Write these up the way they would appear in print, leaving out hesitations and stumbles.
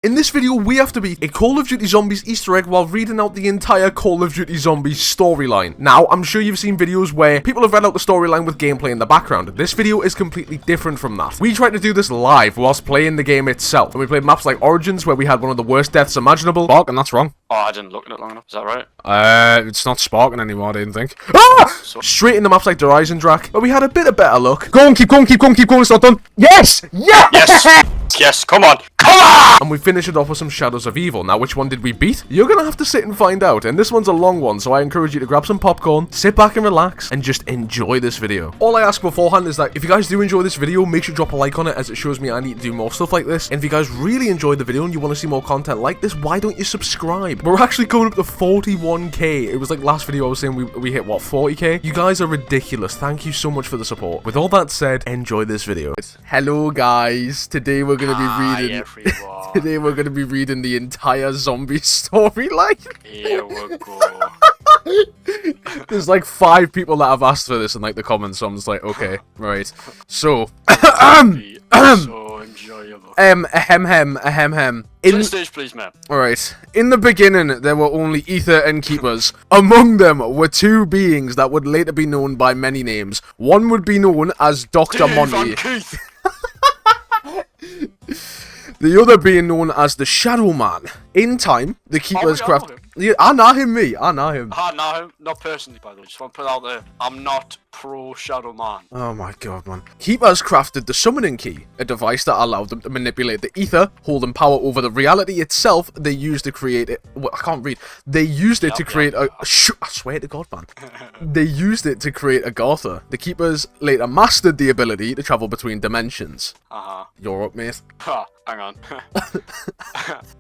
In this video, we have to beat a Call of Duty Zombies Easter egg while reading out the entire Call of Duty Zombies storyline. Now, I'm sure you've seen videos where people have read out the storyline with gameplay in the background. This video is completely different from that. We tried to do this live whilst playing the game itself. And we played maps like Origins, where we had one of the worst deaths imaginable. Spark, and that's wrong. Oh, I didn't look at it long enough. Is that right? It's not sparking anymore, I didn't think. Ah! Straight into maps like Eisendrache, but we had a bit of better luck. Go on, keep going, it's not done. Yes! Yes! Yes, come on! Come on! And we finish it off with some Shadows of Evil. Now, which one did we beat? You're gonna have to sit and find out, and this one's a long one, so I encourage you to grab some popcorn, sit back and relax, and just enjoy this video. All I ask beforehand is that if you guys do enjoy this video, make sure to drop a like on it, as it shows me I need to do more stuff like this. And if you guys really enjoyed the video and you want to see more content like this, why don't you subscribe? We're actually coming up to 41k. It was like last video I was saying we hit, what, 40k? You guys are ridiculous. Thank you so much for the support. With all that said, enjoy this video. Hello, guys. Today we're gonna be reading... Today we're going to be reading the entire zombie storyline. Here we go. There's like 5 people that have asked for this in like the comments, so I'm just like, okay, right. So, so enjoyable. In the stage, please, man. Alright. In the beginning, there were only Aether and Keepers. Among them were 2 beings that would later be known by many names. One would be known as Dr. Monty. The other being known as the Shadow Man. In time, the Keepers craft... Yeah, I know him. I know him. Not personally, by the way. Just want to put it out there. I'm not pro Shadow Man. Oh my god, man. Keepers crafted the Summoning Key, a device that allowed them to manipulate the Aether, holding power over the reality itself. They used to create it... Well, I can't read. They used it to create a... I swear to god, man. They used it to create Agatha. The Keepers later mastered the ability to travel between dimensions. You're up, mate. Hang on.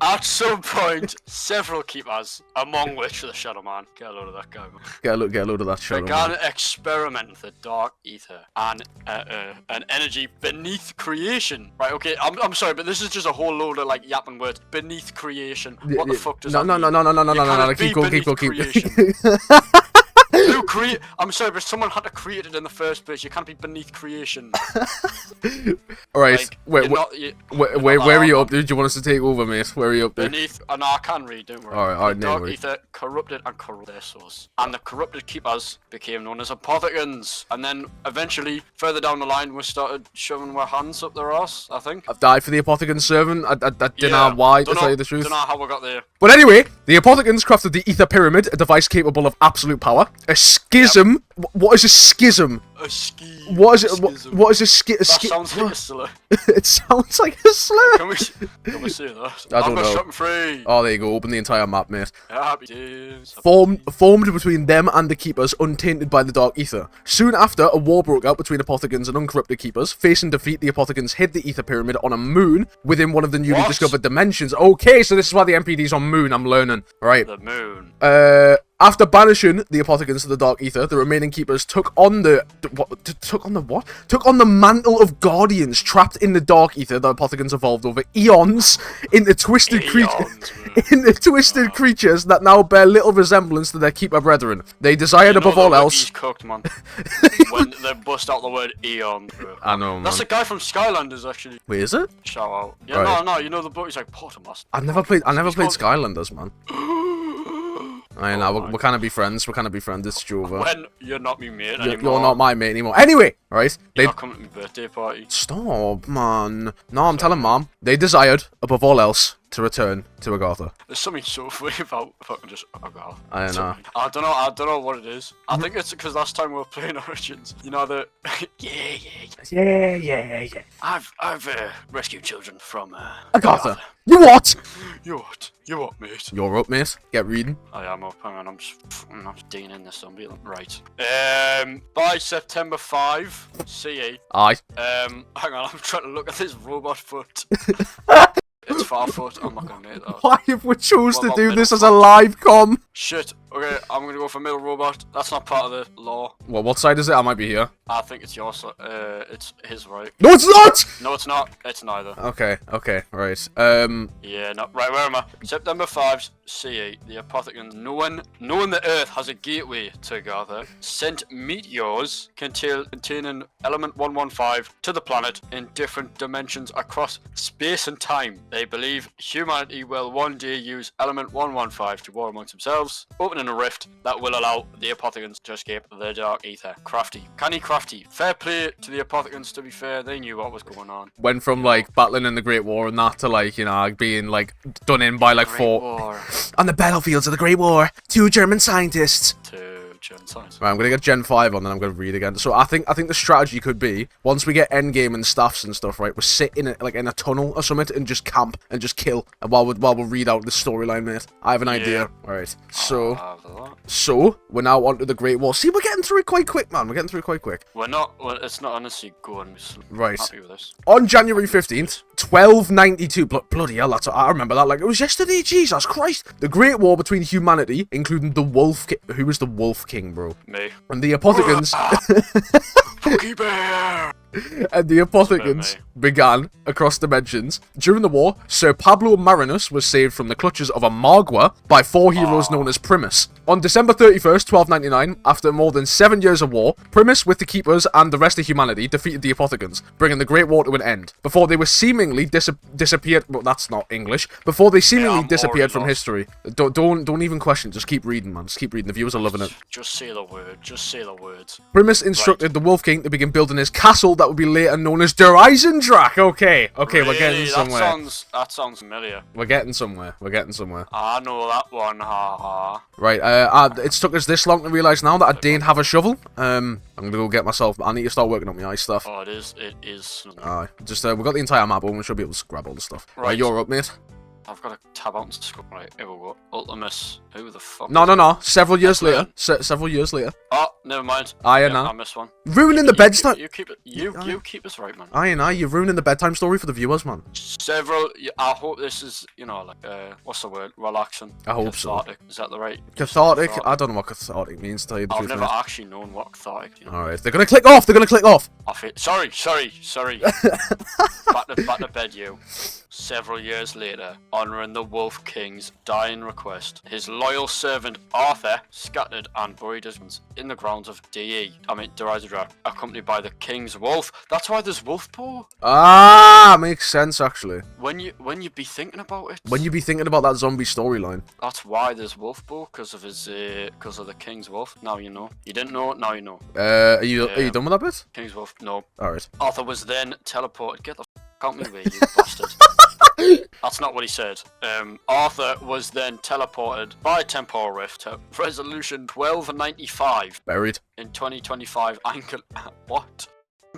At some point, several Keepers, among which the Shadow Man, get a load of that guy, man. Get a load of that Shadow began Man. Experiment with the Dark Aether and an energy beneath creation. Right, okay, I'm sorry, but this is just a whole load of like yapping words. Beneath creation. What the fuck does that mean? No, keep going. I'm sorry, but someone had to create it in the first place. You can't be beneath creation. Alright, like, where are you up, dude? Do you want us to take over, mate? Where are you up, dude? Beneath, no, I can read, don't worry. Alright, Dark Aether corrupted and corrupted their source. And the corrupted Keepers became known as Apothicons. And then, eventually, further down the line, we started shoving our hands up their ass, I think. I've died for the Apothicon servant. I didn't know why, to tell you the truth. Don't know how we got there. But anyway, the Apothicons crafted the Aether Pyramid, a device capable of absolute power. A schism. Yep. What is a schism? A scheme. What is it? What is a schism? That sounds like a slur. It sounds like a slur. Can we say that? I don't know. Something free. Oh, there you go. Open the entire map, mate. Happy days. Formed between them and the Keepers, untainted by the Dark Aether. Soon after, a war broke out between Apothicons and uncorrupted Keepers. Facing defeat, the Apothicons hid the Aether Pyramid on a moon within one of the newly discovered dimensions. Okay, so this is why the MPD's on moon. I'm learning. Right. The moon. After banishing the Apothicons to the Dark Aether, the remaining Keepers took on the mantle of Guardians trapped in the Dark Aether. The Apothicons evolved over eons into twisted creatures that now bear little resemblance to their Keeper brethren. They desired above all else. Cooked, man. When they bust out the word eons, bro. I know, man. That's the guy from Skylanders, actually. Wait, is it? Shout out. Yeah, right. No, you know the book. He's like Pottermust. I never played Skylanders, man. I know, we're kind of be friends. It's Jova. When you're not me mate anymore. You're not my mate anymore. Anyway, right? You're not coming to my birthday party. Stop, man. No, I'm telling Mom. They desired, above all else, to return to Agatha. There's something so funny about fucking just Agatha. I don't know. I don't know what it is. I think it's because last time we were playing Origins, you know the yeah. I've rescued children from Agatha. You what? You what, mate? You're up, mate. Get reading. I am up. Hang on, I'm just digging in this zombie. Right. By September 5, CE. Aye. Hang on, I'm trying to look at this robot foot. It's far foot. I'm not gonna make that. Why have we chose to do this as a live com? Shit. Okay, I'm gonna go for middle robot. That's not part of the law. Well, what side is it? I might be here. I think it's yours. It's his, right? No, it's not! No, it's not. It's neither. Okay, right. Yeah, no. Right, where am I? September 5, CE, the Apothicons, knowing the Earth has a gateway to Gather, sent meteors containing element 115 to the planet in different dimensions across space and time. They believe humanity will one day use element 115 to war amongst themselves, opening a rift that will allow the Apothicons to escape the Dark Aether. Crafty. Canny crafty. Fair play to the Apothicons, to be fair. They knew what was going on. Went from, like, battling in the Great War and that to, like, you know, being, like, done in by, like, on the battlefields of the Great War, 2 German scientists. Right, I'm gonna get Gen 5 on, then I'm gonna read again. So I think the strategy could be, once we get endgame and staffs and stuff, right, we're sit in a tunnel or something and just camp and just kill, and while we read out the storyline, mate. I have an idea. Alright, so we're now on to the Great War. See, we're getting through it quite quick, man. We're getting through it quite quick. We're not. Well, it's not honestly going. Right. Happy with this. On January 15th, 1292. Bloody hell, I remember that like it was yesterday. Jesus Christ! The Great War between humanity, including the Wolf King. Who was the Wolf King, bro? Me. And the Apothicons. Cookie Bear! And the Apothicons began across dimensions. During the war, Sir Pablo Marinus was saved from the clutches of a Margua by 4 heroes known as Primus. On December 31st, 1299, after more than 7 years of war, Primus with the Keepers and the rest of humanity defeated the Apothicons, bringing the Great War to an end. Before they were seemingly disappeared. Well, that's not English. Before they seemingly disappeared from history. Don't even question. Just keep reading, man. Just keep reading. The viewers are loving it. Just say the word. Just say the words. Primus instructed the Wolf King to begin building his castle that would be later known as Der Eisendrache. Okay, really? We're getting somewhere. That sounds familiar. We're getting somewhere. I know that one, haha. Right, it's took us this long to realise now that I didn't have a shovel. I'm gonna go get myself. I need to start working on my ice stuff. Oh, it is. Just we've got the entire map open. We should be able to grab all the stuff. Right, you're up, mate. I've got to tab out and scroll. Right, here we go. Ultimus. Who the fuck? No. Several years later. Several years later. Oh, never mind. I missed one. Ruining the bedtime. You keep it. You keep us right, man. You're ruining the bedtime story for the viewers, man. I hope this is, like, what's the word? Relaxing. I hope cathartic. So. Is that the right? Cathartic? I don't know what cathartic means. To tell you the truth. I've never actually known what cathartic. All right, they're gonna click off. Sorry. back to bed, you. Several years later, honouring the Wolf King's dying request, his loyal servant Arthur scattered and buried his bones in the grounds of Der Eisendrache, accompanied by the King's Wolf. That's why there's wolf paw. Makes sense actually. When you be thinking about it. When you be thinking about that zombie storyline. That's why there's wolf paw, because of the King's Wolf. Now you know. You didn't know. Now you know. Are you done with that bit? King's Wolf. No. All right. Arthur was then teleported. Get the out me way, you bastard. That's not what he said. Arthur was then teleported by temporal rift to resolution 1295. Buried. In 2025. What?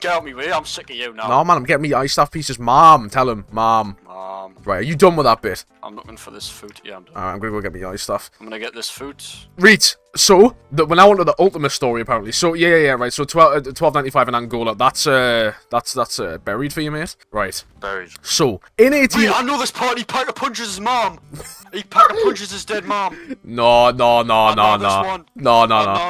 Get out me way, I'm sick of you now. No, man, I'm getting me ice staff pieces. Mom, tell him. Mom. Right, are you done with that bit? I'm looking for this food. Yeah, I'm done. Alright, I'm gonna go get me ice stuff. I'm gonna get this food. Read. So, we're now onto the ultimate story, apparently. So, yeah, right. So, 1295 in Angola. That's buried for you, mate. Right. Buried. So, in 18... Wait, I know this part. He pack a punches his mom. He pack a punches his dead mom. No.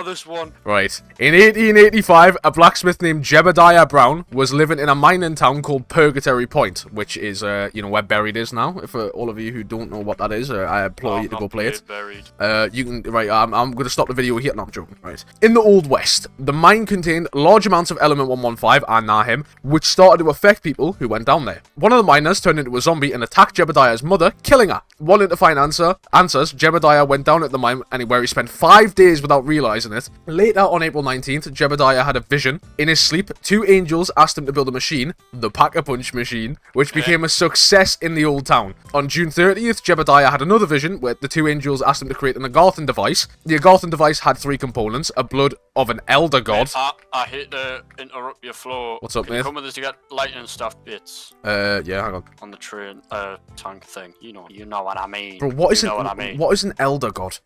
This one. Right. In 1885, a blacksmith named Jebediah Brown was living in a mining town called Purgatory Point, which is, where buried is now. For all of you who don't know what that is, I implore you to go play it. Buried. You can... Right, I'm going to stop the video here. No, I'm joking. Right. In the Old West, the mine contained large amounts of element 115 and Nahim, which started to affect people who went down there. One of the miners turned into a zombie and attacked Jebediah's mother, killing her. Wanting to find answers, Jebediah went down at the mine where he spent 5 days without realizing it. Later, on April 19th, Jebediah had a vision. In his sleep, 2 angels asked him to build a machine, the Pack-a-Punch machine, which became a success in the old town. On June 30th, Jebediah had another vision where the 2 angels asked him to create an Agarthan device. The Agarthan device had 3 components: a blood of an elder god. I hate to interrupt your flow. What's up, mate? mate? Come with us to get lightning stuff bits. Yeah, hang on. On the train, tank thing. You know what I mean. Bro, what is an elder god?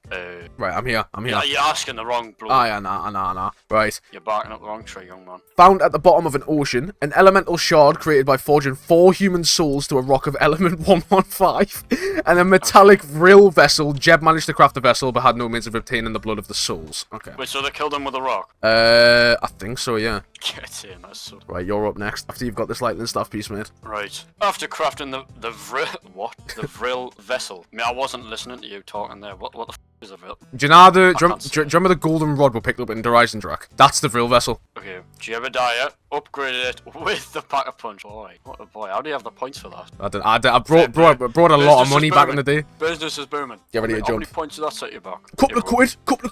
Right, I'm here. Yeah, you're asking the wrong bloke. Yeah, nah. Right. You're barking up the wrong tree, young man. Found at the bottom of an ocean, an elemental shard created by forging 4 human souls to a rock of element 115, and a metallic rill vessel. Jeb managed to craft the vessel, but had no means of obtaining the blood of the souls. Okay. Wait, so they killed him with a rock? I think so, yeah. Get in, that's so... Right, you're up next. After you've got this lightning staff piece, mate. Right. After crafting the vril vessel. I mean, I wasn't listening to you talking there. What the f is a vril? Do you know do you remember the golden rod we picked up in Eisendrache? That's the vril vessel. Okay. Jebediah upgraded it with the Pack-a-Punch. Boy, what a boy. How do you have the points for that? I brought a lot of money back in the day. Business is booming. Get ready to jump. How many points did that set you back? Couple of quid. Couple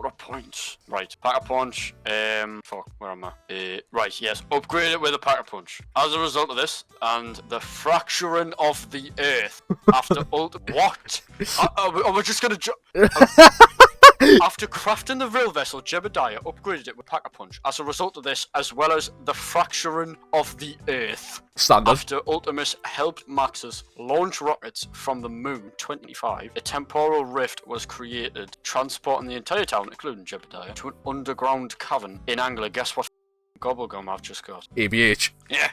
of points. Right. Pack-a-Punch. Fuck. Where am I? Right. Yes. Upgrade it with a Pack-a-Punch. As a result of this, and the fracturing of the earth after what? We're just gonna After crafting the vril vessel, Jebediah upgraded it with Pack-a-Punch. As a result of this, as well as the fracturing of the earth. Standard. After Ultimus helped Maxis launch rockets from the moon 25, a temporal rift was created, transporting the entire town, including Jebediah, to an underground cavern in Anglia. Guess what gobblegum I've just got? ABH. Yeah.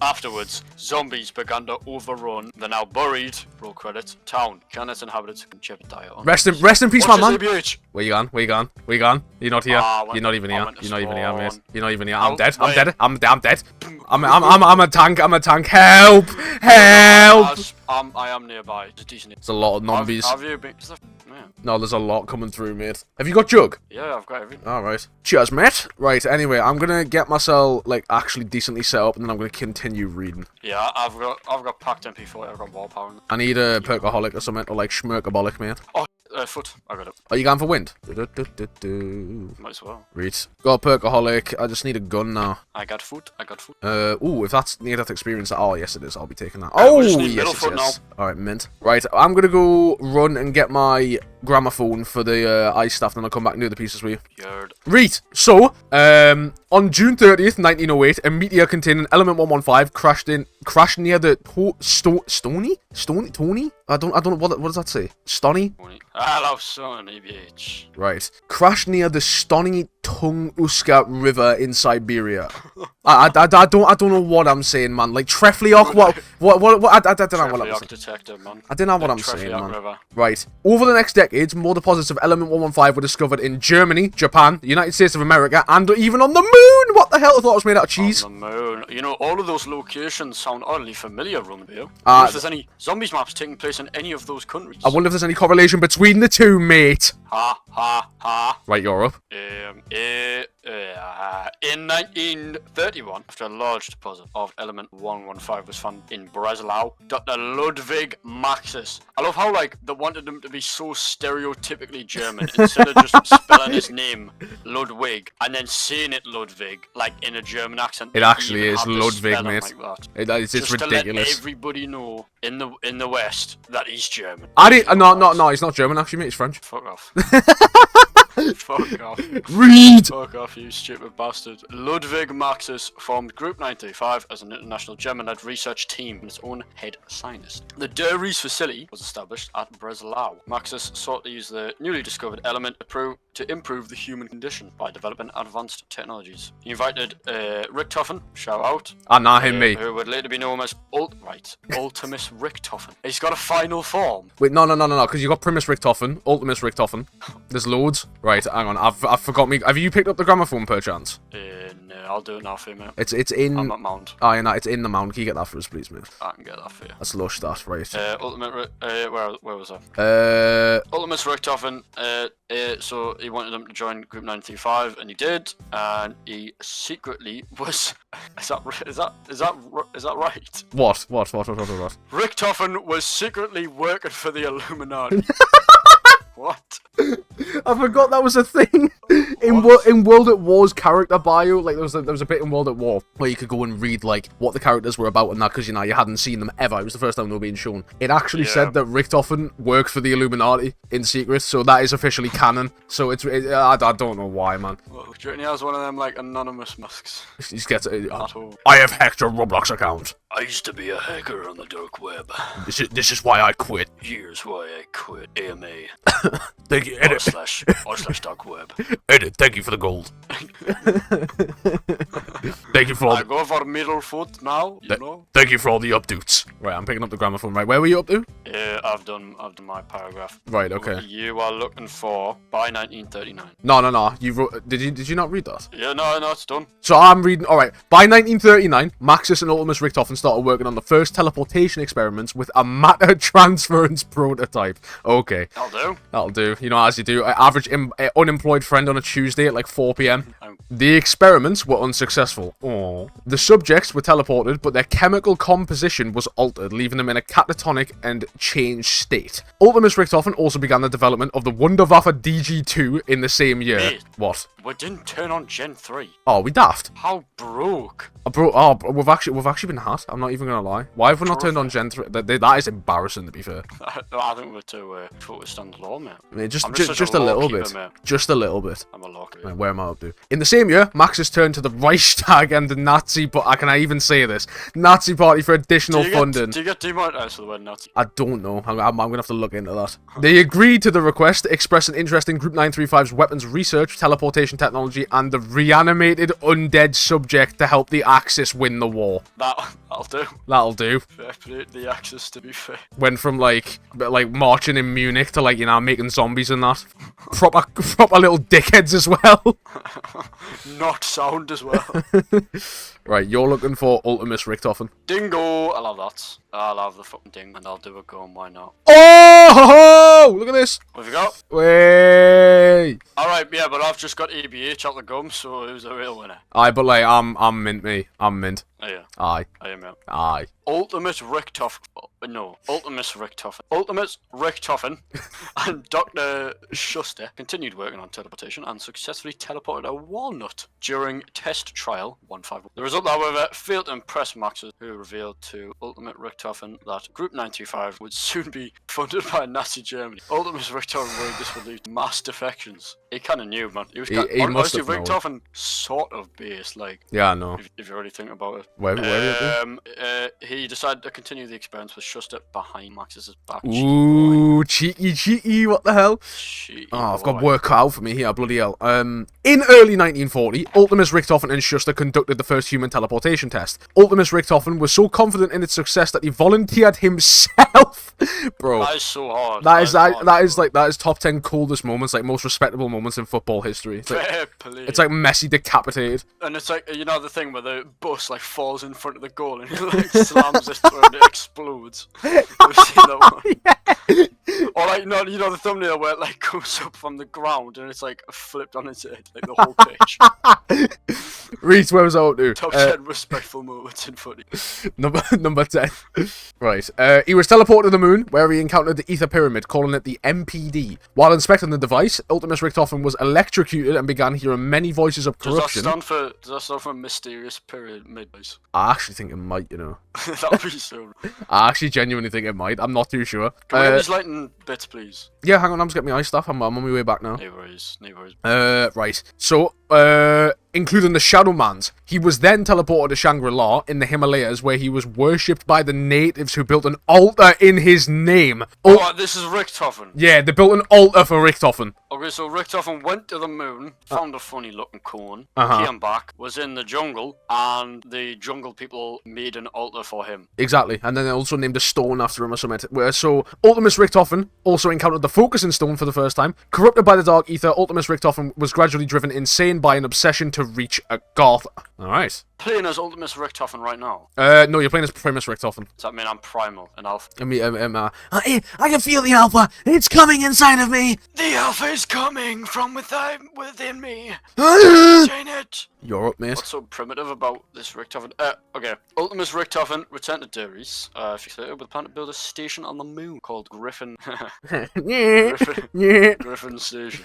Afterwards, zombies began to overrun the now buried, roll credits, town. Can its inhabitants Jebediah on. Rest in peace, my man. ABH? Where you gone? You're not here. You're not even here. You're not even here, mate. You're not even here. I'm dead. I'm dead. I'm dead. I'm a tank. Help! I am nearby. It's decent. There's a lot of zombies. Have you been? No, there's a lot coming through, mate. Have you got jug? Yeah, I've got everything. Alright. Cheers, mate. Right, anyway, I'm gonna get myself, like, actually decently set up, and then I'm gonna continue reading. Yeah, I've got packed MP40, I've got wall power. I need a perkaholic or something, or like schmerkabolic, mate. Oh, foot. I got it. Are you going for wind? Might as well. Read. Got a perkaholic. I just need a gun now. I got foot. Ooh, if that's near-death experience, oh, yes it is. I'll be taking that. Oh, yes. Alright, mint. Right, I'm gonna go run and get my gramophone for the ice stuff, then I'll come back and do the pieces with you. Yard. Right, so, on June 30th, 1908, a meteor containing element 115 crashed near the Tony? I don't know, what does that say? Stony? Hello, son, EBH. Right. Crashed near the Stony Tunguska River in Siberia. I don't know what I'm saying, man. Like Trefliok, what I don't know what I'm saying. Detective, man. I don't know what I'm saying, man. River. Right. Over the next decades, more deposits of element 115 were discovered in Germany, Japan, the United States of America, and even on the moon. What the hell? I thought it was made out of cheese. On the moon. You know, all of those locations sound oddly familiar, Romeo. If there's any zombies maps taking place in any of those countries. I wonder if there's any correlation between the two, mate. Ha. Right, you're up. In 1931, after a large deposit of element 115 was found in Breslau, Dr. Ludwig Maxis. I love how, like, they wanted him to be so stereotypically German instead of just spelling his name Ludwig and then saying it Ludwig, like in a German accent. It actually is Ludwig, mate. Like it's just ridiculous. To let everybody know in the West that he's German. No, he's not German, actually, mate. He's French. Fuck off. Fuck off. Read! Fuck off, you stupid bastard. Ludwig Maxis formed Group 95 as an international German-led research team and its own head scientist. The Dairies facility was established at Breslau. Maxis sought to use the newly discovered element to improve the human condition by developing advanced technologies. He invited Richtofen, shout out, who would later be known as Ultimus Richtofen. He's got a final form. Wait, no, because you got Primus Richtofen, Ultimus Richtofen. There's loads. Right, hang on, I've forgot me. Have you picked up the gramophone perchance? No, I'll do it now for you, mate. It's in. I'm at Mount. Oh, yeah, no, it's in the Mount. Can you get that for us, please, mate? I can get that for you. That's lush, that, right. Where was I? Ultimus Richtofen, so he wanted him to join Group 95, and he did, and he secretly was. Is that right? What? Richtofen was secretly working for the Illuminati. What? I forgot that was a thing in World at War's character bio. Like there was a bit in World at War where you could go and read like what the characters were about and that, because you hadn't seen them ever. It was the first time they were being shown. It actually said that Richtofen worked for the Illuminati in secret, so that is officially canon. So I don't know why, man. Well, do you reckon he has one of them like anonymous masks? He gets I have hacked a Roblox account. I used to be a hacker on the dark web. This is why I quit. Here's why I quit. AMA. Thank you, edit. // dark web. Edit, thank you for the gold. Thank you for all I go for middle foot now, you know. Thank you for all the updates. Right, I'm picking up the gramophone. Right, where were you up to? Yeah, I've done my paragraph. Right, okay. You are looking for by 1939. No. You wrote. Did you not read that? Yeah, no, it's done. So I'm reading. All right. By 1939, Maxis and Ultimus Richtofen started working on the first teleportation experiments with a matter transference prototype. Okay. That'll do. You know, as you do. Average unemployed friend on a Tuesday at like 4 p.m. The experiments were unsuccessful. Aww. The subjects were teleported, but their chemical composition was altered, leaving them in a catatonic and changed state. Ultimus Richtofen also began the development of the Wunderwaffe DG2 in the same year. Mate, what? We didn't turn on Gen 3. Oh, we daft. How broke? We've actually been had. I'm not even gonna lie. Why have we not turned on Gen 3? That is embarrassing, to be fair. I think we're too focused on the law, man. I mean, just a little bit. Just a little bit. I'm a lock. Right, where am I up to? In the same year, Maxis turned to the Reichstag and the Nazi, but can I even say this? Nazi Party for additional funding. Do you get demonetized for the word Nazi? I don't know. I'm gonna have to look into that. They agreed to the request, expressed an interest in Group 935's weapons research, teleportation technology, and the reanimated undead subject to help the Axis win the war. That'll do. That'll do. Fair play to the Axis, to be fair. Went from like marching in Munich to like, you know, making zombies and that. Proper little dickheads as well. Not sound as well. Right, you're looking for Ultimus Richtofen. Dingo! I love that. I'll have the fucking ding and I'll do a go, and why not? Oh! Ho, ho! Look at this! What have you got? Way! Alright, yeah, but I've just got ABH out the gum, so who's the real winner? Aye, but like, I'm mint, me. I'm mint. Oh, yeah. Aye. I am, yeah. Aye. Ultimus Richtofen. No, Ultimus Richtofen. Ultimus Richtofen and Dr. Schuster continued working on teleportation and successfully teleported a walnut during test trial 151. The result, however, failed to impress Maxis, who revealed to Ultimate Richtofen that Group 935 would soon be funded by Nazi Germany. Ultimus Richtofen worried this would lead to mass defections. He kind of knew, man. He must have known. Richtofen sort of based, like. Yeah, I know. If you really think about it. Where he decided to continue the experiments with Schuster behind Maxis's back. Ooh, cheeky, what the hell? Cheeky I've got work cut out for me here, bloody hell. In early 1940, Ultimus Richtofen and Schuster conducted the first human teleportation test. Ultimus Richtofen was so confident in its success that he volunteered himself. Bro. That is so hard. That is top 10 coolest moments, like most respectable moments in football history. It's like Messi decapitated. And it's like, you know the thing where the bus like falls in front of the goal and it like slams it through and it explodes. Have you seen that one? Yeah. Or like, no, you know the thumbnail where it like comes up from the ground and it's like flipped on its head, like the whole pitch. Reese, where was I up to? Top 10 respectful moments in footy. Number 10. Right. He was teleported to the moon, where he encountered the Ether Pyramid, calling it the MPD. While inspecting the device, Ultimus Richtofen was electrocuted and began hearing many voices of corruption. Does that stand for mysterious pyramid? I actually think it might, you know. That would be so. I actually genuinely think it might. I'm not too sure. Can we get these lightning bits, please? Yeah, hang on. I'm just getting my ice stuff. I'm on my way back now. No worries. Right. So, including the Shadowmans. He was then teleported to Shangri-La in the Himalayas, where he was worshipped by the natives who built an altar in his name. Oh, this is Richtofen. Yeah, they built an altar for Richtofen. Okay, so Richtofen went to the moon, found a funny looking cone, came back, was in the jungle, and the jungle people made an altar for him. Exactly, and then they also named a stone after him or something. So, Ultimus Richtofen also encountered the focusing stone for the first time. Corrupted by the Dark Aether, Ultimus Richtofen was gradually driven insane by an obsession to reach a goth. Alright. Playing as Ultimus Richtofen right now? No, you're playing as Primus Richtofen. Does that mean I'm primal and alpha? I can feel the alpha. It's coming inside of me. The alpha is coming from within me. Chain it. You're up, mate. What's so primitive about this Richtofen? Okay. Ultimus Richtofen returned to Duries, fixated with a plan to build a station on the moon called Griffin. Griffin Station.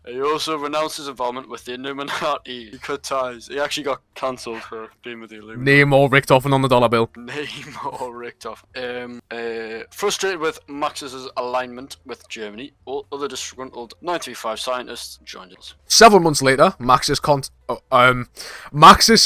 He also renounced his involvement with the Illuminati. He cut ties. He actually got cancelled for being with the Illuminati. Name or Richtofen on the dollar bill. Name or Richtofen. Frustrated with Max's alignment with Germany, all other disgruntled 935 scientists joined us. Several months later, Maxis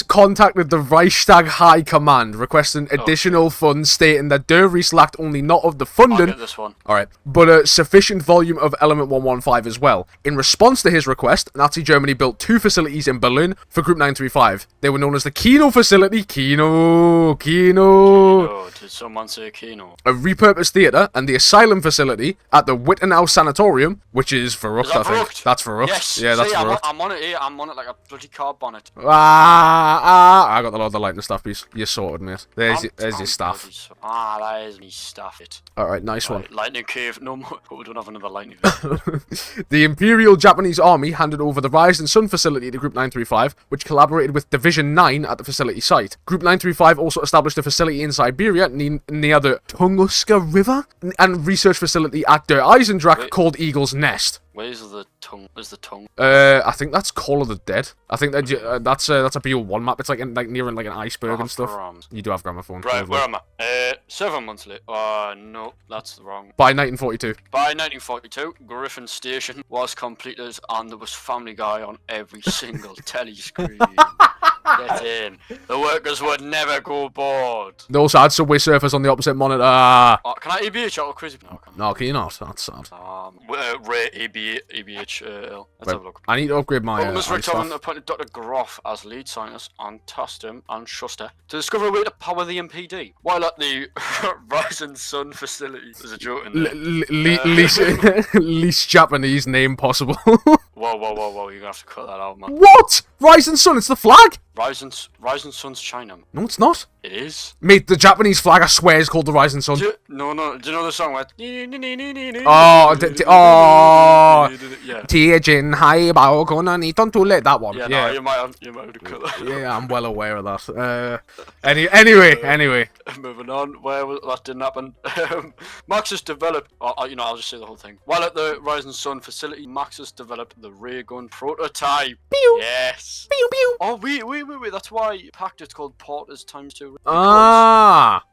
contacted the Reichstag High Command, requesting additional funds, stating that Der Ries lacked only not of the funding, I'll get this one. Alright, but a sufficient volume of Element 115 as well. In response to his request, Nazi Germany built two facilities in Berlin for Group 935. They were known as the Kino facility. Kino. Oh, did someone say Kino? A repurposed theatre and the asylum facility at the Wittenhouse Sanatorium, which is Verrucht, I think. That's Verrucht. Yes. Yeah, that's Verrucht. I'm on it here. I'm on it like a bloody car bonnet. I got the Lord of the Lightning staff piece. You're sorted, mate. There's your staff. That is me staff it. Alright, nice one. Lightning cave. No more. But we don't have another lightning. The Imperial Japanese Army handed over the Rise and Sun facility to Group 935, which collaborated with Division 9 at the facility site. Group 935 also established a facility in Siberia near the Tunguska River and research facility at Der Eisendrache called Eagle's Nest. Where's the tongue? Where's the tongue? I think that's Call of the Dead. I think that's a BO1 map. It's like near like an iceberg and stuff. You do have gramophone. Right, where am I? 7 months later. No, that's wrong. By 1942. By 1942, Griffin Station was completed and there was Family Guy on every single telly screen. Get in. The workers would never go bored. They also had Subway Surfers on the opposite monitor. Oh, can I EBH out of Crazy? No, can you not? That's sad. Rate EBH. Let's have a look. I need to upgrade my Ultimus Richtofen appointed Dr. Groff as lead scientist and tasked him and Schuster to discover a way to power the MPD. While at the Rise and Sun facility. There's a joke in there. Least Japanese name possible. Whoa, you're gonna have to cut that out, man. What? Rise and Sun, it's the flag? Rise and Sun's China. No, it's not. It is. Mate, the Japanese flag, I swear, is called the Rise and Sun. No. Do you know the song where... Teijin hai bao kona ni tontu that one. Yeah, no, you might have to cut that. Yeah, I'm well aware of that. Anyway. Moving on, that didn't happen. Maxis developed... I'll just say the whole thing. While at the Rise and Sun facility, Maxis developed the ray gun prototype. Pew! Yes. Pew pew! Oh, wait. That's why packed it's called Porter's ×2.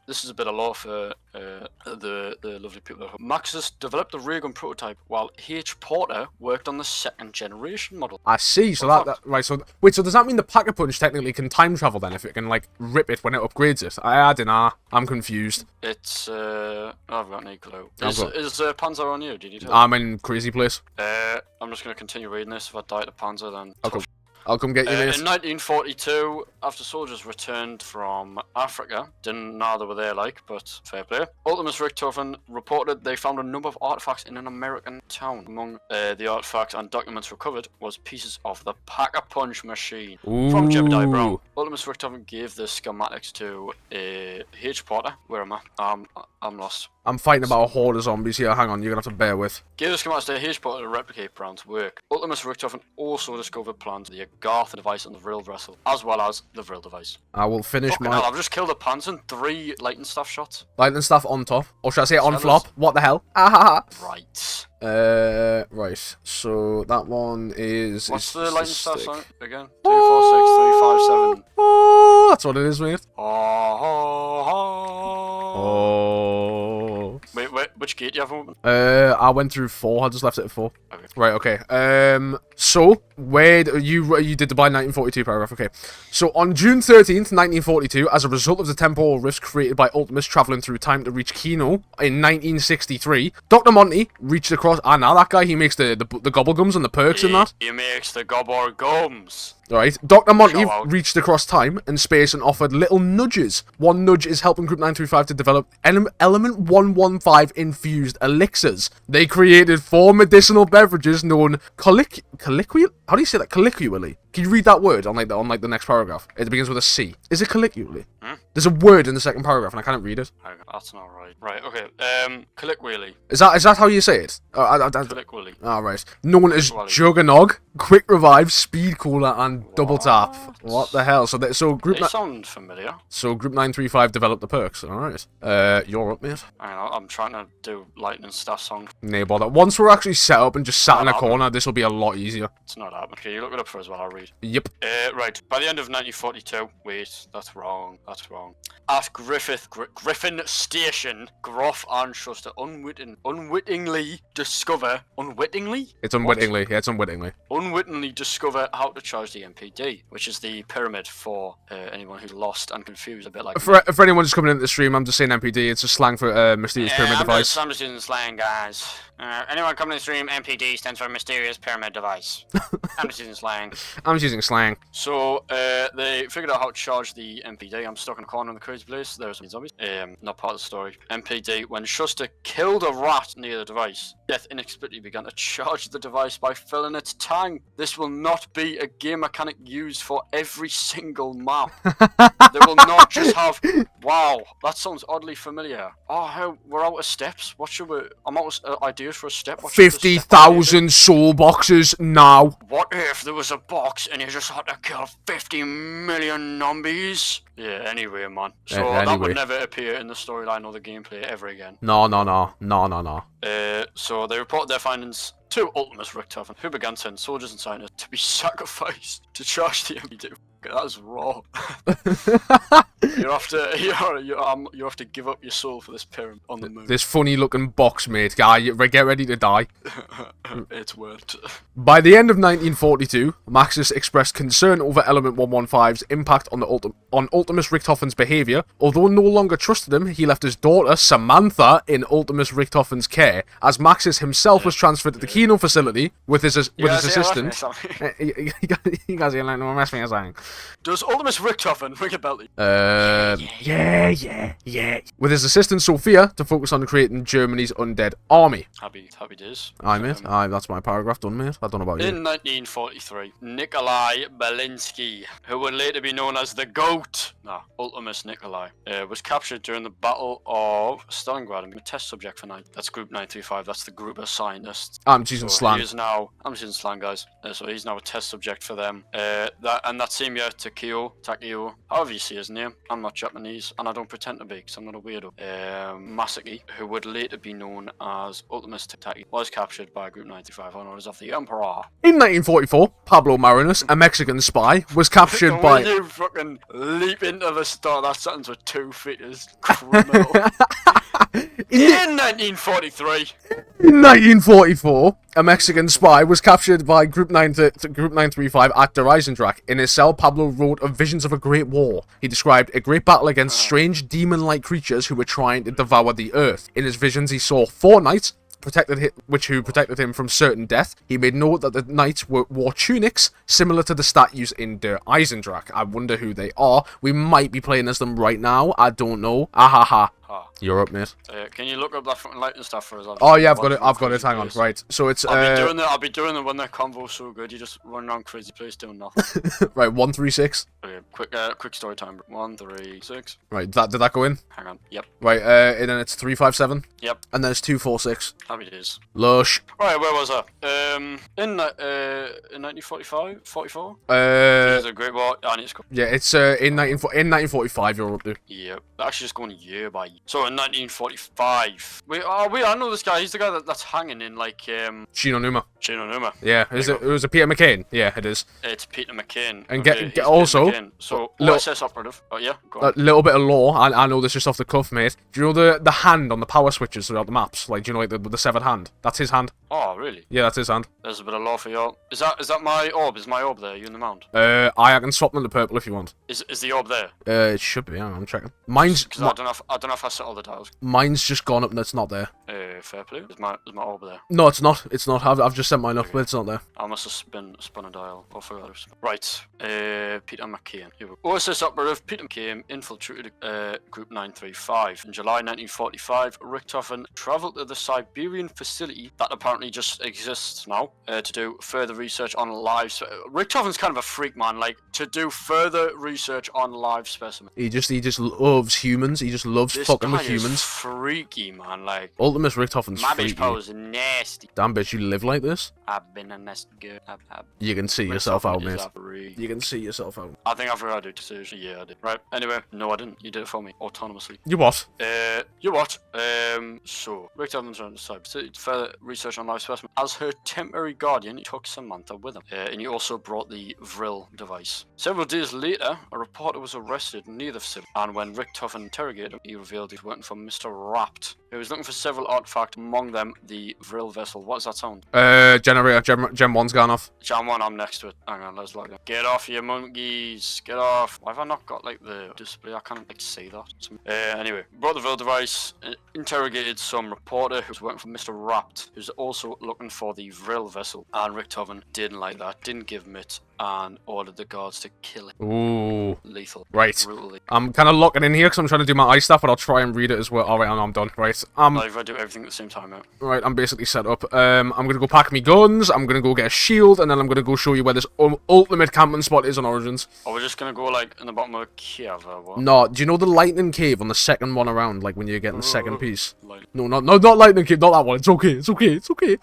This is a bit of lore for the lovely people at home. Maxis developed the ray gun prototype while H. Porter worked on the second generation model. I see. So right. So wait. So does that mean the Pack-a-Punch technically can time travel then, if it can like rip it when it upgrades it? I don't know. I'm confused. It's I've got no clue. Is Panzer on you? Did you tell? I'm in crazy place. I'm just gonna continue reading this. If I die to Panzer, then. Okay. I'll come get you, mate. In 1942, after soldiers returned from Africa, didn't know they were there, but fair play. Ultimus Richtofen reported they found a number of artifacts in an American town. Among the artifacts and documents recovered was pieces of the Pack-a-Punch machine from Jebediah Brown. Ultimus Richtofen gave the schematics to H. Porter. Where am I? I'm lost. I'm fighting about a horde of zombies here. Hang on, you're gonna have to bear with. Gave the schematics to H. Porter to replicate Brown's work. Ultimus Richtofen also discovered plans for the Agartha device and the Vril vessel, as well as the Vril device. I will finish my... Hell, I've just killed a Panzer and 3 lightning staff shots. Lightning staff on top. Or should I say on flop? What the hell? Right. Right. So that one is... What's the lightning staff song again? 2, 4, 6, 3, 5, 7. Oh, that's what it is, mate. Wait, which gate do you have open? I went through 4. I just left it at 4. Okay. Right, okay. So, where you did the by 1942 paragraph, okay. So, on June 13th, 1942, as a result of the temporal rifts created by Ultimus traveling through time to reach Kino in 1963, Dr. Monty reached across... now that guy, he makes the gobblegums and the perks and that. He makes the gums. Right, Dr. Monty reached across time and space and offered little nudges. One nudge is helping Group 935 to develop Element 115 infused elixirs. They created 4 medicinal beverages known how do you say that? Colloquially. Can you read that word on the next paragraph? It begins with a C. Is it colloquially? There's a word in the second paragraph and I can't read it. That's not right. Right, okay. Colloquially. Is that how you say it? Colloquially. Right. Known as Juggernog, Quick Revive, Speed Cooler, and Double Tap. What the hell? So Group... They sound familiar. So Group 935 developed the perks. Alright. You're up, mate. I'm trying to do lightning staff song. Nay, bother. Once we're actually set up and just sat in a corner, this will be a lot easier. It's not happening. Okay, you look it up for as well, I'll read. Yep. Right. By the end of 1942... Wait, that's wrong. At Griffin Station, Groff and Schuster unwittingly discover... Unwittingly? It's unwittingly. Yeah, it's unwittingly. Unwittingly discover how to charge the MPD, which is the pyramid for anyone who's lost and confused, a bit like... For anyone just coming into the stream, I'm just saying MPD. It's a slang for mysterious pyramid device. I'm just using slang, guys. Anyone coming to the stream, MPD stands for Mysterious Pyramid Device. I'm just using slang. I'm just using slang. So, they figured out how to charge the MPD. I'm stuck in a corner in the crazy place. There's some zombies. Not part of the story. MPD, when Shuster killed a rat near the device, Death inexplicably began to charge the device by filling its tank. This will not be a game mechanic used for every single map. They will not just have... Wow, that sounds oddly familiar. Oh, we're out of steps. What should we... I'm out of ideas for a step. 50,000 soul boxes now. What if there was a box and you just had to kill 50 million zombies? Yeah, anyway, man. So that would never appear in the storyline or the gameplay ever again. No. So they reported their findings to Ultimus Richthofen, who began sending soldiers and scientists to be sacrificed to charge the MPD. That is raw. you have to give up your soul for this pyramid on the moon. This funny looking box, mate. Guy, get ready to die. It's worth. By the end of 1942, Maxis expressed concern over Element 115's impact on Ultimus Richthofen's behaviour. Although no longer trusted him, he left his daughter, Samantha, in Ultimus Richthofen's care, as Maxis himself was transferred to the Kino facility with his assistant. You guys are like, no, mess me saying. Does Ultimus Richthofen ring a bell? Yeah. With his assistant Sophia to focus on creating Germany's undead army. Happy days. Aye, mate. Aye, that's my paragraph done, mate. I don't know about you. In 1943, Nikolai Belinsky, who would later be known as the GOAT, Ultimus Nikolai, was captured during the Battle of Stalingrad and became a test subject for That's Group 935. That's the group of scientists. I'm using slang. I'm using slang, guys. So he's now a test subject for them. That same year, Takeo, however you see his name, I'm not Japanese, and I don't pretend to be, because I'm not a weirdo. Masaki, who would later be known as Ultimus Takeo, was captured by Group 95 on orders of the Emperor. In 1944, Pablo Marinus, a Mexican spy, was captured by... You fucking leap into the start of that sentence with 2 feet is criminal. In 1943. In 1944, a Mexican spy was captured by Group 935 at Der Eisendrache. In his cell, Pablo wrote of visions of a great war. He described a great battle against strange demon-like creatures who were trying to devour the earth. In his visions, he saw 4 knights, who protected him from certain death. He made note that the knights wore tunics similar to the statues in Der Eisendrache. I wonder who they are. We might be playing as them right now. I don't know. Ahaha. You're up, mate. Can you look up that fucking lightning stuff for us? Oh yeah, I've got it. Hang on. Right. So it's. I'll be doing it when their convo's so good. You just run around crazy place doing nothing. Right. 136. Okay. Quick story time. 136. Right. Did that go in? Hang on. Yep. Right. And then it's 357. Yep. And then it's 246. Happy days. Lush. Right. Where was I? In 1945, 44. This is a great war. I need to go. Yeah. It's in 1945. You're up to. Yep. Actually, just going year by year. So in 1945. I know this guy. He's the guy that's hanging in like Shinonuma. Yeah. It was a Peter McCain. Yeah, it is. It's Peter McCain. And get also. So OSS operative. Oh yeah. Go on. A little bit of lore. I know this just off the cuff, mate. Do you know the hand on the power switches throughout the maps? Like, do you know like the severed hand? That's his hand. Oh really? Yeah, that's his hand. There's a bit of lore for y'all. Is that my orb? Is my orb there? You in the mound? I can swap them to purple if you want. Is the orb there? It should be. I'm checking. Mine's. Because I don't know if I set all the dials. Mine's just gone up and it's not there. Fair play. Is my orb there? No, it's not. It's not. I've just sent mine up, but it's not there. I must have spun a dial. I forgot. Right. Peter McCain. Here we go. OSS operative Peter McCain infiltrated Group 935. In July 1945, Richthofen travelled to the Siberian facility that apparently just exists now to do further research on live. Richthofen's kind of a freak, man. Like, to do further research on live specimens. He just loves humans. He just loves fucking with humans. Is freaky, man. Like, Ultimus Richthofen's my freaky. bitch powers nasty. Damn bitch, you live like this? I've been a nasty girl. You can see yourself out, mate. You can see yourself out. I think I forgot to do decision. Yeah, I did. Right. Anyway, no, I didn't. You did it for me autonomously. You what? You what? So Richthofen turned aside to further research on live specimens. As her temporary guardian, he took Samantha with him, and he also brought the Vril device. Several days later, a reporter was arrested near the facility, and when Richthofen interrogated him, he revealed he was working for Mr. Rapt, who was looking for several artifacts, among them the Vril vessel. What does that sound? Generator. Gem 1's gone off. Gem 1, I'm next to it. Hang on, let's log in. Get off, you monkeys. Get off. Why have I not got, like, the display? I can't, like, say that. Anyway, brought the Vril device, interrogated some reporter who was working for Mr. Rapt, who's also looking for the Vril vessel. And Richthofen didn't like that, didn't give him it. and ordered the guards to kill him. Ooh. Lethal. Right. Brutally. I'm kind of locking in here because I'm trying to do my ice stuff, but I'll try and read it as well. Alright, I'm done. Right. Like if I do everything at the same time, mate. Right, I'm basically set up. I'm gonna go pack me guns, I'm gonna go get a shield, and then I'm gonna go show you where this ultimate camping spot is on Origins. Are we just gonna go like in the bottom of a cave or what? No, do you know the lightning cave on the second one around, like when you're getting the second piece? Like, No, not lightning cave, not that one. It's okay, it's okay, it's okay.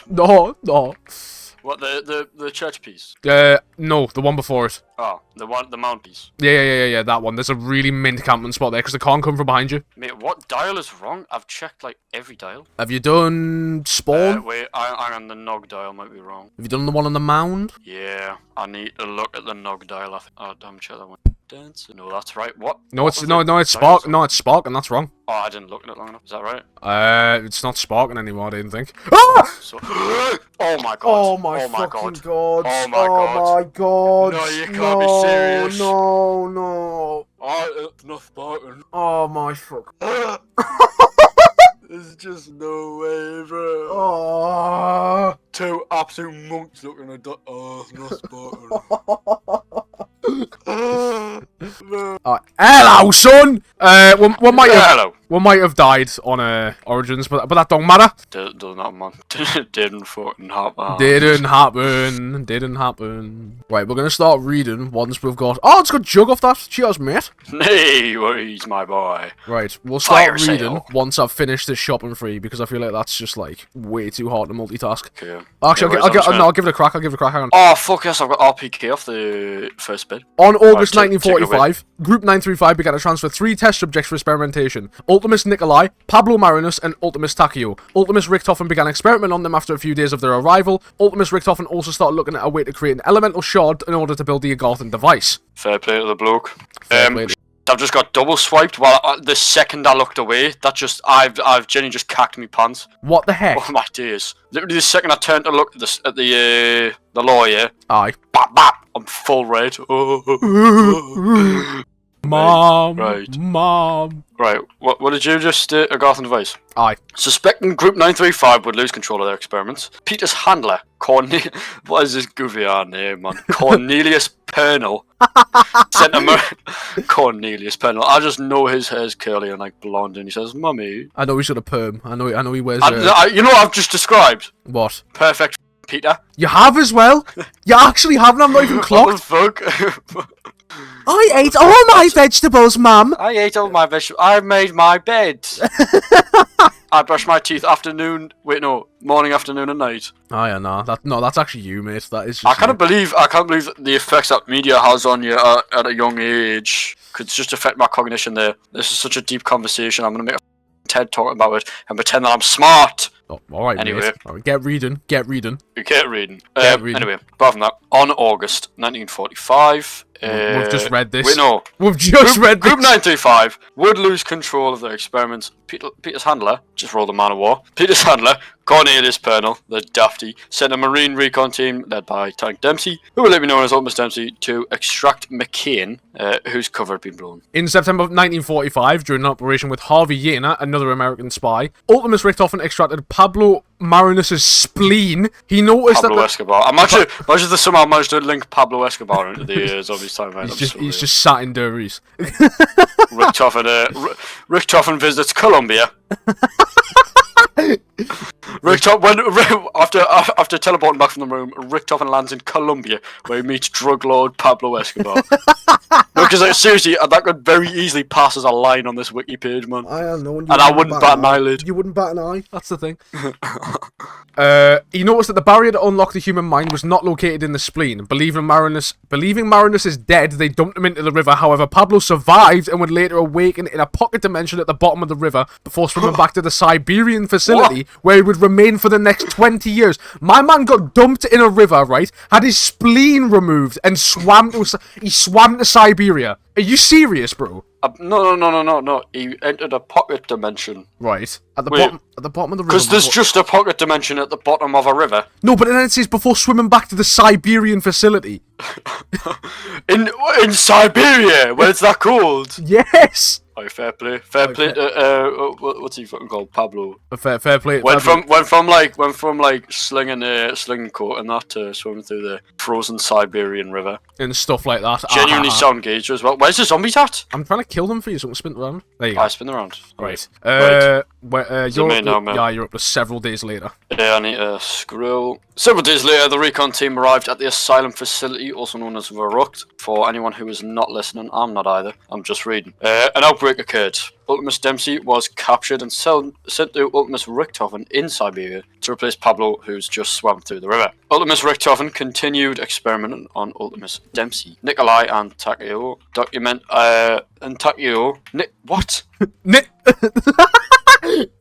No. what, the church piece? No, the one before it. Oh, the mount piece. Yeah, that one. There's a really mint camping spot there because they can't come from behind you. Mate, what dial is wrong? I've checked like every dial. Have you done spawn? Wait, I'm on the nog dial, might be wrong. Have you done the one on the mound? Yeah, I need to look at the nog dial. Oh, damn, check that one. Dance? No, that's right. What? No, it's it's spark. No, it's spark, and that's wrong. Oh, I didn't look at it long enough. Is that right? It's not sparking anymore. I didn't think. Ah! So, oh my god. Oh my fucking god. Oh my god. my god. No, you can't be serious. No. Oh, it's not sparking. Oh my fuck. There's just no way, bro. Oh. Two absolute monks looking at that. Oh, it's not sparking. Hello, son. Hello. We might have died on Origins, but that don't matter. Doesn't happen, man. Didn't fucking happen. Didn't happen. Right, we're gonna start reading once we've got. Oh, it's got Jug off that. Cheers, mate. Hey, he's my boy. Right, we'll start Fire reading sale. once I've finished this shopping free because I feel like that's just like way too hard to multitask. Okay. Actually, I'll give it a crack. Hang on. Oh fuck yes, I've got RPK off the first bit. On August Right, take it away. 1945, Group 935 began to transfer 3 test subjects for experimentation: Ultimus Nikolai, Pablo Marinus, and Ultimus Takio. Ultimus Richthofen began experimenting on them after a few days of their arrival. Ultimus Richthofen also started looking at a way to create an elemental shard in order to build the Agarthan device. Fair play to the bloke. Fair play to- I've just got double swiped while the second I looked away. That just I've genuinely just cacked me pants. What the heck? Oh my days! Literally the second I turned to look at the lawyer, Aye. bap bap, I'm full red. Mom. Right. Mom. Right, what did you just Agarthan device? Aye. Suspecting Group 935 would lose control of their experiments, Peter's handler, what is this goofy name, man? Cornelius Pernell. Sent him Cornelius Pernell. I just know his hair's curly and like blonde, and he says, "Mummy." I know he's got a perm. I know he wears. You know what I've just described? What? Perfect, Peter. You have as well. You actually have, and I'm not even clocked. What the fuck? I ate all my vegetables, Mum. I ate all my vegetables. I made my bed. I brush my teeth morning, afternoon, and night. Oh yeah, that's actually you, mate. That is. Just I can't believe the effects that media has on you at a young age could just affect my cognition. There, this is such a deep conversation. I'm gonna make a TED talk about it and pretend that I'm smart. Oh, all right, Anyway. mate. All right, get reading. You can't reading. Get reading. Anyway, apart from that, on August 1945. We've just read this. Wait, no. We've just read this. Group 935 would lose control of their experiments. Peter's handler, just roll the man of war. Peter's handler, Cornelius Pernell, the dafty, sent a Marine recon team led by Tank Dempsey, who will later be known as Ultimus Dempsey, to extract McCain, whose cover had been blown. In September of 1945, during an operation with Harvey Yena, another American spy, Ultimus Richthofen extracted Pablo Marinus' spleen. He noticed Pablo that Escobar. Imagine if they somehow managed to link Pablo Escobar into the zombies time. Right? he's just sat in Durries. Richthofen visits Colombia. After teleporting back from the room, Richthofen lands in Colombia, where he meets drug lord Pablo Escobar. Because seriously, that could very easily pass as a line on this wiki page, man. I don't know. And I wouldn't bat an eyelid. You wouldn't bat an eye. That's the thing. He noticed that the barrier to unlock the human mind was not located in the spleen. Believing Marinus is dead, they dumped him into the river. However, Pablo survived and would later awaken in a pocket dimension at the bottom of the river before swimming back to the Siberian facility where he would remain for the next 20 years. My man got dumped in a river, right? Had his spleen removed and swam to Siberia. Are you serious, bro? No. He entered a pocket dimension. Right. At the bottom of the river. Because there's just a pocket dimension at the bottom of a river. No, but then it says before swimming back to the Siberian facility. in Siberia, where it's that cold. Yes. Alright, fair play. Fair play to, what's he fucking called? Pablo. Fair play. Went from slinging coat and that to swimming through the frozen Siberian river. And stuff like that. Genuinely sound engaged as well. Where's the zombies at? I'm trying to kill them for you, so I'm spin around. There you go. I spin around. Right. You're up to several days later. Yeah, I need to scroll. Several days later, the recon team arrived at the asylum facility, also known as Verrucht. For anyone who is not listening, I'm not either. I'm just reading. An outbreak occurred. Ultimus Dempsey was captured and sent to Ultimus Richthofen in Siberia to replace Pablo, who's just swam through the river. Ultimus Richthofen continued experimenting on Ultimus Dempsey. Nikolai and Takeo what?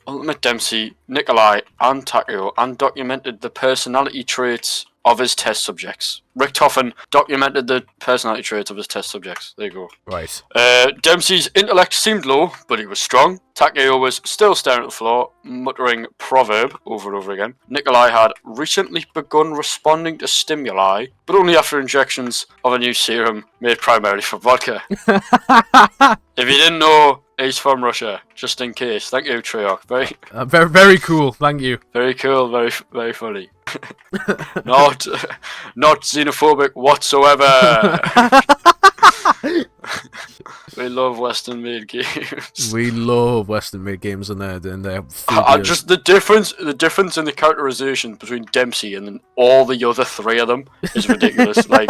Ultimate Dempsey, Nikolai, and Takeo documented the personality traits of his test subjects. Richthofen documented the personality traits of his test subjects. There you go. Right. Dempsey's intellect seemed low, but he was strong. Takeo was still staring at the floor, muttering proverb over and over again. Nikolai had recently begun responding to stimuli, but only after injections of a new serum made primarily from vodka. If you didn't know, he's from Russia, just in case. Thank you, Treyarch. Very, very cool. Thank you. Very cool. Very, very funny. not xenophobic whatsoever. We love Western-made games. We love Western-made games and their just the difference in the characterization between Dempsey and then all the other three of them is ridiculous. Like,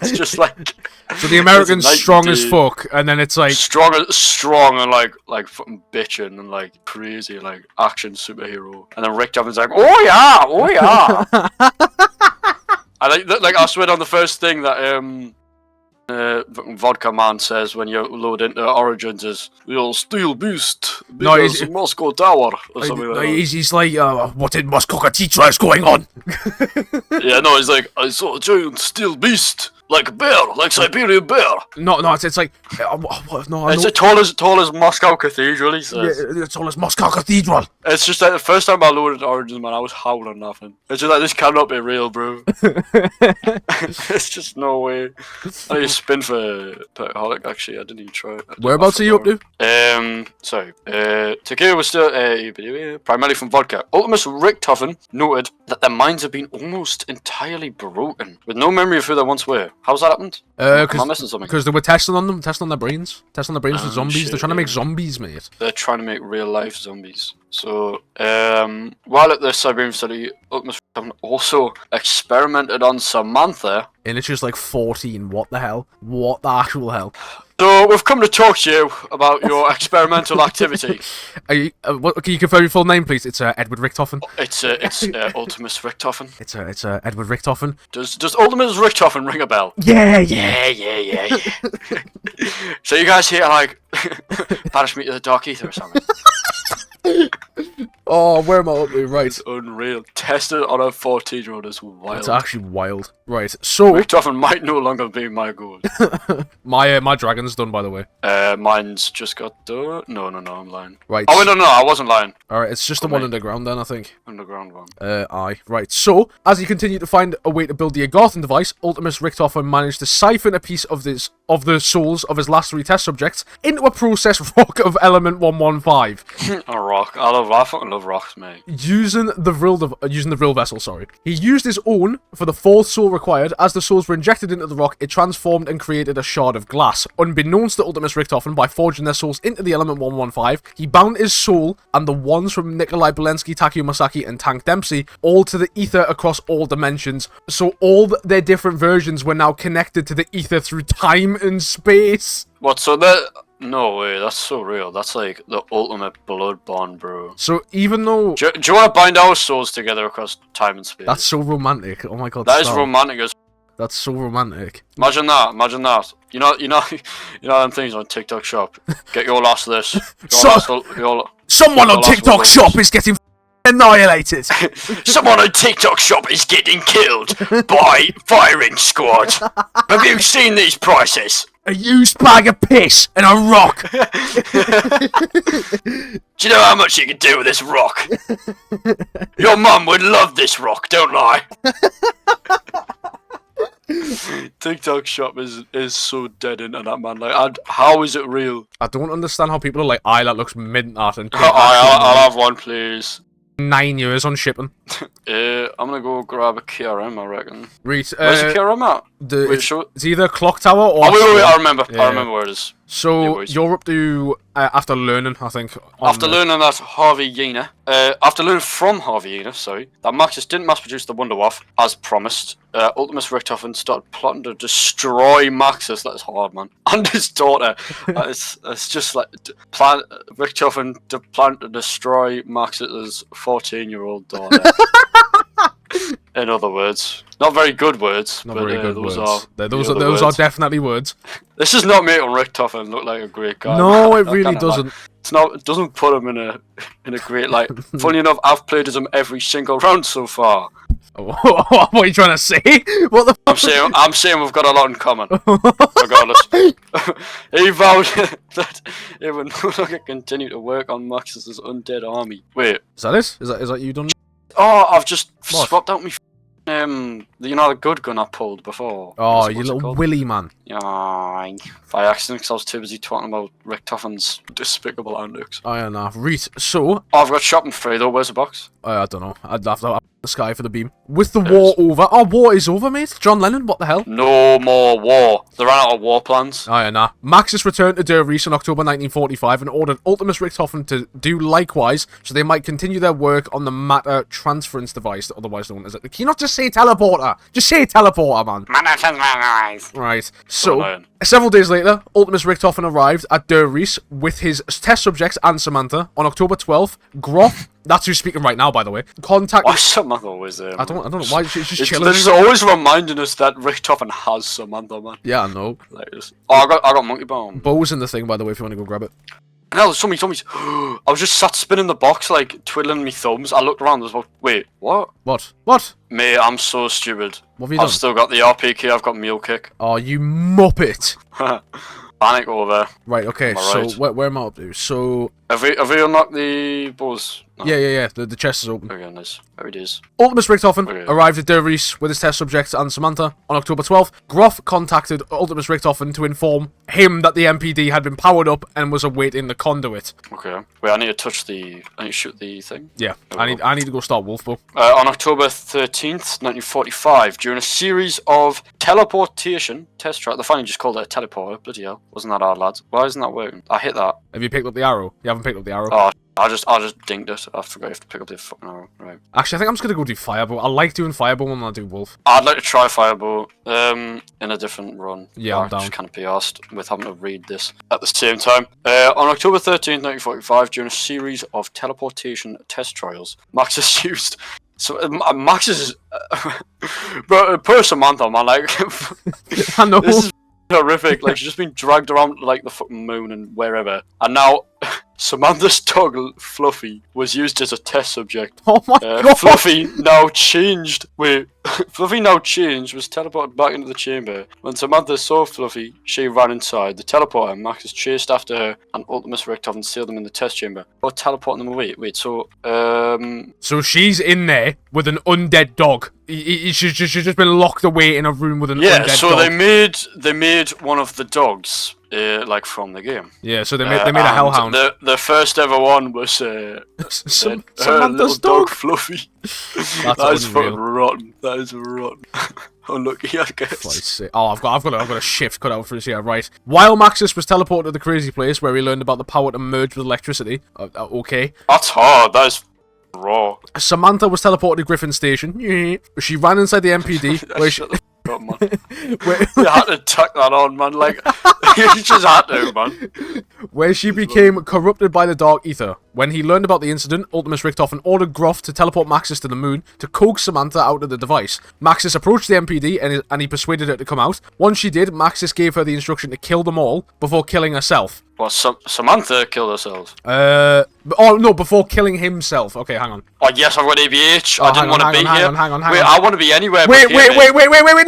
it's just like, so the American's strong as fuck, and then it's like strong and like fucking bitching and like crazy like action superhero, and then Rick Dovin's like, oh yeah. I like I swear on the first thing that Vodka Man says when you load into Origins is "You'll still boost because Moscow Tower" or something like that. He's like, what in Moscow Cathedral is going on? Yeah, no, he's like, I saw a giant steel beast. Like a bear, like Siberian bear. No, it's like, no. It's as tall as Moscow Cathedral, he says. Yeah, it's tall as Moscow Cathedral. It's just like the first time I loaded Origins, man, I was howling laughing. It's just like, this cannot be real, bro. It's just no way. I need to spin for Perkaholic, actually, I didn't even try it. Whereabouts are you up to? Sorry. Takeo was still, primarily from vodka. Ultimus Richthofen noted that their minds have been almost entirely broken, with no memory of who they once were. How's that happened? Am I missing something? Because they were testing on them, testing on their brains for zombies. Shit, they're trying to make zombies, mate. They're trying to make real life zombies. So, while at the Siberian facility, Ultimus also experimented on Samantha. And it's just like 14. What the hell? What the actual hell? So we've come to talk to you about your experimental activity. Can you confirm your full name, please? It's Edward Richthofen. It's Ultimus Richthofen. It's Edward Richthofen. Does Ultimus Richthofen ring a bell? Yeah. So you guys here like banish me to the Dark Aether or something? Oh, where am I up to? Right. It's unreal. Tested on a 14-year-old is wild. It's actually wild. Right, so Richthofen might no longer be my goal. my dragon's done, by the way. Mine's just got done. No, I'm lying. Right. Oh, no, I wasn't lying. Alright, it's just the one underground then, I think. Underground one. Aye. Right, so, as he continued to find a way to build the Agarthan device, Ultimus Richthofen managed to siphon a piece of the souls of his last 3 test subjects into a processed rock of element 115. A rock. I fucking love rocks, mate. Using the Vril vessel, sorry. He used his own for the 4th soul required. As the souls were injected into the rock, it transformed and created a shard of glass. Unbeknownst to Ultimus Richthofen, by forging their souls into the element 115, he bound his soul and the ones from Nikolai Belensky, Takeo Masaki, and Tank Dempsey all to the ether across all dimensions. So all their different versions were now connected to the ether through time and space. What, so that... No way, that's so real. That's like the ultimate blood bond, bro. So even though... Do you want to bind our souls together across time and space? That's so romantic. Oh my god, that is romantic as... That's so romantic. Imagine that. You know them things on TikTok Shop. Get your last of this. Someone on TikTok Shop is getting annihilated. Someone on TikTok Shop is getting killed by firing squad. Have you seen these prices? A used bag of piss and a rock. Do you know how much you can do with this rock? Your mum would love this rock, don't lie. TikTok shop is so dead internet, man. Like, how is it real? I don't understand how people are like, aye, that looks mint that, and I'll have one, please. 9 years on shipping. I'm gonna go grab a KRM, I reckon. Where's the KRM at? It's either Clock Tower or... Oh, wait, I remember. Yeah. I remember where it is. So, you're up to, after learning, I think... After learning that Harvey Yeaner, after learning from Harvey Yeaner, sorry, that Maxis didn't mass-produce the Wunderwaffe, as promised, Ultimus Richthofen started plotting to destroy Maxis, that is hard, man, and his daughter. It's just like, Richthofen plan to destroy Maxis' 14-year-old daughter. In other words, not very good words. Not very good words. Those are definitely words. This is not making Richthofen look like a great guy. No, it really doesn't. It's not. It doesn't put him in a great light. Funny enough, I've played as him every single round so far. What are you trying to say? What the fuck? I'm saying we've got a lot in common. Regardless, he vowed that he would no longer continue to work on Maxis' undead army. Wait, is that it? Is that you done? Oh, I've just swapped out me the good gun I pulled before. Oh, you little willy man. Yeah, by accident, because I was too busy talking about Richtofen's despicable antics. Oh yeah, nah. Reet. So... Oh, I've got shopping free though, where's the box? I don't know. I'd have to up the sky for the beam. With the war over... Oh, war is over, mate. John Lennon, what the hell? No more war. They ran out of war plans. Oh yeah, nah. Maxis returned to Der Ries in October 1945 and ordered Ultimus Richthofen to do likewise, so they might continue their work on the matter transference device, otherwise known as it. Can you not just say teleporter? Just say teleporter, man. Matter transference. Right. So, several days later, Ultimus Richthofen arrived at Der Ries with his test subjects and Samantha. On October 12th, Groff, that's who's speaking right now, by the way, contacted... Why Samantha always there? I don't know why, she's just chilling. This is always reminding us that Richthofen has Samantha, man. Yeah, I know. Like this. Oh, I got Monkey Bomb. Bo's in the thing, by the way, if you want to go grab it. No, zombies. I was just sat spinning the box, like, twiddling my thumbs. I looked around, there was like, wait, what? What? Mate, I'm so stupid. What have you done? I've still got the RPK, I've got Mule Kick. Oh, you muppet. Panic over. Right, okay, so where am I up to? So... Have we unlocked the bows? No. Yeah. The chest is open. Okay, nice. There it is. Ultimus Richthofen arrived at Der Ries with his test subjects and Samantha. On October 12th, Groff contacted Ultimus Richthofen to inform him that the MPD had been powered up and was awaiting the conduit. Okay. Wait, I need to shoot the thing? Yeah, I need to go start Wolfbow. On October 13th, 1945, during a series of teleportation test trials, they finally just called it a teleporter. Bloody hell. Wasn't that hard, lads? Why isn't that working? I hit that. Have you picked up the arrow? You haven't picked up the arrow. Oh, I just dinged it. I forgot you have to pick up the fucking arrow. Right. Actually, I think I'm just gonna go do Firebow. I like doing Firebow when I do Wolf. I'd like to try Firebow in a different run. Yeah, I'm down. Just can't be arsed with having to read this at the same time. On October 13th, 1945, during a series of teleportation test trials, Maxis used... So, Maxis is... Bro, poor Samantha, man, like... I know. This is horrific. Like, she's just been dragged around, like, the fucking moon and wherever. And now... Samantha's dog, Fluffy, was used as a test subject. Oh my god! Fluffy now changed. Wait, Fluffy now changed, was teleported back into the chamber. When Samantha saw Fluffy, she ran inside. The teleporter, Maxis chased after her, and Ultimus Richthofen sealed them in the test chamber. Or teleporting them away. Wait, so, So she's in there with an undead dog. She's just been locked away in a room with an undead dog. Yeah, so they made one of the dogs. Like from the game. Yeah, so they made a hellhound. The first ever one was Samantha's dog Fluffy. That is fucking rotten. That is rotten. Unlucky, I guess. Oh, I've got a shift cut out for this here. Right. While Maxis was teleported to the crazy place where he learned about the power to merge with electricity. Okay. That's hard. That is raw. Samantha was teleported to Griffin Station. She ran inside the MPD where she. God, man. You had to tuck that on, man. Like, you just had to, man. Where she became corrupted by the Dark Aether. When he learned about the incident, Ultimus Richthofen ordered Groff to teleport Maxis to the moon to coax Samantha out of the device. Maxis approached the MPD and he persuaded her to come out. Once she did, Maxis gave her the instruction to kill them all before killing herself. Well, Samantha killed herself. Oh no, before killing himself. Okay, hang on. Oh yes, I've got ABH. I didn't want to be here. Hang on. Wait, I want to be anywhere. Wait. No,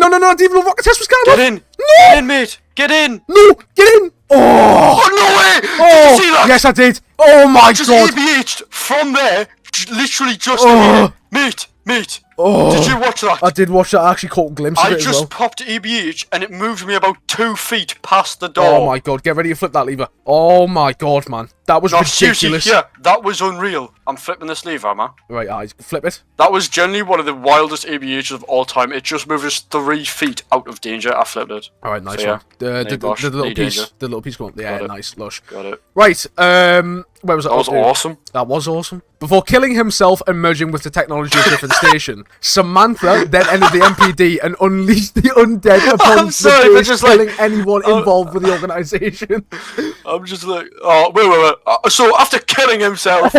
I didn't even know what the test was going on. Get in. No. Get in, mate. Get in. No, get in. Oh. Oh no way. Oh. Did you see that? Yes, I did. Oh my god. Just ABH'd from there. Literally just there. Mate. Oh, Did you watch that? I did watch that. I actually caught a glimpse of I it as well. just popped EBH and it moved me about 2 feet past the door. Oh my god, get ready to flip that lever. Oh my god, man. That was ridiculous. Yeah, that was unreal. I'm flipping this lever, man. Right, eyes, flip it. That was generally one of the wildest EBHs of all time. It just moved us 3 feet out of danger. I flipped it. Alright, nice So, one. The little piece. danger. The little piece come up. Yeah, nice, lush. Got it. Right, where was it? That was awesome. That was awesome. Before killing himself and merging with the technology of a different station, Samantha then entered the MPD and unleashed the undead upon the base, just killing anyone involved with the organisation. I'm just like, oh, wait. So after killing himself,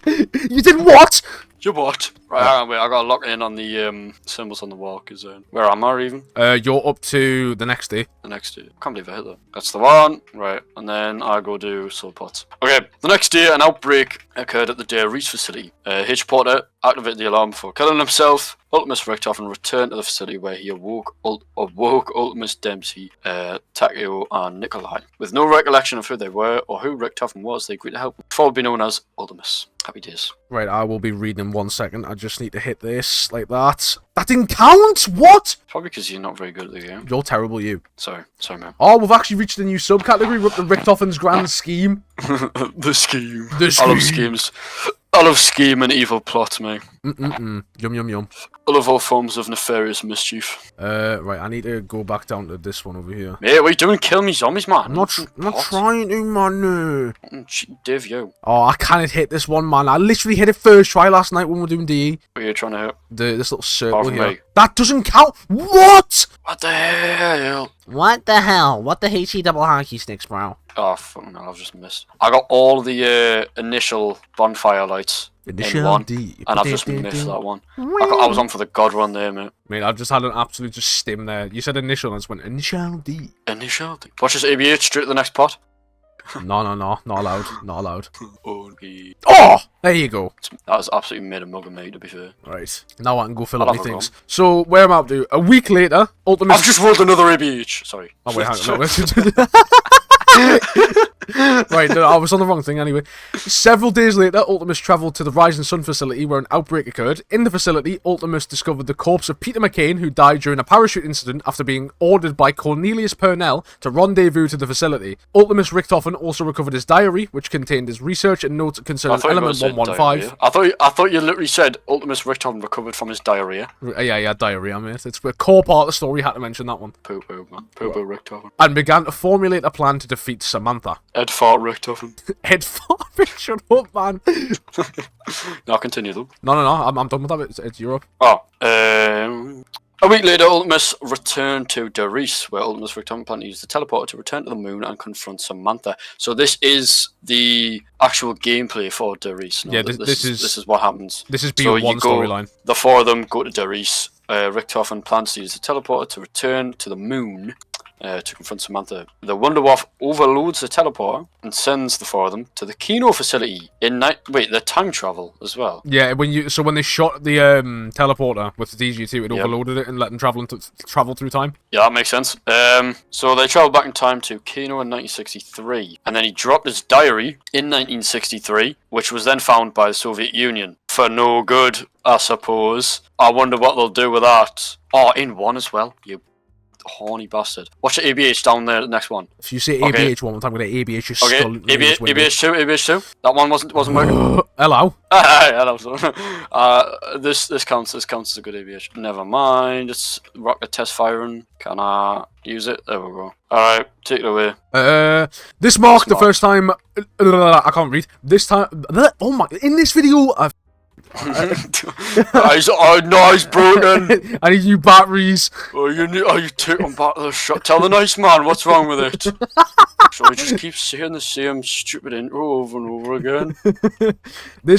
You did what? you what? Right, hang on, wait. I gotta lock in on the symbols on the wall. Cause where am I even? You're up to the next day. The next day. I can't believe I hit that. That's the one. Right, and then I go do soul pots. Okay, the next day, an outbreak occurred at the Dare Reach facility. H. Porter activated the alarm before killing himself. Ultimus Richtofen returned to the facility where he awoke Ultimus Dempsey, Takeo, and Nikolai. With no recollection of who they were or who Richtofen was, they agreed to help him. Before be known as Ultimus. Happy days. Right, I will be reading in 1 second. I just need to hit this like that. That didn't count? What? Probably because you're not very good at the game. You're terrible, you. Sorry, man. Oh, we've actually reached a new subcategory. We're up to Richtofen's Grand Scheme. The scheme. The scheme. I love schemes. I love scheme and evil plot, mate. Yum, yum, yum. I love all forms of nefarious mischief. Right, I need to go back down to this one over here. Mate, what are you doing? Kill me zombies, man. I'm not trying to, man. Div you. Oh, I can't hit this one, man. I literally hit it first try last night when we were doing DE. What are you trying to hit? This little circle Apart from here. me. That doesn't count. What? What the hell? What the hell? What the HE double hockey sticks, bro? Oh, fuck no, I've just missed. I got all the initial bonfire lights in one, and I've just missed that one. I was on for the god run there, mate. Mate, I've just had an absolute just stim there. You said initial, and I just went initial D. Initial D. Watch this ABH straight to the next pot. No, not allowed, not allowed. Okay. Oh, there you go. That was absolutely made a mug of me, to be fair. Right, now I can go fill up my things. So, where am I up to? A week later, Ultimus... I've just rolled another ABH, sorry. Oh, wait, hang on, Right, no, I was on the wrong thing anyway. Several days later, Ultimus travelled to the Rising Sun facility where an outbreak occurred. In the facility, Ultimus discovered the corpse of Peter McCain, who died during a parachute incident after being ordered by Cornelius Purnell to rendezvous to the facility. Ultimus Richtofen also recovered his diary, which contained his research and notes concerning Element 115. I thought you literally said Ultimus Richtofen recovered from his diarrhea. Yeah, diarrhea, mate. It's a core part of the story, had to mention that one. Poo-poo, man. Poo-poo Richtofen. And began to formulate a plan to defeat Samantha. Ed Fart Richtofen. Ed Fart? Shut up, man. Now continue, though. No, I'm done with that. It's Europe. Oh, a week later, Ultimus returned to Darice, where Ultimus Richtofen planned to use the teleporter to return to the moon and confront Samantha. So this is the actual gameplay for Darice. No, yeah, this is what happens. This is beyond one storyline. The four of them go to Darice. Richtofen plans to use the teleporter to return to the moon. To confront Samantha. The Wonder Waff overloads the teleporter and sends the four of them to the Kino facility in the time travel as well. Yeah, when they shot the teleporter with the DG2, it overloaded it and let them travel through time. Yeah, that makes sense. So they traveled back in time to Kino in 1963, and then he dropped his diary in 1963, which was then found by the Soviet Union for no good, I suppose. I wonder what they'll do with that. Oh, in one as well. You horny bastard. Watch the ABH down there, the next one. If you say ABH one more time, I'm going to ABH your skull. ABH 2. That one wasn't working. Hello. Hello. This counts as a good ABH. Never mind. It's rocket test firing. Can I use it? There we go. Alright, take it away. This marked the first time... I can't read. This time... Oh my... In this video... Nice, broken. I need new batteries. You take them back to the shop. Tell the nice man what's wrong with it. So he just keeps saying the same stupid intro over and over again.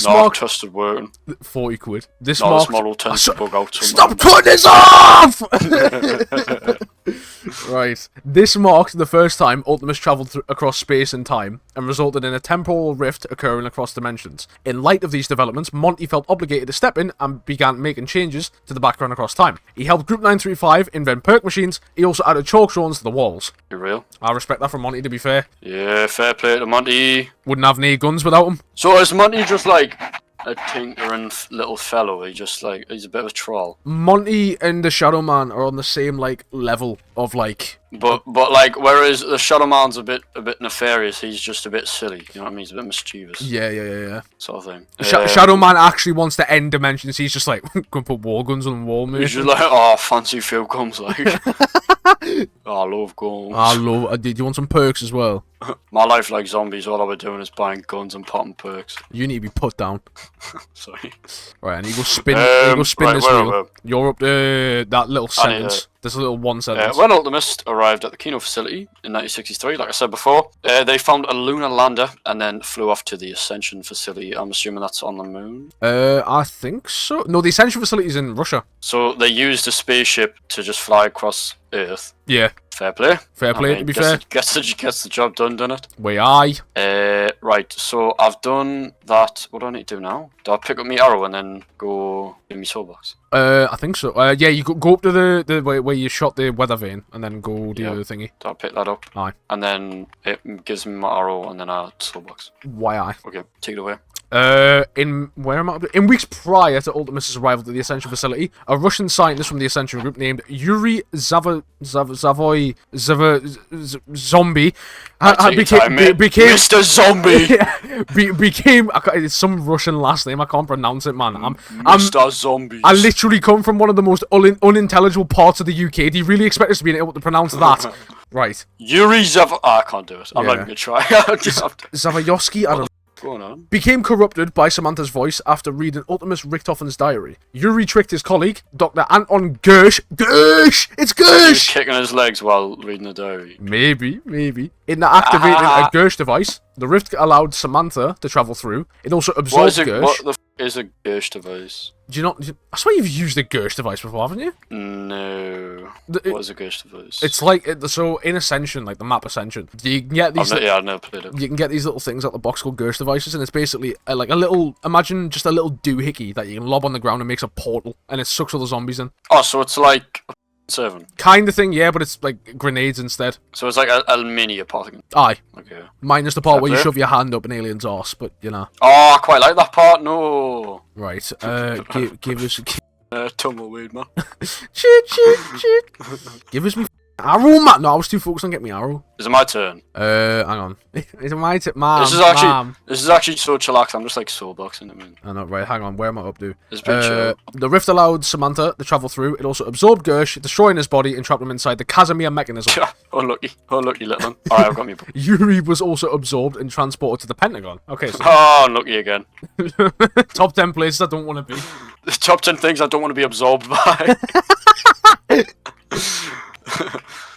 Mark tested working. 40 quid. This model tends to bug out. Stop cutting this off! Right. This marked the first time Ultimus travelled across space and time and resulted in a temporal rift occurring across dimensions. In light of these developments, Monty felt obligated to step in and began making changes to the background across time. He helped Group 935 invent perk machines. He also added chalk drawings to the walls. You real? I respect that from Monty, to be fair. Yeah, fair play to Monty. Wouldn't have any guns without him. So is Monty just like a tinkering little fellow. He's a bit of a troll. Monty and the Shadow Man are on the same like level of like. But like, whereas the Shadow Man's a bit nefarious, he's just a bit silly. You know what I mean? He's a bit mischievous. Yeah. Sort of thing. Shadow Man actually wants to end dimensions. He's just like, gonna put war guns on the wall, mate. He's just like, oh, fancy few guns, like. Oh, I love guns. I love. Do you want some perks as well? My life like zombies. All I was doing is buying guns and popping perks. You need to be put down. Sorry. Right, and you go spin. You go spin this wheel. We? You're up to that little sentence. This little one sentence. When Ultimus arrived at the Kino facility in 1963, like I said before, they found a lunar lander and then flew off to the Ascension facility. I'm assuming that's on the moon. I think so. No, the Ascension facility is in Russia. So they used a spaceship to just fly across Earth. Yeah. Fair play. Fair play, to be fair. Gets the job done, doesn't it? Way aye. Right, so I've done that. What do I need to do now? Do I pick up my arrow and then go in my soulbox? I think so. Yeah, you go up to the where you shot the weather vane and then go the other thingy. Do I pick that up? Aye. And then it gives me my arrow and then a soulbox. Why aye? Okay, take it away. In weeks prior to Ultimus's arrival at the Ascension facility, a Russian scientist from the Ascension group named Yuri Zombie became Mr. Zombie. became it's some Russian last name. I can't pronounce it, man. Mr. Zombies. I literally come from one of the most unintelligible parts of the UK. Do you really expect us to be able to pronounce that? Right. Yuri I can't do it. I'm not even gonna try. Zavayoski. I don't know. Going on. Became corrupted by Samantha's voice after reading Ultimus Richtofen's diary. Yuri tricked his colleague, Dr. Anton Gersh. Gersh! It's Gersh! He's kicking his legs while reading the diary. Maybe. In activating a Gersh device, the rift allowed Samantha to travel through. It also absorbed Gersh. What the f is a Gersh device? Do you not? I swear you've used a Gersh device before, haven't you? No. What is a Gersh device? It's like, so in Ascension, like the map Ascension, you can get these... I've never played it. You can get these little things out the box called Gersh devices, and it's basically like a little, imagine just a little doohickey that you can lob on the ground and makes a portal, and it sucks all the zombies in. Oh, so it's like... 7. Kind of thing, yeah, but it's like grenades instead. So it's like a mini Apothicon. Aye. Okay. Minus the part where you shove your hand up an alien's arse, but you know. Oh, I quite like that part. No. Right. Give us. Tumbleweed, man. Cheat. Give us me arrow, man. No, I was too focused on getting me arrow. Is it my turn? Hang on. Is it my turn? Mom. This is actually so chillax. I'm just like soulboxing. I mean. I know, right? Hang on. Where am I up to? It's pretty chill. The rift allowed Samantha to travel through. It also absorbed Gersh, destroying his body and trapped him inside the Casimir mechanism. Unlucky little one. All right, I've got me. Yuri was also absorbed and transported to the Pentagon. Okay. So oh, unlucky again. Top 10 places I don't want to be. The top 10 things I don't want to be absorbed by.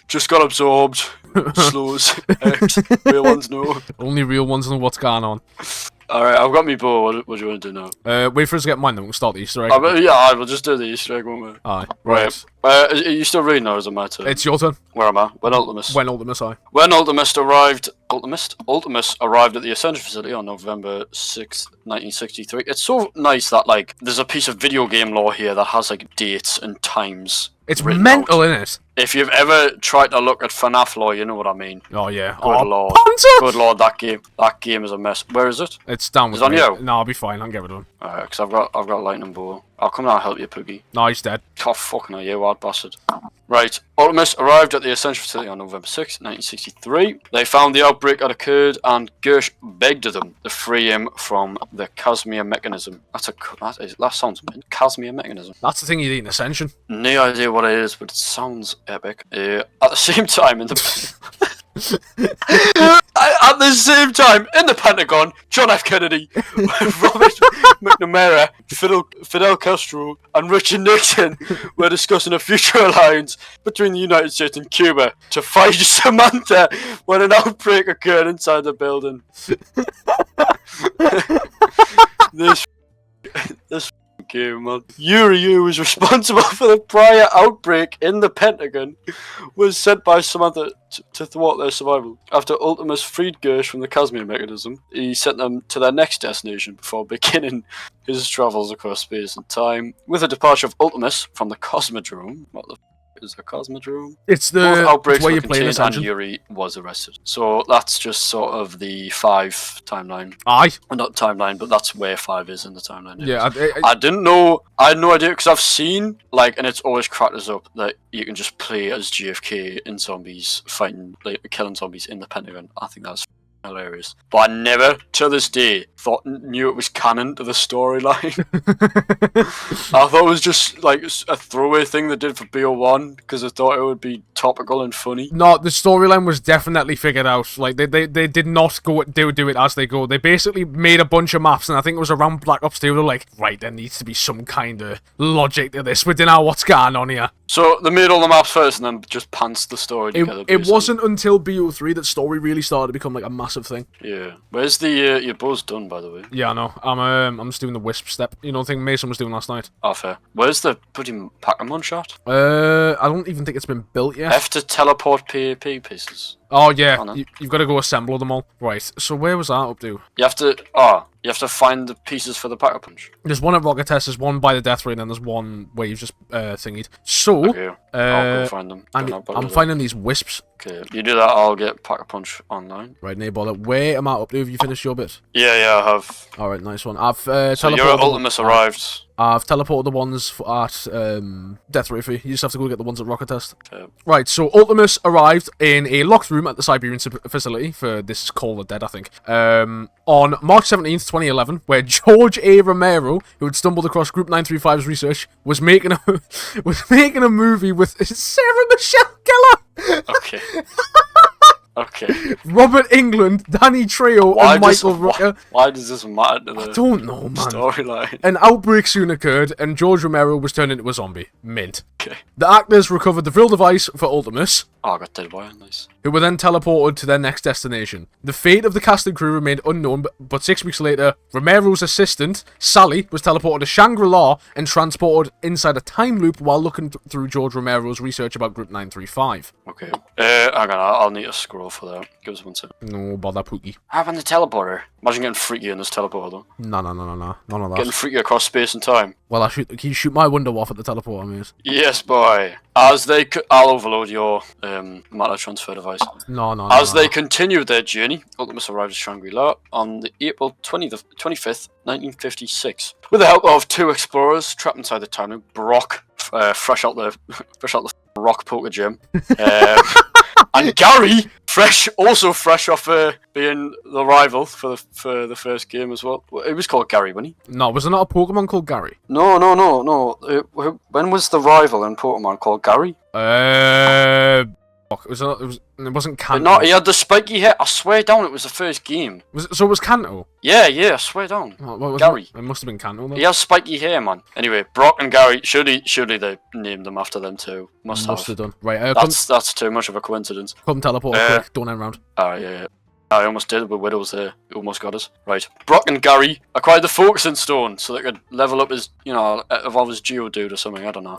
Just got absorbed. Slows. Real ones know. Only real ones know what's going on. Alright, I've got me bow. What do you want to do now? Wait for us to get mine, then we'll start the Easter egg. Yeah, we'll just do the Easter egg, won't we? Aye. Right. Are you still reading, or is it my turn? It's your turn. Where am I? When Ultimus aye. When Ultimus arrived at the Ascension facility on November 6th, 1963. It's so nice that, like, there's a piece of video game lore here that has, like, dates and times. It's mental, isn't it? If you've ever tried to look at FNAF lore, you know what I mean. Oh, yeah. Good lord. Good lord, that game is a mess. Where is it? It's down with me. It's on you? No, I'll be fine. I'll get rid of him. Alright, because I've got a lightning bow. I'll come down and help you, Poogie. No, he's dead. Oh, fucking hell, you wild bastard. Right, Ultimus arrived at the Ascension facility on November 6, 1963. They found the outbreak had occurred, and Gersh begged them to free him from the Casimir mechanism. That sounds mint. Casimir mechanism. That's the thing you need in Ascension. No idea what it is, but it sounds epic. At the same time, in the... At the same time, in the Pentagon, John F. Kennedy, Robert McNamara, Fidel Castro, and Richard Nixon were discussing a future alliance between the United States and Cuba to fight Samantha when an outbreak occurred inside the building. This game, man. Yuri, who was responsible for the prior outbreak in the Pentagon, was sent by Samantha to thwart their survival. After Ultimus freed Gersh from the Casimir mechanism, he sent them to their next destination before beginning his travels across space and time. With the departure of Ultimus from the Cosmodrome, what the f is a Cosmodrome. It's Both the outbreaks where were you're playing contained this and engine. Yuri was arrested. So that's just sort of the 5 timeline. Aye. Well, not timeline, but that's where 5 is in the timeline. Yeah. I didn't know. I had no idea because I've seen and it's always cracked us up that you can just play as JFK in zombies, fighting, killing zombies in the Pentagon. I think that's hilarious. But I never, to this day, knew it was canon to the storyline. I thought it was just like a throwaway thing they did for BO1 because I thought it would be topical and funny. No, the storyline was definitely figured out. Like they did not do it as they go. They basically made a bunch of maps, and I think it was around Black Ops 2. They were like, right, there needs to be some kind of logic to this. We didn't know what's going on here. So they made all the maps first, and then just pantsed the story together. It wasn't until BO3 that story really started to become like a massive thing. Yeah. Where's the your bow's done, by the way? Yeah, I know. I'm just doing the wisp step. You know the thing Mason was doing last night. Oh, fair. Where's the bloody Pokemon shot? I don't even think it's been built yet. F to teleport PAP pieces. Oh yeah, Oh, no. you've got to go assemble them all. Right. So where was that up to? You have to find the pieces for the Pack-a-Punch. There's one at Rocket Test, there's one by the Death Ray, and then there's one where you've just thingied. So, Okay, I'll go find them. I'm finding these wisps. Okay, you do that, I'll get Pack-a-Punch online. Right, no bother. Where am I up to? Have you finished your bit? Yeah, I have. Alright, nice one. I've So teleported... your Ultimus arrived. I've teleported the ones at Death Ray for you. You just have to go get the ones at Rocket Test. Okay. Right, so Ultimus arrived in a locked room at the Siberian facility for this Call of the Dead, I think. On March 17th, 2011, where George A. Romero, who had stumbled across Group 935's research, was making a movie with Sarah Michelle Gellar. Okay. Okay. Robert England, Danny Trejo, and Michael Rooker. Why does this matter to the I don't know, man. storyline? An outbreak soon occurred, and George Romero was turned into a zombie. Mint. Okay. The actors recovered the Vril device for Ultimus, Oh, I got dead wire, nice. who were then teleported to their next destination. The fate of the cast and crew remained unknown, but 6 weeks later, Romero's assistant, Sally, was teleported to Shangri-La and transported inside a time loop while looking through George Romero's research about Group 935. Okay. Hang on, I'll need a scroll for that. Give us 1 second. No bother, Pookie. Having the teleporter. Imagine getting freaky in this teleporter, though. No. None of Getting that. freaky across space and time. Well, can you shoot my window off at the teleporter, mate? Yes, boy. I'll overload your matter transfer device. No. As they continued their journey, Ultimus arrived at Shangri-La on the April 25th, 1956. With the help of 2 explorers trapped inside the town of Brock, fresh out the rock poker gym, and Gary, fresh off being the rival for the first game as well. It was called Gary, wasn't he? No, was there not a Pokemon called Gary? No. When was the rival in Pokemon called Gary? It wasn't Kanto. No, he had the spiky hair. I swear down, it was the first game. So it was Kanto? Yeah, I swear down. Gary. It must have been Kanto, though. He has spiky hair, man. Anyway, Brock and Gary, surely they named them after them too. Must have done. Right, that's too much of a coincidence. Come teleport quick, don't end round. Yeah. I almost did, but Widow's there. Almost got us. Right. Brock and Gary acquired the Focusing Stone so they could level up his, evolve his Geodude or something. I don't know.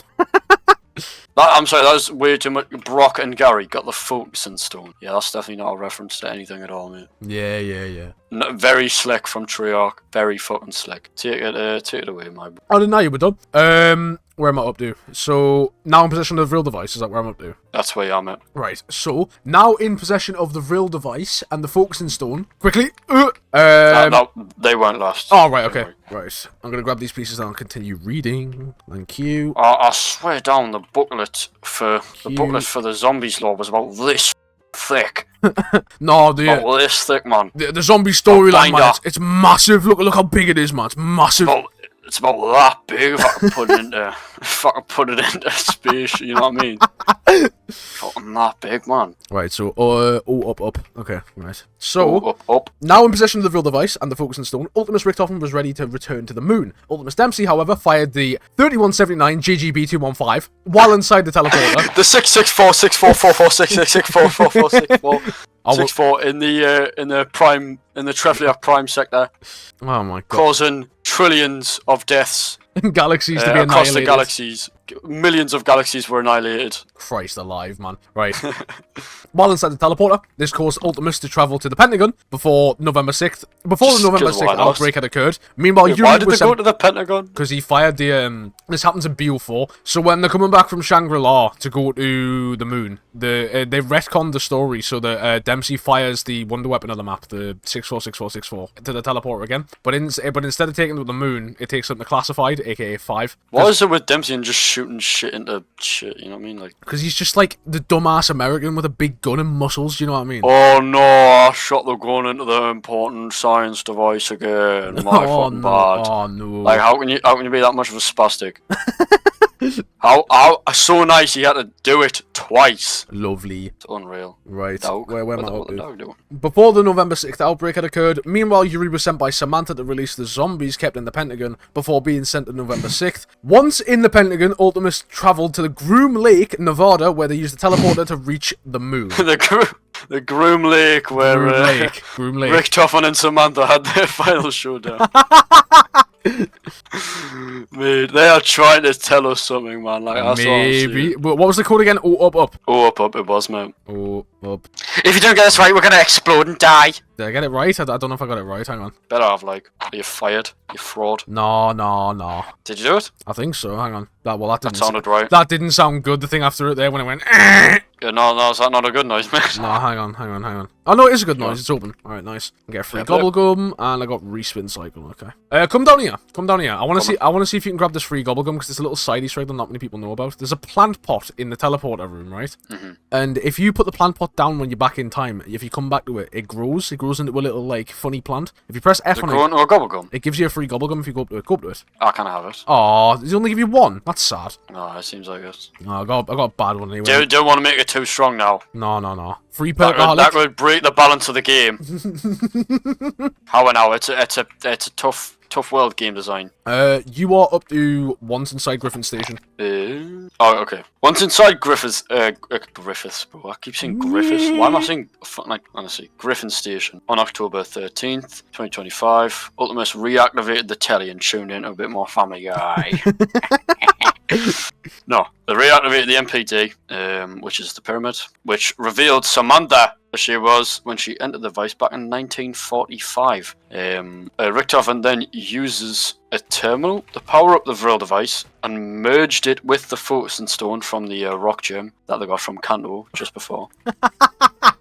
I'm sorry, that was way too much. Brock and Gary got the Focusing Stone. Yeah, that's definitely not a reference to anything at all, mate. Yeah. No, very slick from Treyarch. Very fucking slick. Take it away, my bro. I didn't know you were done. Where am I up to? So, now in possession of the Vril device, is that where I'm up to? That's where I'm at. Right, so, now in possession of the Vril device and the Focusing Stone, quickly, No, they weren't last. Oh, right, okay. Right, I'm gonna grab these pieces and I'll continue reading. Thank you. I swear down, the booklet for the Zombies lore was about this thick. No, About this thick, man. The zombie storyline, man, it's massive. Look how big it is, man. It's massive. It's about that big if I can put it into space, you know what I mean? Fucking that big, man. Right, so, up. Okay, right. So, up. Now in possession of the Vril device and the Focusing Stone, Ultimus Richtofen was ready to return to the moon. Ultimus Dempsey, however, fired the 3179 JGB-215 while inside the teleporter. The 664 in the Trefliak Prime sector. Oh my god. Causing trillions of deaths galaxies to be across annihilated. the galaxies. millions of galaxies were annihilated. Christ alive, man. Right. While inside the teleporter, this caused Ultimus to travel to the Pentagon before November 6th. Before the November 6th outbreak had occurred. Meanwhile, Wait, why did they go to the Pentagon? Because he fired the, this happens in BO4. So when they're coming back from Shangri-La to go to the moon, they retconned the story so that Dempsey fires the wonder weapon of the map, the 646464, to the teleporter again. But instead of taking it to the moon, it takes something classified, aka 5. What is it with Dempsey and just shooting shit into shit, you know what I mean? Like, because he's just like the dumbass American with a big gun and muscles, you know what I mean? Oh no, I shot the gun into the important science device again. My fucking bad. Oh no. Like, how can you be that much of a spastic? How so nice he had to do it twice. Lovely. It's unreal. Right. Dog. Where am I What up the to? dog doing? Before the November 6th outbreak had occurred, meanwhile Yuri was sent by Samantha to release the zombies kept in the Pentagon before being sent to November 6th. Once in the Pentagon, Ultimus travelled to the Groom Lake, Nevada, where they used the teleporter to reach the moon. the Groom Lake where Groom Lake. Rick Toffin and Samantha had their final showdown. Mate, they are trying to tell us something, man. Like, that's Maybe. What was the code again? Oh, up. Oh, up, it was, mate. Oh, up. If you don't get this right, we're gonna explode and die. Did I get it right? I don't know if I got it right. Hang on. Better have, like, you're fired, you fraud. No. Did you do it? I think so. Hang on. That sounded right. That didn't sound good. The thing after it there when it went. Eh! Yeah, no, is that not a good noise, mate? No, hang on. Oh no, it is a good noise. It's open. All right, nice. I get a free gobblegum, and I got respin cycle. Okay. Come down here. I want to see if you can grab this free gobblegum because it's a little side Easter egg that not many people know about. There's a plant pot in the teleporter room, right? Mm-hmm. And if you put the plant pot down when you're back in time, if you come back to it, it grows. It grows into a little like funny plant. If you press F on it, into a gobblegum? It gives you a free gobblegum if you go up to it. Go up to it. I can't have it. Oh, they only give you one. That's sad. No, it seems like it. No, I got a bad one anyway. Don't want to make it too strong now. No. Free perk. That would break the balance of the game. How now? It's a tough world game design. You are up to once inside Griffin Station. Oh, okay. Once inside Griffiths, bro. I keep saying Griffiths. Why am I saying, like, honestly, Griffin Station. On October 13th, 2025, Ultimus reactivated the telly and tuned in a bit more Family Guy. No, they reactivated the MPD, which is the pyramid, which revealed Samantha as she was when she entered the device back in 1945. Richtofen then uses a terminal to power up the Vril device and merged it with the focusing stone from the rock gem that they got from Kanto just before.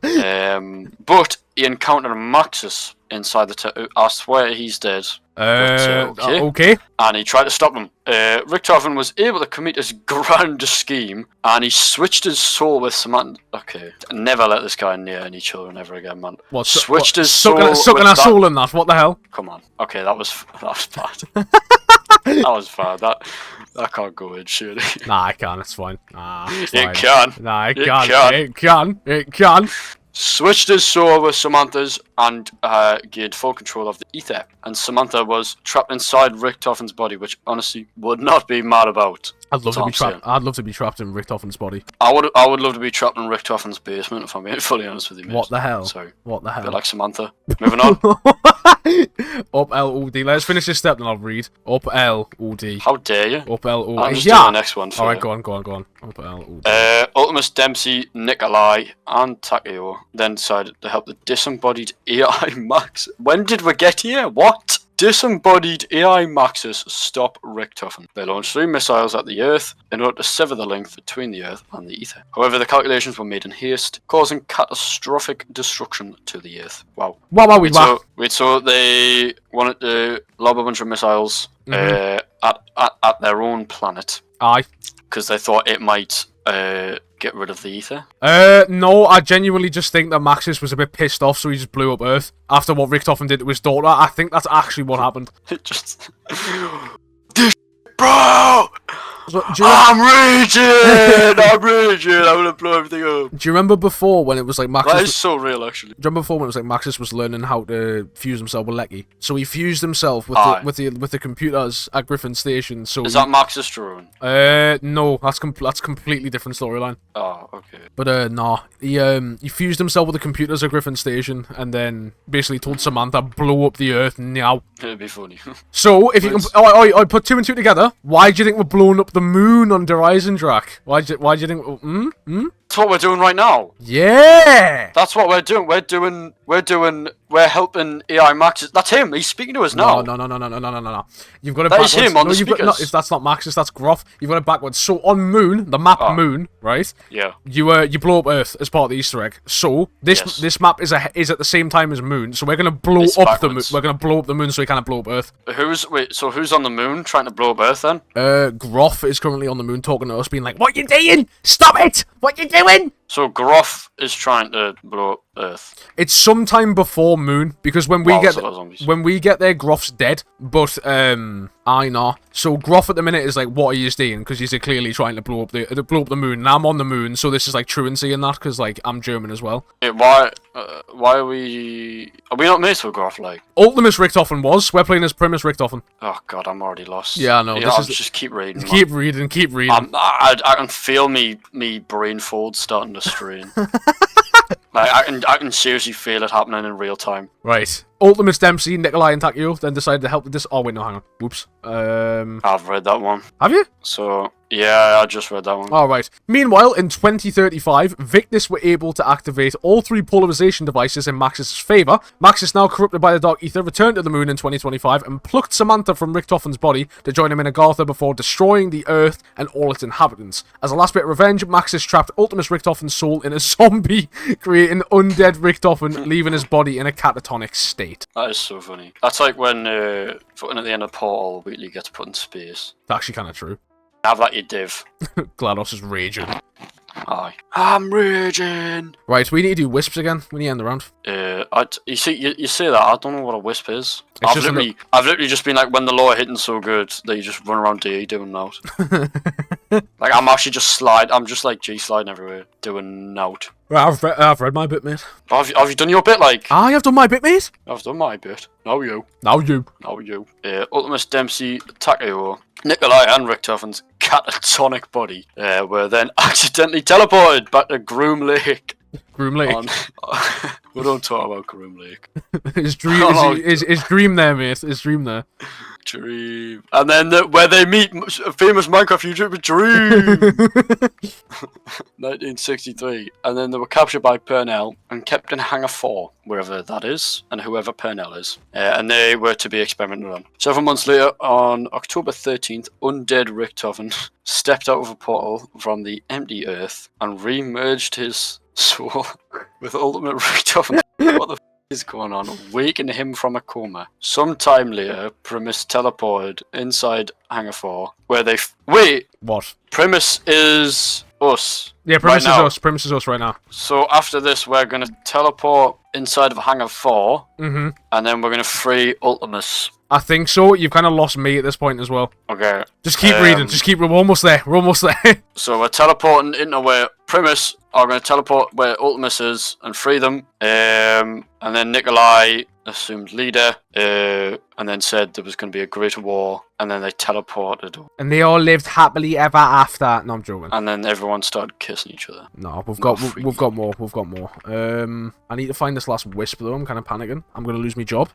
But he encountered Maxis inside the I swear he's dead. Okay. And he tried to stop him. Richtofen was able to commit his grand scheme, and he switched his soul with Samantha. Okay, never let this guy near any children ever again, man. Switched his soul. Sucking a soul in that. What the hell? Come on. Okay, that was bad. That was bad. That can't go in, surely. Nah, I can. It's fine. Nah, it's it fine. can. Nah, it can. It can. Switched his soul with Samantha's and gained full control of the ether. And Samantha was trapped inside Richtofen's body, which honestly would not be mad about. I'd love to be trapped in Richtofen's body. I would love to be trapped in Richtofen's basement, if I'm being fully honest with you, mate. What the hell? Sorry. What the hell? A bit like Samantha. Moving on. Up L-O-D. Let's finish this step and I'll read. Up L-O-D. How dare you? Up L-O-D. I'm just doing the next one for Alright, you. go on. Up L-O-D. Ultimus, Dempsey, Nikolai, and Takeo then decided to help the disembodied AI Max. When did we get here? What? Disembodied AI Maxis stop Richtofen. They launched 3 missiles at the Earth in order to sever the link between the Earth and the Ether. However, the calculations were made in haste, causing catastrophic destruction to the Earth. Wow. So they wanted to lob a bunch of missiles at their own planet. Aye. Because they thought it might get rid of the ether? No, I genuinely just think that Maxis was a bit pissed off, so he just blew up Earth after what Richtofen did to his daughter. I think that's actually what happened. It just... This bro! So, I'm raging! I'm gonna blow everything up. Do you remember before when it was like Maxis... That is so real, actually. Do you remember before when it was like Maxis was learning how to fuse himself with Lecky? So he fused himself with the computers at Griffin Station. So is that Maxis drone? No, that's completely different storyline. Oh, okay. But nah, he fused himself with the computers at Griffin Station, and then basically told Samantha blow up the Earth now. It'd be funny. So if you can, I put 2 and 2 together. Why do you think we're blowing up the the moon under Eisendrache. Why'd you think? That's what we're doing right now. Yeah. That's what we're doing. We're helping AI Max. That's him. He's speaking to us now. No. You've got it That backwards. is him on the speakers. That's not Maxis, that's Groff. You've got it backwards. So on Moon, the map Moon, right? Yeah. You blow up Earth as part of the Easter egg. So this map is at the same time as Moon. So we're gonna blow up the moon. We're gonna blow up the moon so we can't blow up Earth. So who's on the moon trying to blow up Earth then? Groff is currently on the moon talking to us, being like, "What you doing? Stop it! What you doing?" So Groff is trying to blow up Earth. It's sometime before Moon, because when we get there, Groff's dead. But I know. So Groff at the minute is like, "What are you doing?" Because he's clearly trying to blow up the moon, and I'm on the moon, so this is like truancy in that, because like I'm German as well. Why are we not mates with Groff? Like Ultimus Richtofen was. We're playing as Primus Richtofen. Oh god, I'm already lost. Yeah, I know. Just keep reading. Keep reading. I can feel me brain fold starting to strain. Like I can seriously feel it happening in real time. Right. Ultimus Dempsey, Nikolai, and Takio then decided to help with this. Oh wait, no, hang on. Whoops. I've read that one. Have you? So yeah, I just read that one. Alright. Meanwhile, in 2035, Victus were able to activate all 3 polarization devices in Maxis' favour. Maxis, now corrupted by the Dark Aether, returned to the moon in 2025 and plucked Samantha from Richtofen's body to join him in Agartha before destroying the Earth and all its inhabitants. As a last bit of revenge, Maxis trapped Ultimus Richtofen's soul in a zombie, creating undead Richtofen, leaving his body in a catatonic state. That is so funny. That's like when fucking at the end of Portal, Wheatley gets put in space. It's actually kind of true. Have that, you div. GLaDOS is raging. Aye. I'm raging. Right, we need to do wisps again. We need to end the round. You see, you say that. I don't know what a wisp is. I've literally just been like, when the lore hitting so good that you just run around DE doing nout. Like I'm actually just slide. I'm just like G sliding everywhere, doing nout. Right, I've read my bit, mate. Have you done your bit, like? I have done my bit, mate. I've done my bit. Now you. Ultimus Dempsey, Takeo, Nikolai, and Richtofen's catatonic body were then accidentally teleported back to Groom Lake. Groom Lake. We don't talk about Groom Lake. His dream there, mate. His dream there. Dream. And then where they meet a famous Minecraft YouTuber, Dream. 1963. And then they were captured by Purnell and kept in Hangar 4, wherever that is, and whoever Purnell is. And they were to be experimented on. Several months later, on October 13th, undead Richtofen stepped out of a portal from the empty Earth and re-merged his soul with Ultimate Richtofen. What the is going on? Waking him from a coma. Sometime later, Primus teleported inside Hangar 4, where they wait. What? Primus is us. Yeah, Primus is us. Primus is us right now. So after this, we're gonna teleport inside of Hangar 4, and then we're gonna free Ultimus. I think so. You've kind of lost me at this point as well. Okay. Just keep reading. We're almost there. We're almost there. So we're teleporting into where Primus are going to teleport where Ultimus is and free them. And then Nikolai assumed leader, and then said there was going to be a great war, and then they teleported. And they all lived happily ever after. No, I'm joking. And then everyone started kissing each other. No, we've got more. I need to find this last wisp though. I'm kind of panicking. I'm going to lose my job.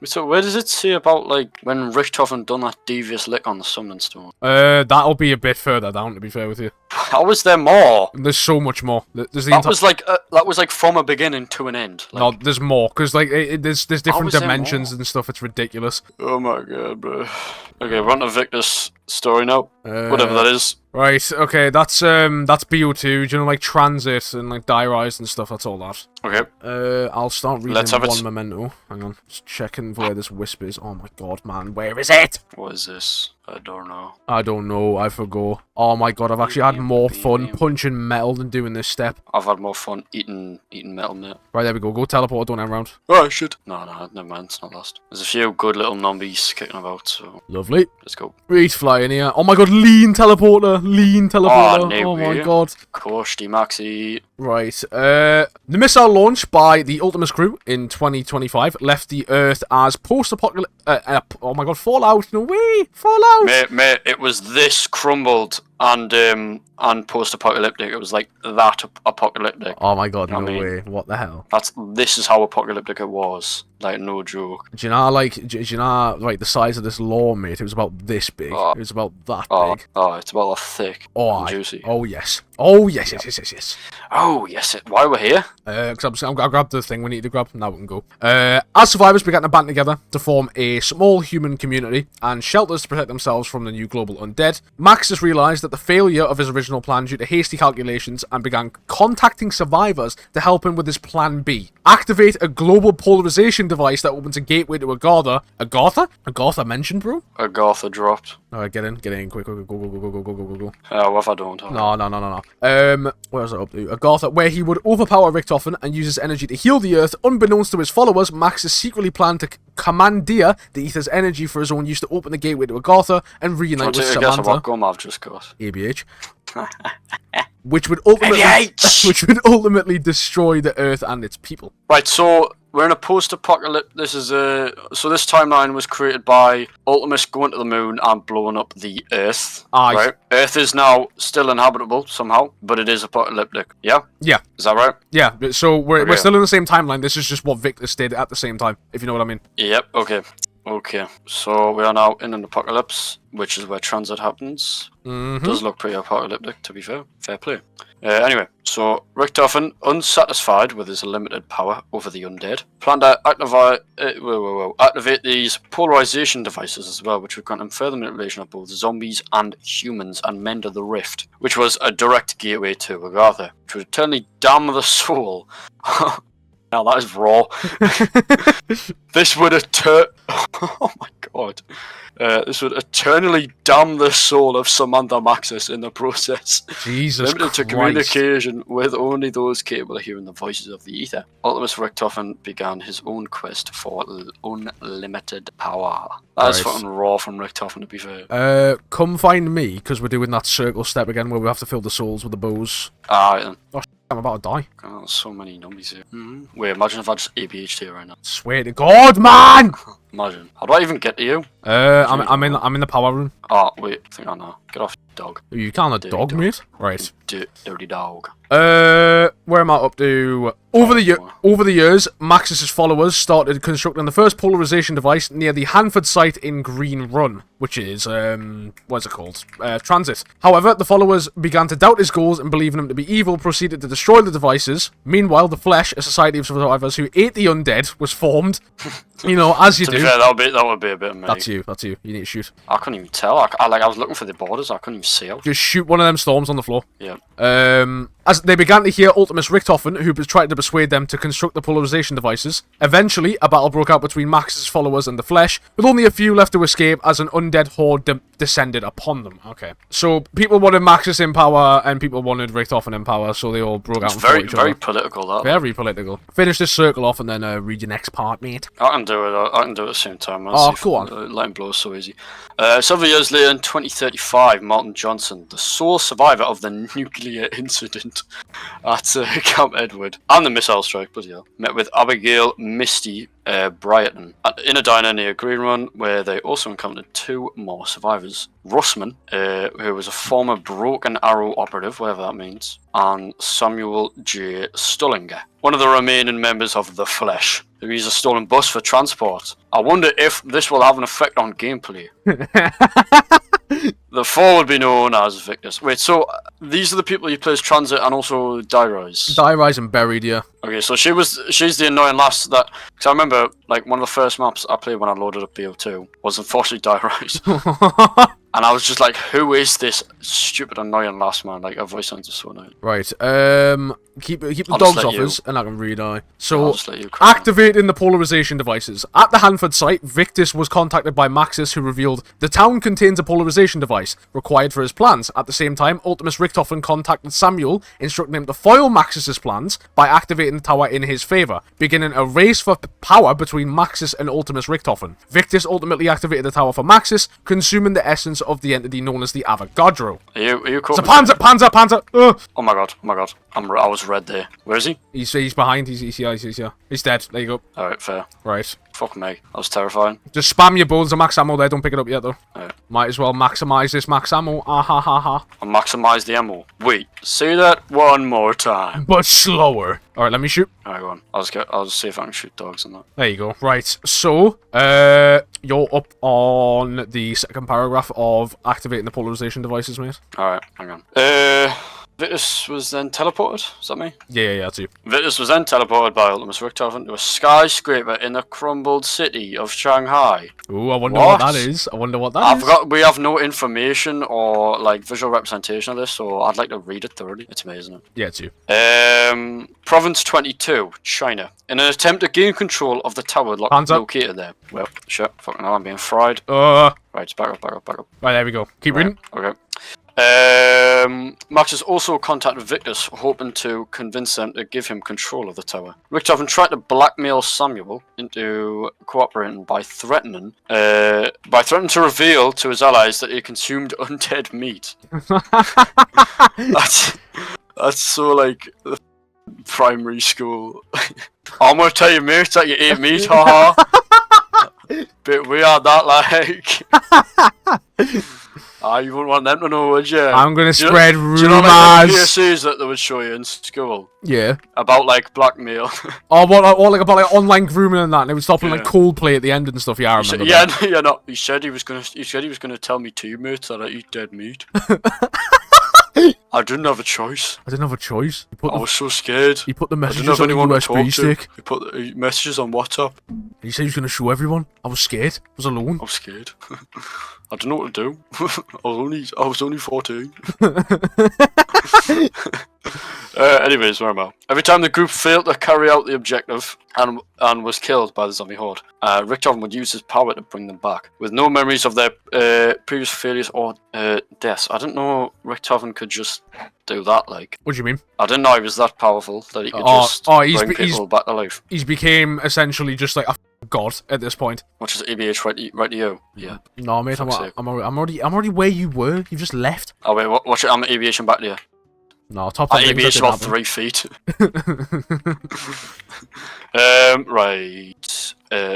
So where does it say about like when Richtofen done that devious lick on the summoning stone? That'll be a bit further down, to be fair with you. How was there more? There's so much more. There's that was like from a beginning to an end. Like, no, there's more because like there's different dimensions and stuff. It's ridiculous. Oh my god, bro. Okay, we're on to Victor's story now. Whatever that is. Right. Okay, that's BO2. Do you know, like transit and like die rise and stuff. That's all that. Okay. I'll start reading one memento. Hang on, just checking where this wisp is. Oh my god, man, where is it? What is this? I don't know. I forgot. Oh my god, I've actually had more fun punching metal than doing this step. I've had more fun eating metal, mate. Right, there we go. Go teleport, don't end round. Oh, shit. No, never mind. It's not lost. There's a few good little zombies kicking about, so... Lovely. Let's go. Reach fly in here. Oh my god, lean teleporter. Oh my god. Koshti Maxi. Right. The missile launch by the Ultimus crew in 2025 left the Earth as post-apocalyptic. Oh my god, Fallout! No way, Fallout! Mate, it was this crumbled and post-apocalyptic. It was like that apocalyptic. Oh my god, You know no what I mean? way! What the hell? This is how apocalyptic it was. Like, no joke. Do you know, like, do you know, like, the size of this lawn, mate? It was about this big. Oh. It was about that Oh, big. it's about that thick Oh, and aye. juicy. Oh yes. Oh yes, yes, yes, yes, yes. Oh, yes. Why we're here? Because I grabbed the thing we need to grab. Now we can go. As survivors began to band together to form a small human community and shelters to protect themselves from the new global undead, Max has realised that the failure of his original plan due to hasty calculations and began contacting survivors to help him with his plan B. Activate a global polarization device that opens a gateway to Agartha. Agartha? Agartha mentioned, bro? Agartha dropped. Alright, get in, quick, go, go. What if I don't? No. Where's it up to? Agartha, where he would overpower Richtofen and use his energy to heal the Earth. Unbeknownst to his followers, Max has secretly planned to commandeer the Aether's energy for his own use to open the gateway to Agartha and reunite with Samantha. Guess what Samantha. gum I've just got? ABH. which would ultimately destroy the Earth and its people. Right, so we're in a post-apocalypse. So this timeline was created by Ultimus going to the moon and blowing up the Earth. Aye. Right. Earth is now still inhabitable somehow, but it is apocalyptic. Yeah. Yeah. Is that right? Yeah. So we're Okay. still in the same timeline. This is just what Victor did at the same time, if you know what I mean. Yep. Okay. So we are now in an apocalypse, which is where transit happens. Does look pretty apocalyptic, to be fair. Fair play. Anyway, so Richtofen, unsatisfied with his limited power over the undead, planned to activate these polarization devices as well, which would grant him further manipulation of both zombies and humans and mend the rift, which was a direct gateway to Agartha, which would eternally damn the soul. Now that is raw. This would oh my god. This would eternally damn the soul of Samantha Maxis in the process. Jesus Limited to Christ. communication with only those capable of hearing the voices of the ether. Ultimus Richtofen began his own quest for unlimited power. That's Right. fucking raw from Richtofen, to be fair. Come find me, because we're doing that circle step again where we have to fill the souls with the bows. Alright then. Oh, I'm about to die. Oh, there's so many numbers here. Wait, imagine if I just ABH'd here right now. Swear to God, man! Imagine. How do I even get to you? I'm in the power room. Oh, wait, I think I know. Get off, dog. You can't a Dirty dog, dog. mate. Right. Dirty dog. Where am I up to? Over the years, Maxis' followers started constructing the first polarization device near the Hanford site in Green Run, which is, what's it called? Transit. However, the followers began to doubt his goals and believing him to be evil, proceeded to destroy the devices. Meanwhile, the Flesh, a society of survivors who ate the undead, was formed. You know, as you To do. be fair, that would be a bit of me. That's you. You need to shoot. I couldn't even tell. I was looking for the borders. I couldn't even see out. Just shoot one of them storms on the floor. Yeah. As they began to hear Ultimus Richtofen, who was trying to persuade them to construct the polarization devices. Eventually, a battle broke out between Max's followers and the Flesh, with only a few left to escape as an undead horde descended upon them. Okay. So, people wanted Maxis in power, and people wanted Richtofen in power, so they all broke out and fought each Very other. political, that. Very political. Finish this circle off and then read your next part, mate. I can do it. I can do it at the same time. Oh, go on. Letting blow is so easy. Several years later, in 2035, Martin Johnson, the sole survivor of the nuclear incident at Camp Edward and the missile strike, bloody hell, met with Abigail Misty Brighton in a diner near Green Run, where they also encountered two more survivors. Russman, who was a former Broken Arrow operative, whatever that means, and Samuel J. Stullinger, one of the remaining members of the Flesh, who used a stolen bus for transport. I wonder if this will have an effect on gameplay. The four would be known as victors. Wait, so these are the people you play as Transit and also Dairise? Dairise and Buried, yeah. Okay, so she's the annoying lass that... Because I remember, like, one of the first maps I played when I loaded up BO2 was unfortunately Dairise. And I was just like, who is this stupid annoying lass, man? Like, her voice sounds so annoying. Right, keep the dogs off us, and I can read eye. So, activating the polarization devices. At the Hanford site, Victus was contacted by Maxis, who revealed the town contains a polarization device required for his plans. At the same time, Ultimus Richtofen contacted Samuel, instructing him to foil Maxis' plans by activating activating the tower in his favor, beginning a race for power between Maxis and Ultimus Richthofen. Victus ultimately activated the tower for Maxis, consuming the essence of the entity known as the Avogadro. Are you cool? It's a Panzer! Oh my god. I was red there. Where is he? He's behind. He's here. He's dead. There you go. Alright, fair. Right. Fuck me. That was terrifying. Just spam your bullets of max ammo there. Don't pick it up yet, though. Alright. Might as well maximize this max ammo. Ah ha ha ha. I'll maximize the ammo. Wait, say that one more time. But slower. Alright, let me shoot. Alright, go on. I'll just see if I can shoot dogs and that. There you go. Right. So, you're up on the second paragraph of activating the polarization devices, mate. Alright, hang on. Victus was then teleported? Is that me? Yeah, that's you. Victus was then teleported by Ultimus Richthofen to a skyscraper in the crumbled city of Shanghai. Ooh, I wonder what that is. We have no information or like visual representation of this, so I'd like to read it thoroughly. It's amazing. Yeah, it's you. Province 22, China. In an attempt to gain control of the tower located there. Well, shit, fucking hell, I'm being fried. Right, back up. Right, there we go. Keep reading. Okay. Max has also contacted Victus, hoping to convince them to give him control of the tower. Richthofen tried to blackmail Samuel into cooperating by threatening to reveal to his allies that he consumed undead meat. That's so like primary school. I'm gonna tell your mates that you ate meat, haha. Bit weird that like. You wouldn't want them to know, would you? I'm gonna spread rumours. Do you know like the PSAs that they would show you in school? Yeah. About like blackmail. About like online grooming and that, and they would stop with like Coldplay at the end and stuff. Yeah, I remember. He said he was gonna tell me teammates that I eat dead meat. I didn't have a choice. I was so scared. He put the messages on a USB stick. He put the messages on WhatsApp. He said he was going to show everyone. I was scared. I was alone. I was scared. I didn't know what to do. I was only 14. Anyways, where am I? Every time the group failed to carry out the objective and was killed by the zombie horde, Richthofen would use his power to bring them back. With no memories of their previous failures or deaths. I didn't know Richthofen could just do that, like. What do you mean? I didn't know he was that powerful that he could just bring people back to life. He's became essentially just like a god at this point. Which is EBH right to you? Yeah. No, mate, I'm already where you were. You've just left. Oh wait, watch it. I'm EBH back to you. No, top I EBH about 3 feet. Right.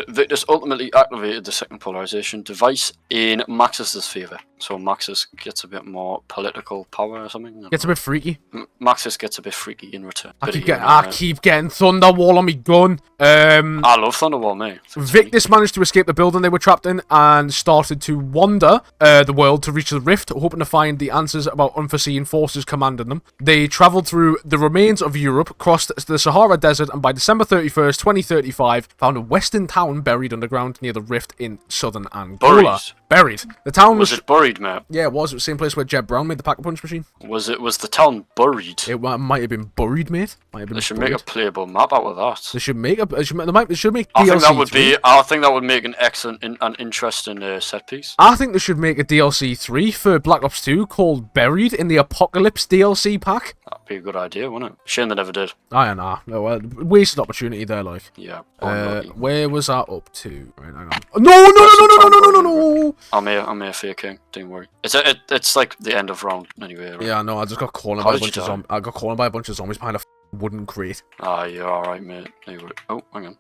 Victus ultimately activated the second polarization device in Maxis' favour. So Maxis gets a bit more political power or something. Gets a bit freaky. Maxis gets a bit freaky in return. I keep getting Thunderwall on me gun. I love Thunderwall, mate. Victus managed to escape the building they were trapped in and started to wander the world to reach the rift, hoping to find the answers about unforeseen forces commanding them. They travelled through the remains of Europe, crossed the Sahara Desert, and by December 31st, 2035, found a western town buried underground near the rift in southern Angola. Buried. The town was it buried, mate? Yeah, it was. It was the same place where Jeb Brown made the Pack-a-Punch machine. Was the town buried? It might have been buried, mate. They should make a playable map out of that. They should make DLC. I think that would make an excellent and interesting set piece. I think they should make a DLC 3 for Black Ops 2 called Buried in the Apocalypse DLC pack. That'd be a good idea, wouldn't it? Shame they never did. No, wasted opportunity there, like. Yeah. Where was that up to? Right, hang on. No! I'm here for you, King. Don't worry. It's like the end of round anyway. Right? Yeah, I know. I just got cornered by a bunch of zombies. I got cornered by a bunch of zombies behind a wooden crate. You're alright, mate. Oh, hang on.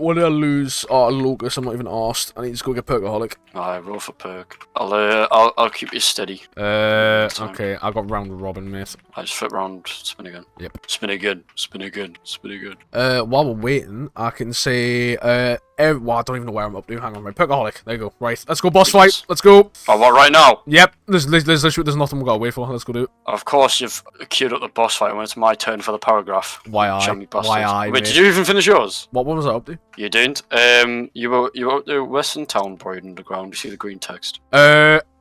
What did I lose? Oh, Lucas, I'm not even arsed. I need to just go get Perkaholic. Roll for perk. I'll keep you steady. Okay, I got round robin, mate. I just flip round, spin again. Yep. Spin again. While we're waiting, I can say, I don't even know where I'm up to. Hang on, right. Perkaholic. There you go. Right, let's go boss fight. Let's go. Oh, what, right now? Yep. There's nothing we gotta wait for. Let's go do it. Of course, you've queued up the boss fight when it's my turn for the paragraph. Why I? Wait, did you even finish yours? What one was I up to? You didn't. You were up to Western Town buried underground. You see the green text.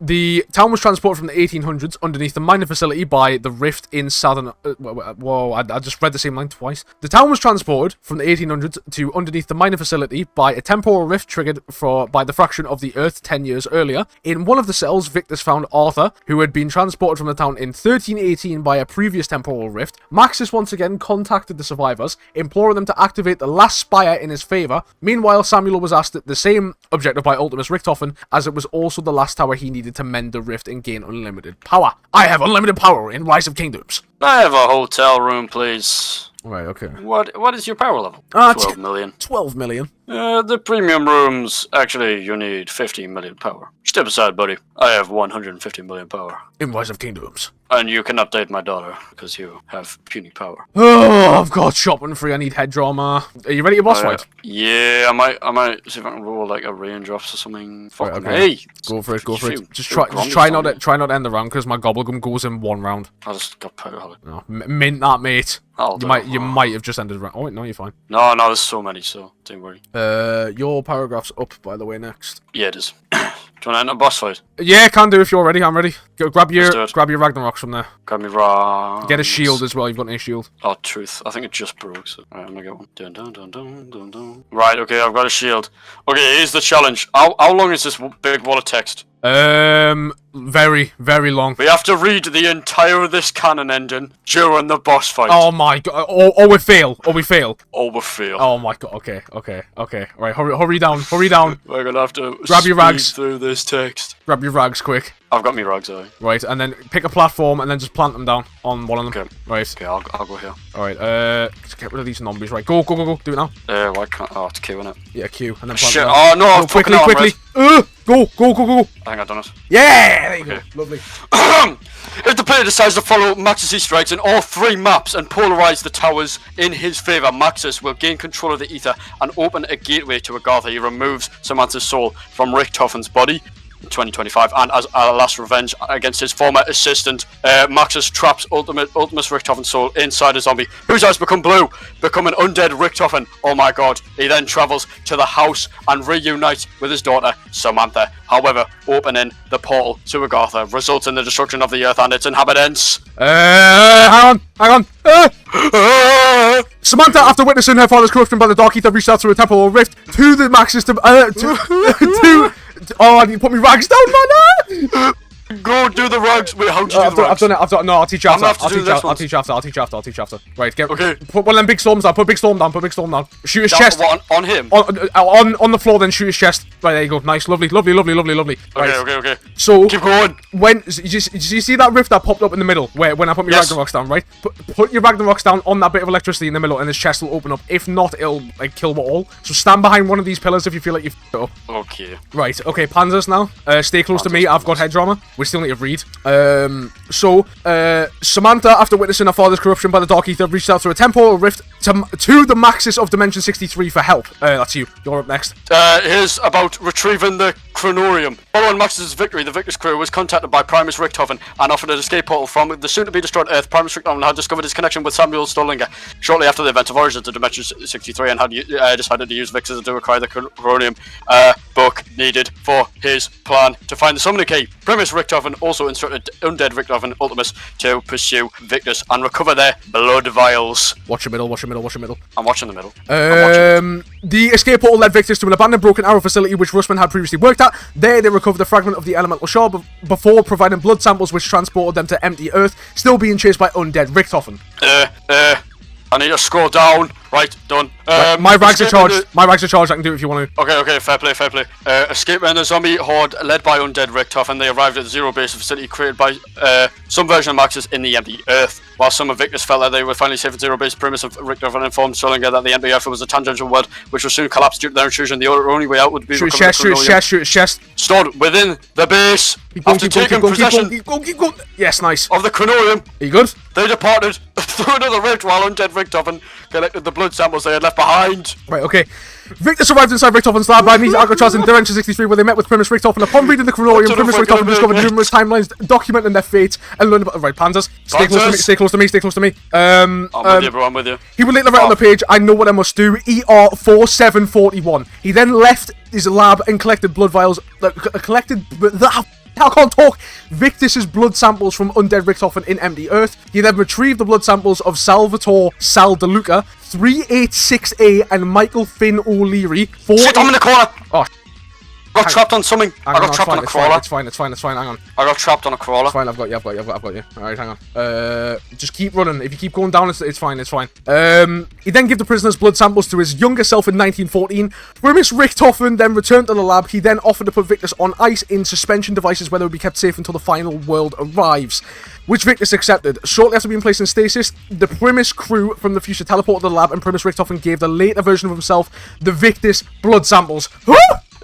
the town was transported from the 1800s underneath the mining facility by the rift in southern... whoa, I just read the same line twice. The town was transported from the 1800s to underneath the mining facility by a temporal rift triggered by the fraction of the Earth 10 years earlier. In one of the cells, Victus found Arthur, who had been transported from the town in 1318 by a previous temporal rift. Maxis once again contacted the survivors, imploring them to activate the last spire in his favour. Meanwhile, Samuel was asked the same objective by Ultimus Richtofen, as it was also the last tower he needed to mend the rift and gain unlimited power. I have unlimited power in Rise of Kingdoms. I have a hotel room, please. Right, okay. What is your power level? 12 million. 12 million. The premium rooms, actually, you need 15 million power. Step aside, buddy. I have 150 million power. In Rise of Kingdoms. And you can update my daughter, because you have puny power. Oh, I've got shopping free. I need head drama. Are you ready to boss fight? Yeah, I might see if I can roll like a raindrops or something. Fucking okay. Hey! Go for it. Just try not to end the round, because my gobblegum goes in one round. I just got power. No, mint that, mate. You might have just ended the round. Oh wait, no, you're fine. No, there's so many, so don't worry. Your paragraph's up, by the way, next. Yeah, it is. Do you want to end a boss fight? Yeah, can do if you're ready. I'm ready. Go grab your Ragnaroks from there. Grab me raw. Get a shield as well. You've got any shield? Oh, truth. I think it just broke. So, alright, I'm gonna get one. Dun, dun, dun, dun, dun, dun. Right. Okay, I've got a shield. Okay, here's the challenge. How long is this big wall of text? Very, very long. We have to read the entire of this canon engine during the boss fight. Oh my god. Or we fail. Or we fail. Oh my god. Okay. Right, hurry down. We're gonna have to grab your rags through this text. Grab your rags quick. I've got me rags, Right, and then pick a platform and then just plant them down on one of them. Okay. Right. Okay, I'll go here. Alright, just get rid of these zombies. Right, go. Do it now. Why can't... Oh, it's Q, innit? Yeah, Q. And then Shit, oh no, I've quickly. Go. I think I've done it. Yeah, there you go. Lovely. If the player decides to follow Maxis' strikes in all 3 maps and polarize the towers in his favour, Maxis will gain control of the ether and open a gateway to Agartha. He removes Samantha's soul from Richtofen's body in 2025, and as a last revenge against his former assistant, Maxis traps Ultimus Richtofen's soul inside a zombie whose eyes become blue, become an undead Richtofen. Oh my god. He then travels to the house and reunites with his daughter, Samantha. However, opening the portal to Agartha results in the destruction of the earth and its inhabitants. Hang on. Samantha, after witnessing her father's corruption by the Dark Aether, reached out through a temporal rift to the Maxis Oh, you put me rags down, man! Go do the rags. Wait, how did you do the rags? I've done it. No, I'll teach you after. I'll teach you after. Right, put one of them big storms down. Put big storm down. Shoot his chest. What, on him? On the floor, then shoot his chest. Right, there you go. Nice, lovely. Right. Okay. So keep going. When you see that rift that popped up in the middle, when I put my Ragnaroks down, right? Put your Ragnaroks down on that bit of electricity in the middle, and his chest will open up. If not, it'll like kill it all. So stand behind one of these pillars if you feel like you've f***ed up. Okay. Right. Okay. Panzers now. Stay close to me. I've got head drama. We still need to read. Samantha, after witnessing her father's corruption by the Dark Aether, reached out through a temporal rift to the Maxis of Dimension 63 for help. That's you. You're up next. Here's about retrieving the Chronorium. Following Maxis' victory, the Victor's crew was contacted by Primus Richthofen and offered an escape portal from the soon-to-be-destroyed Earth. Primus Richthofen had discovered his connection with Samuel Stollinger shortly after the event of Origins of Dimension 63 and had decided to use Victus to acquire the Chronorium book needed for his plan to find the summoning key. Primus Richthofen also instructed Undead Richthofen Ultimus to pursue Victus and recover their blood vials. Watch your middle. I'm watching the middle. The escape portal led Victus to an abandoned Broken Arrow facility which Russman had previously worked at. There they recovered the fragment of the elemental shard before providing blood samples which transported them to empty Earth, still being chased by Undead Richthofen. I need to scroll down. Right, done. My rags are charged. I can do it if you want to. Okay, fair play. Escaping the zombie horde led by Undead Richthofen, they arrived at the Zero Base, a facility created by some version of Maxis in the empty Earth. While some of Victus felt that they were finally safe at Zero Base, Primus of Richthofen informed Stollinger that the empty Earth was a tangential world, which would soon collapse due to their intrusion. The only way out would be shoot his chest. Stored within the base. After taking possession. Keep going. Yes, nice. Of the Chronorium. Are you good? They departed through another rift while Undead Richthofen collected the blood samples they had left behind. Right, okay. Victus arrived inside Richtofen's lab by meeting Alcatraz in Dimension 63 where they met with Primus Richthofen. Upon reading the Chronorium, Primus Richthofen discovered numerous timelines documenting their fate and learned about... Right, Panzers. Stay close to me. I'm with you, bro, I'm with you. He would later write on the page, I know what I must do, ER 4741. He then left his lab and collected blood vials... I can't talk. Victus's blood samples from undead Richtofen in Empty Earth. He then retrieved the blood samples of Salvatore Sal DeLuca, 386A, and Michael Finn O'Leary. Shit, I'm in the corner! Oh, I got trapped on something. I got trapped on a crawler. It's fine, hang on. I got trapped on a crawler. It's fine, I've got you. Alright, hang on. Just keep running. If you keep going down, it's fine. He then gave the prisoners blood samples to his younger self in 1914. Primus Richtofen then returned to the lab. He then offered to put Victus on ice in suspension devices where they would be kept safe until the final world arrives, which Victus accepted. Shortly after being placed in stasis, the Primus crew from the future teleported to the lab, and Primus Richtofen gave the later version of himself the Victus blood samples.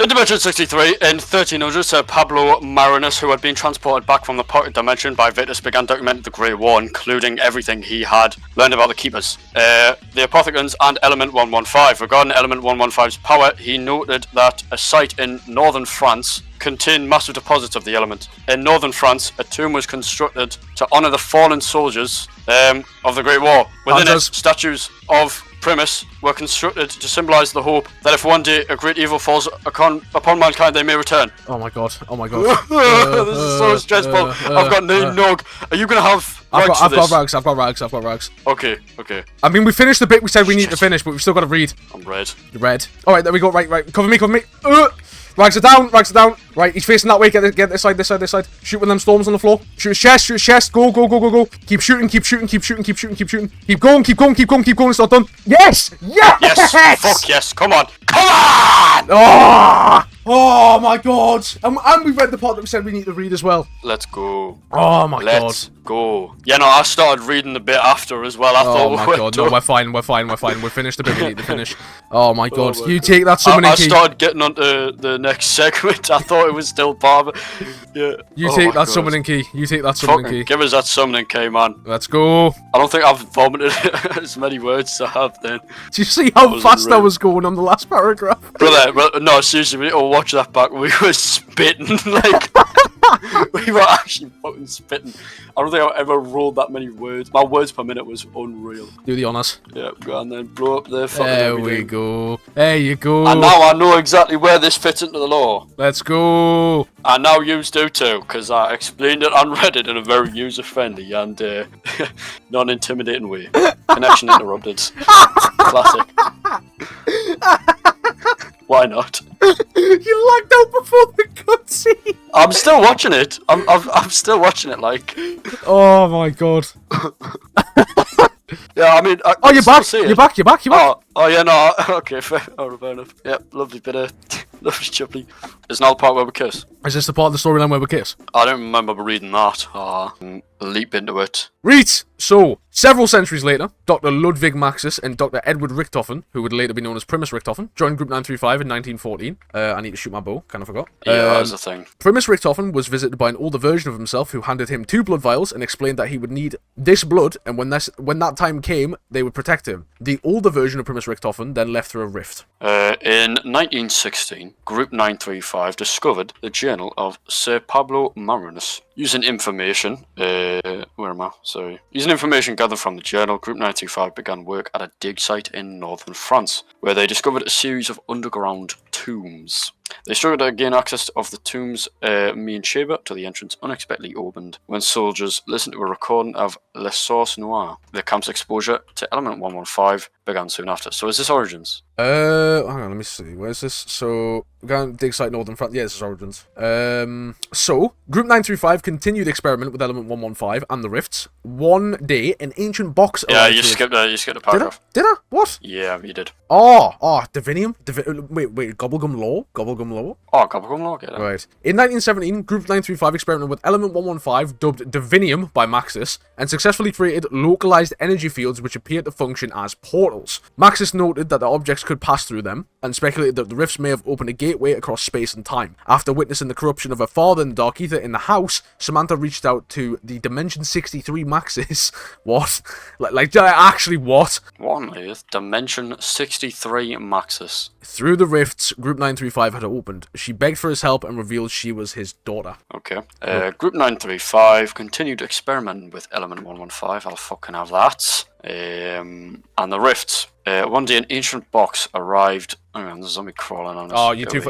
In Dimension 63, in 1300, Sir Pablo Marinus, who had been transported back from the pocket dimension by Victus, began documenting the Great War, including everything he had learned about the Keepers, the Apothicons, and Element 115. Regarding Element 115's power, he noted that a site in northern France contained massive deposits of the element. In northern France, a tomb was constructed to honour the fallen soldiers of the Great War. Within it, statues of Primus were constructed to symbolise the hope that if one day a great evil falls upon mankind, they may return. Oh my god. This is so stressful. I've got no nog. Are you going to have rags for this? I've got rags. Okay. I mean, we finished the bit we said we need to finish, but we've still got to read. I'm red. You're red. Alright, there we go. Right. Cover me. Rags are down. Right, he's facing that way. Get this side. Shoot with them storms on the floor. Shoot his chest. Go. Keep shooting. Keep going. It's not done. Yes. Fuck yes. Come on. Oh my god. And we read the part that we said we need to read as well. Let's go. Oh my god. Let's go. Yeah, no, I started reading the bit after as well. I thought oh my god, no, we're fine. We finished the bit we need to finish. Oh my god. You take that summoning key. I started getting onto the next segment. I thought it was still part of it. Yeah. You take that summoning key. Give us that summoning key, man. Let's go. I don't think I've vomited as many words as I have then. Do you see how fast I was going on the last paragraph? Brother, no, seriously, we need to watch that back. We were spitting, like... We were actually fucking spitting. I don't think I've ever rolled that many words. My words per minute was unreal. Do the honours. Yeah, go on then. Blow up the fucking There we go. There you go. And now I know exactly where this fits into the lore. Let's go. And now you do too, because I explained it on Reddit in a very user-friendly and non-intimidating way. Connection interrupted. Classic. Why not? You lagged out before the cutscene. I'm still watching it. I'm still watching it. Like. Oh my god. Yeah, I mean. You're back. You're back. Oh yeah, no. Okay, fair enough. Yep, lovely bit of lovely chuppy. There's another part where we kiss. Is this the part of the storyline where we kiss? I don't remember reading that. Leap into it. Read! So, several centuries later, Dr. Ludwig Maxis and Dr. Edward Richtofen, who would later be known as Primus Richtofen, joined Group 935 in 1914. I need to shoot my bow, kind of forgot. Yeah, that was the thing. Primus Richtofen was visited by an older version of himself who handed him 2 blood vials and explained that he would need this blood, and when that time came, they would protect him. The older version of Primus Richtofen then left through a rift. In 1916, Group 935 discovered the journal of Sir Pablo Marinus. Using information gathered from the journal, Group 925 began work at a dig site in northern France, where they discovered a series of underground tombs. They struggled to gain access of the tomb's main chamber till the entrance unexpectedly opened when soldiers listened to a recording of Le Source Noire. The camp's exposure to Element 115 began soon after. So is this Origins? Hang on, let me see. Where's this? So, we're going to dig site northern France. Yeah, this is Origins. So, Group 935 continued experiment with Element 115 and the rifts. One day, an ancient box... Yeah, you skipped a paragraph. Did I? What? Yeah, you did. Divinium? Wait, Gobblegum Law? Oh, Gobblegum Law, get it. Right. In 1917, Group 935 experimented with Element 115, dubbed Divinium by Maxis, and successfully created localized energy fields which appeared to function as portals. Maxis noted that the objects could pass through them, and speculated that the rifts may have opened a gateway across space and time. After witnessing the corruption of her father in the Dark Aether in the house, Samantha reached out to the Dimension 63 Maxis. What? Actually, what? What on earth? Dimension 63 Maxis. Through the rifts Group 935 had opened, she begged for his help and revealed she was his daughter. Okay. Group 935 continued experimenting with Element 115. I'll fucking have that. And the rifts. One day, an ancient box arrived. Hang on, there's a zombie crawling on us. Oh, you're too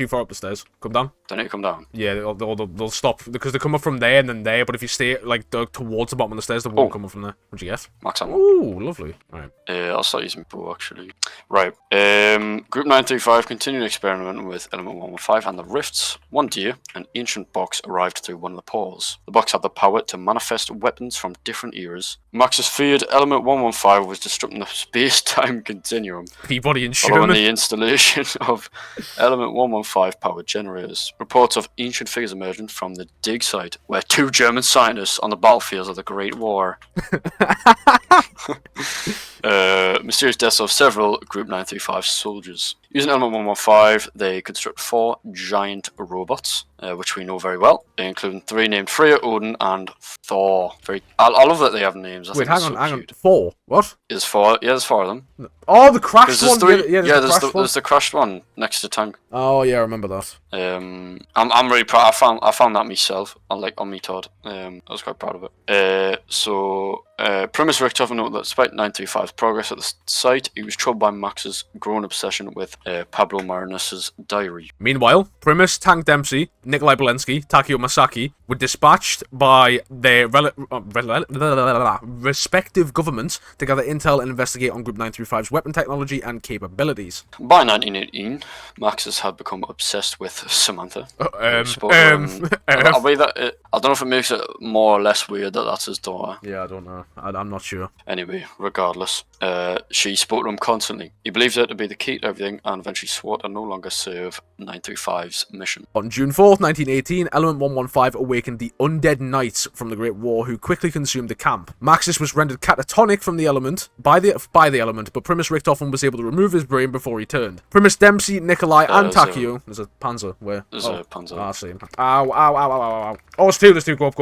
far up the stairs. Come down. They need to come down. Yeah, they'll stop because they come up from there and then there. But if you stay like towards the bottom of the stairs, they won't come up from there. What'd you get? Max ammo. Ooh, lovely. All right. I'll start using bow actually. Right. Group 935 continued experimenting with element 115 and the rifts. One day, an ancient box arrived through one of the portals. The box had the power to manifest weapons from different eras. Maxis feared element 115 was disrupting the space-time continuum. Peabody and Following Sherman. the installation of element 115 power generators. Reports of ancient figures emerging from the dig site, where 2 German scientists on the battlefields of the Great War. Mysterious deaths of several Group 935 soldiers. Using element 115, they construct 4 giant robots, which we know very well, including 3 named Freya, Odin, and Thor. I love that they have names. Wait, hang on. 4? What? There's 4. Yeah, there's 4 of them. Oh, the crashed one. There's the crashed one next to the tank. Oh yeah, I remember that. I'm really proud. I found that myself on me Todd. I was quite proud of it. Primus Richthofen noted that despite 935's progress at the site, he was troubled by Max's growing obsession with Pablo Marinus' diary. Meanwhile, Primus, Tank Dempsey, Nikolai Belensky, Takio Masaki were dispatched by their respective governments to gather intel and investigate on Group 935's weapon technology and capabilities. By 1918, Maxis had become obsessed with Samantha. I don't know if it makes it more or less weird that that's his daughter. Yeah, I don't know. I'm not sure. Anyway, regardless, she spoke to him constantly. He believed her to be the key to everything and eventually swore to no longer serve 935's mission. On June 4th, 1918, Element 115 awakened the undead knights from the Great War who quickly consumed the camp. Maxis was rendered catatonic from the element by the element, but Primus Richthofen was able to remove his brain before he turned. Primus Dempsey, Nikolai, and Takio. There's a Panzer. Where? There's a Panzer. I see. Ow. Oh, it's 2. There's 2. Go up.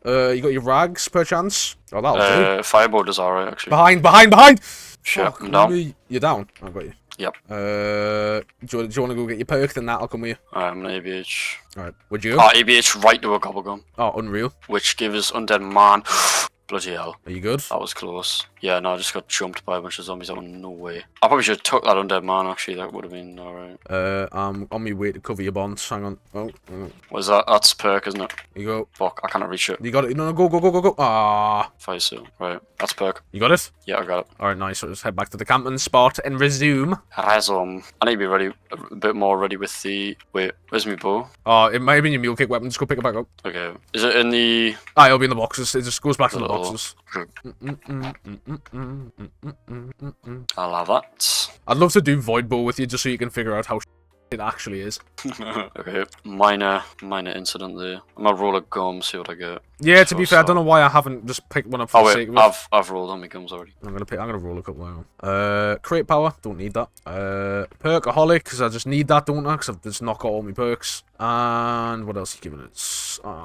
You got your rags, perchance? Oh, that'll do. Firebolt is alright, actually. Behind! Shit, Fuck, I'm down. You're down? I got you. Yep. Do you want to go get your perk? Then that'll come with you. I'm an ABH. Alright, would you go? ABH right to a gobblegum. Oh, unreal. Which gives undead man. Bloody hell. Are you good? That was close. Yeah, no, I just got jumped by a bunch of zombies. I went, no way. I probably should have took that undead man, actually. That would have been alright. I'm on my way to cover your bonds. Hang on. Oh. What is that? That's perk, isn't it? Here you go. Fuck, I cannot reach it. You got it. No, go. Ah. Fire seal. Right, that's perk. You got it? Yeah, I got it. Alright, nice. So let's head back to the camping spot and resume. I need to be ready, a bit more ready with the... Wait, where's my bow? Oh, it might have been your mule kick weapon. Just go pick it back up. Okay. Is it in the... It'll be in the boxes. It just goes back to the boxes. I'll have that. I'd love to do Void Bow with you just so you can figure out how it actually is. Okay, minor incident there. I'm gonna roll a gum, see what I get. Yeah, to be fair, I don't know why I haven't just picked one up for the sake of it. I've rolled on my gums already. I'm gonna roll a couple now. Crate power, don't need that. Perkaholic, because I just need that, don't I? Because I've just not got all my perks. And what else are you giving it?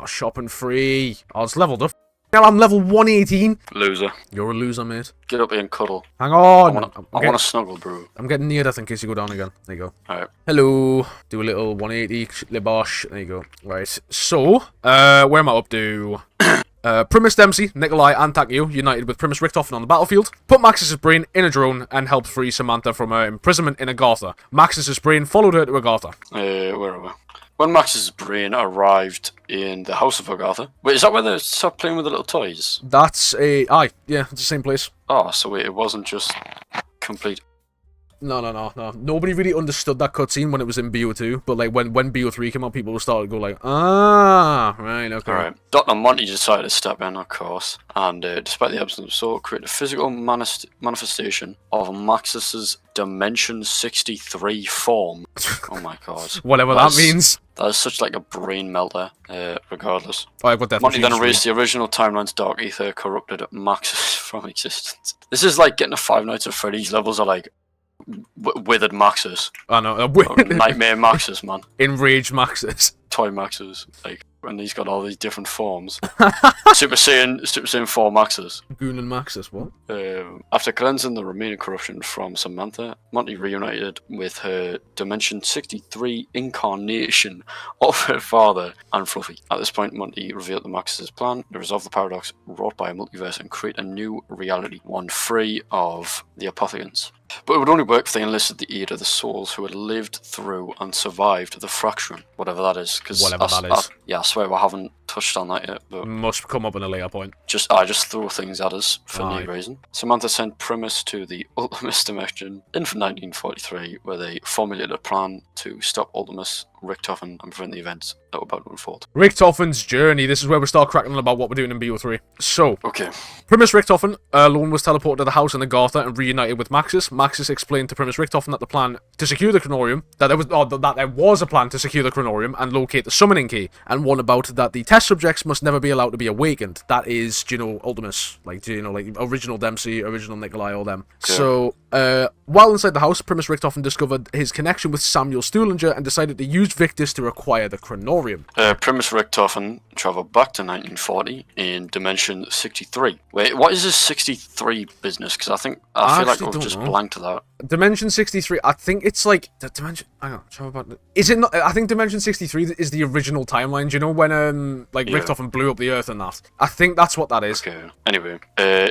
Shopping free. Oh, it's leveled up. Hell, I'm level 118. Loser. You're a loser, mate. Get up here and cuddle. Hang on. I want to snuggle, bro. I'm getting near that in case you go down again. There you go. Alright. Hello. Do a little 180 libosh. There you go. Right. So, where am I up to? Primus Dempsey, Nikolai, and Takio united with Primus Richthofen on the battlefield, put Maxis' brain in a drone, and helped free Samantha from her imprisonment in Agartha. Maxis' brain followed her to Agartha. Where are we? When Max's brain arrived in the house of Agartha... Wait, is that where they stopped playing with the little toys? That's yeah, it's the same place. Oh, so wait, it wasn't just complete... No. Nobody really understood that cutscene when it was in BO2, but like when BO3 came out, people started to go like, right, okay. Alright. Dr. Monty decided to step in, of course, and despite the absence of soul, create a physical manifestation of Max's Dimension 63 form. Oh my god. Whatever that means. That is such like a brain melter, regardless. Oh, I've got that. Monty then erased the original timeline's Dark Aether, corrupted Maxis from existence. This is like getting a Five Nights at Freddy's levels are like withered Maxis. I know. Nightmare Maxis, man. Enraged Maxis. Toy Maxis. Like, and he's got all these different forms. Super Saiyan 4 Maxes. Goon and Maxis, what? After cleansing the remaining corruption from Samantha, Monty reunited with her Dimension 63 incarnation of her father and Fluffy. At this point, Monty revealed the Maxis' plan to resolve the paradox wrought by a multiverse and create a new reality, one free of the Apothicons. But it would only work if they enlisted the aid of the souls who had lived through and survived the fraction, whatever that is. Whatever that is. I swear I haven't touched on that yet, but Must come up in a later point. I just throw things at us for no reason. Samantha sent Primus to the Ultimus dimension in 1943, where they formulated a plan to stop Ultimus, Richtofen, and prevent the events that were about to unfold. Richtofen's journey. This is where we start cracking on about what we're doing in BO3. So, Okay. Primus Richtofen alone was teleported to the house in Agartha and reunited with Maxis. Maxis explained to Primus Richtofen that the plan to secure the Chronorium, that there was a plan to secure the Chronorium and locate the summoning key, and one about that the test subjects must never be allowed to be awakened. That is, Ultimus, like original Dempsey, original Nikolai, all them. Okay. So, while inside the house, Primus Richtofen discovered his connection with Samuel Stuhlinger and decided to use Victus to acquire the Chronorium. Primus Richtofen travelled back to 1940 in Dimension 63. Wait, what is this 63 business? Because I feel like I've just blanked that. Dimension 63, I think it's like the Dimension. Hang on, show about it. Is it not? I think Dimension 63 is the original timeline. Do you know when Richtofen blew up the Earth and that? I think that's what that is. Okay. Anyway,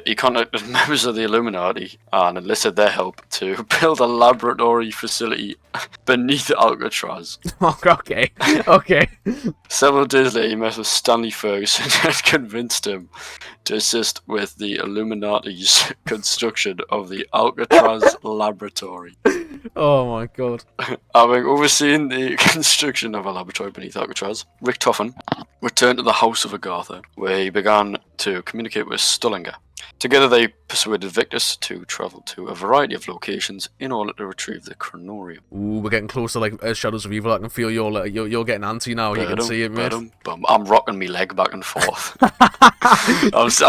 he contacted members of the Illuminati and enlisted their help to build a laboratory facility beneath Alcatraz. Okay. Okay. Several days later, he met with Stanley Ferguson and convinced him to assist with the Illuminati's construction of the Alcatraz laboratory. Oh my god. Having overseen the construction of a laboratory beneath Alcatraz, Richtofen returned to the House of Agartha, where he began to communicate with Stuhlinger. Together they persuaded Victus to travel to a variety of locations in order to retrieve the Chronorium. Ooh, we're getting close to like Shadows of Evil. I can feel you're getting antsy now. You can see it, mate. I'm rocking me leg back and forth.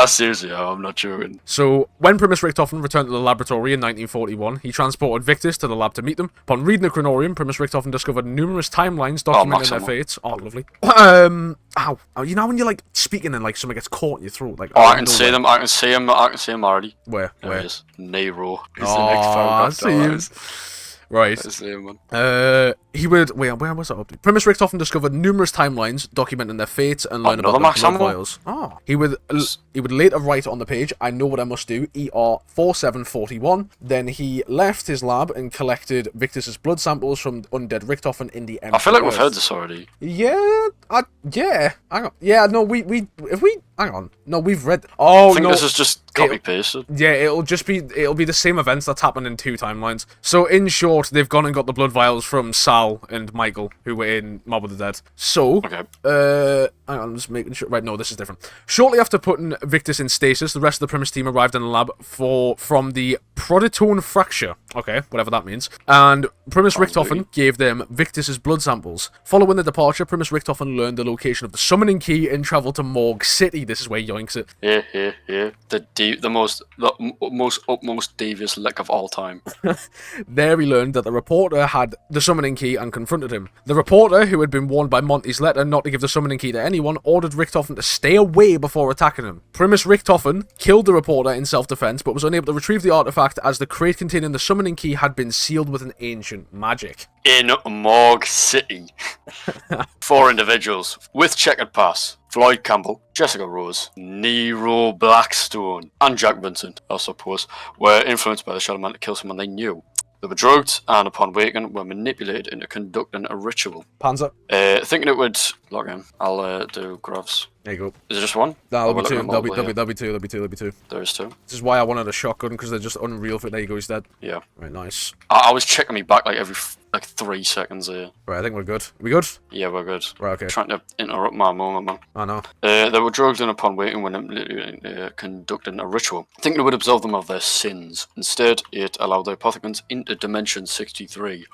Seriously, I'm not joking. So, when Primus Richtofen returned to the laboratory in 1941, he transported Victus to the lab to meet them. Upon reading the Chronorium, Primus Richtofen discovered numerous timelines documenting their fates. Oh, lovely. Ow. You know when you're like speaking and like something gets caught in your throat? Like, I can see them. I can see him already. Where? There he is. Nero is Oh, the next I see. Right. That's the name, man. He would... Wait, where was that up to? Primus Richtofen discovered numerous timelines documenting their fates and learn about their blood vials. Oh. He would later write on the page, I know what I must do, ER4741. Then he left his lab and collected Victus's blood samples from undead Richtofen in the empty I feel like we've Earth. heard this already. Yeah. Yeah. Hang on. Yeah, no, hang on. No, we've read... Oh, I think no. this is just copy-pasted. Yeah, it'll be the same events that's happened in two timelines. So, in short, they've gone and got the blood vials from Sal and Michael, who were in Mob of the Dead. So, Okay. hang on, I'm just making sure. Right, no, this is different. Shortly after putting Victus in stasis, the rest of the Primus team arrived in the lab from the Prototon Fracture. Okay, whatever that means. And Primus Richtofen gave them Victus's blood samples. Following the departure, Primus Richtofen learned the location of the summoning key and traveled to Morgue City. This is where he yoinks it. Yeah. The most utmost devious lick of all time. There he learned that the reporter had the summoning key and confronted him. The reporter, who had been warned by Monty's letter not to give the summoning key to anyone, ordered Richtofen to stay away before attacking him. Primus Richtofen killed the reporter in self-defense, but was unable to retrieve the artifact as the crate containing the summoning key had been sealed with an ancient magic. In Morgue City. 4 individuals with checkered pass. Floyd Campbell, Jessica Rose, Nero Blackstone, and Jack Vincent, I suppose, were influenced by the Shadow Man to kill someone they knew. They were drugged and upon waking were manipulated into conducting a ritual. Panzer. Thinking it would log in, I'll do Grovs. There you go. Is it just one? No, there'll be two. There'll be two. There is 2. This is why I wanted a shotgun, because they're just unreal fit. There you go, he's dead. Yeah. Right, nice. I was checking me back like every 3 seconds here. Right, I think we're good. We good? Yeah, we're good. Right, okay. Trying to interrupt my moment, man. I know. They were drugged and upon waking when conducting a ritual, thinking it would absolve them of their sins. Instead, it allowed the Apothicons into Dimension 63.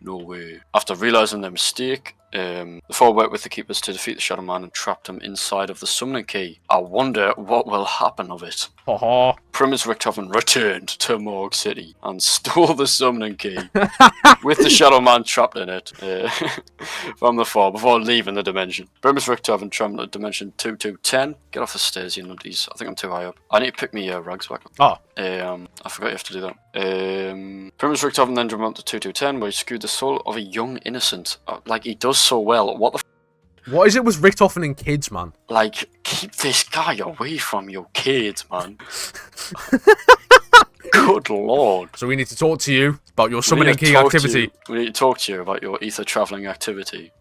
No way. After realizing their mistake, the four worked with the Keepers to defeat the Shadow Man and trapped him inside of the summoning key. I wonder what will happen of it. Haha. Primus Richthofen returned to Morgue City and stole the summoning key with the Shadow Man trapped in it from the four before leaving the dimension. Primus Richthofen traveled to dimension 2210. Get off the stairs, you nutties. I think I'm too high up. I need to pick me rags back up. Oh. I forgot you have to do that. Primus Richthofen then jumped to 2210 where he skewed the soul of a young innocent. Like, he does so well. What the What is it with Richthofen and kids, man? Like, keep this guy away from your kids, man. Good lord. So we need to talk to you about your summoning key activity. We need to talk to you about your ether travelling activity.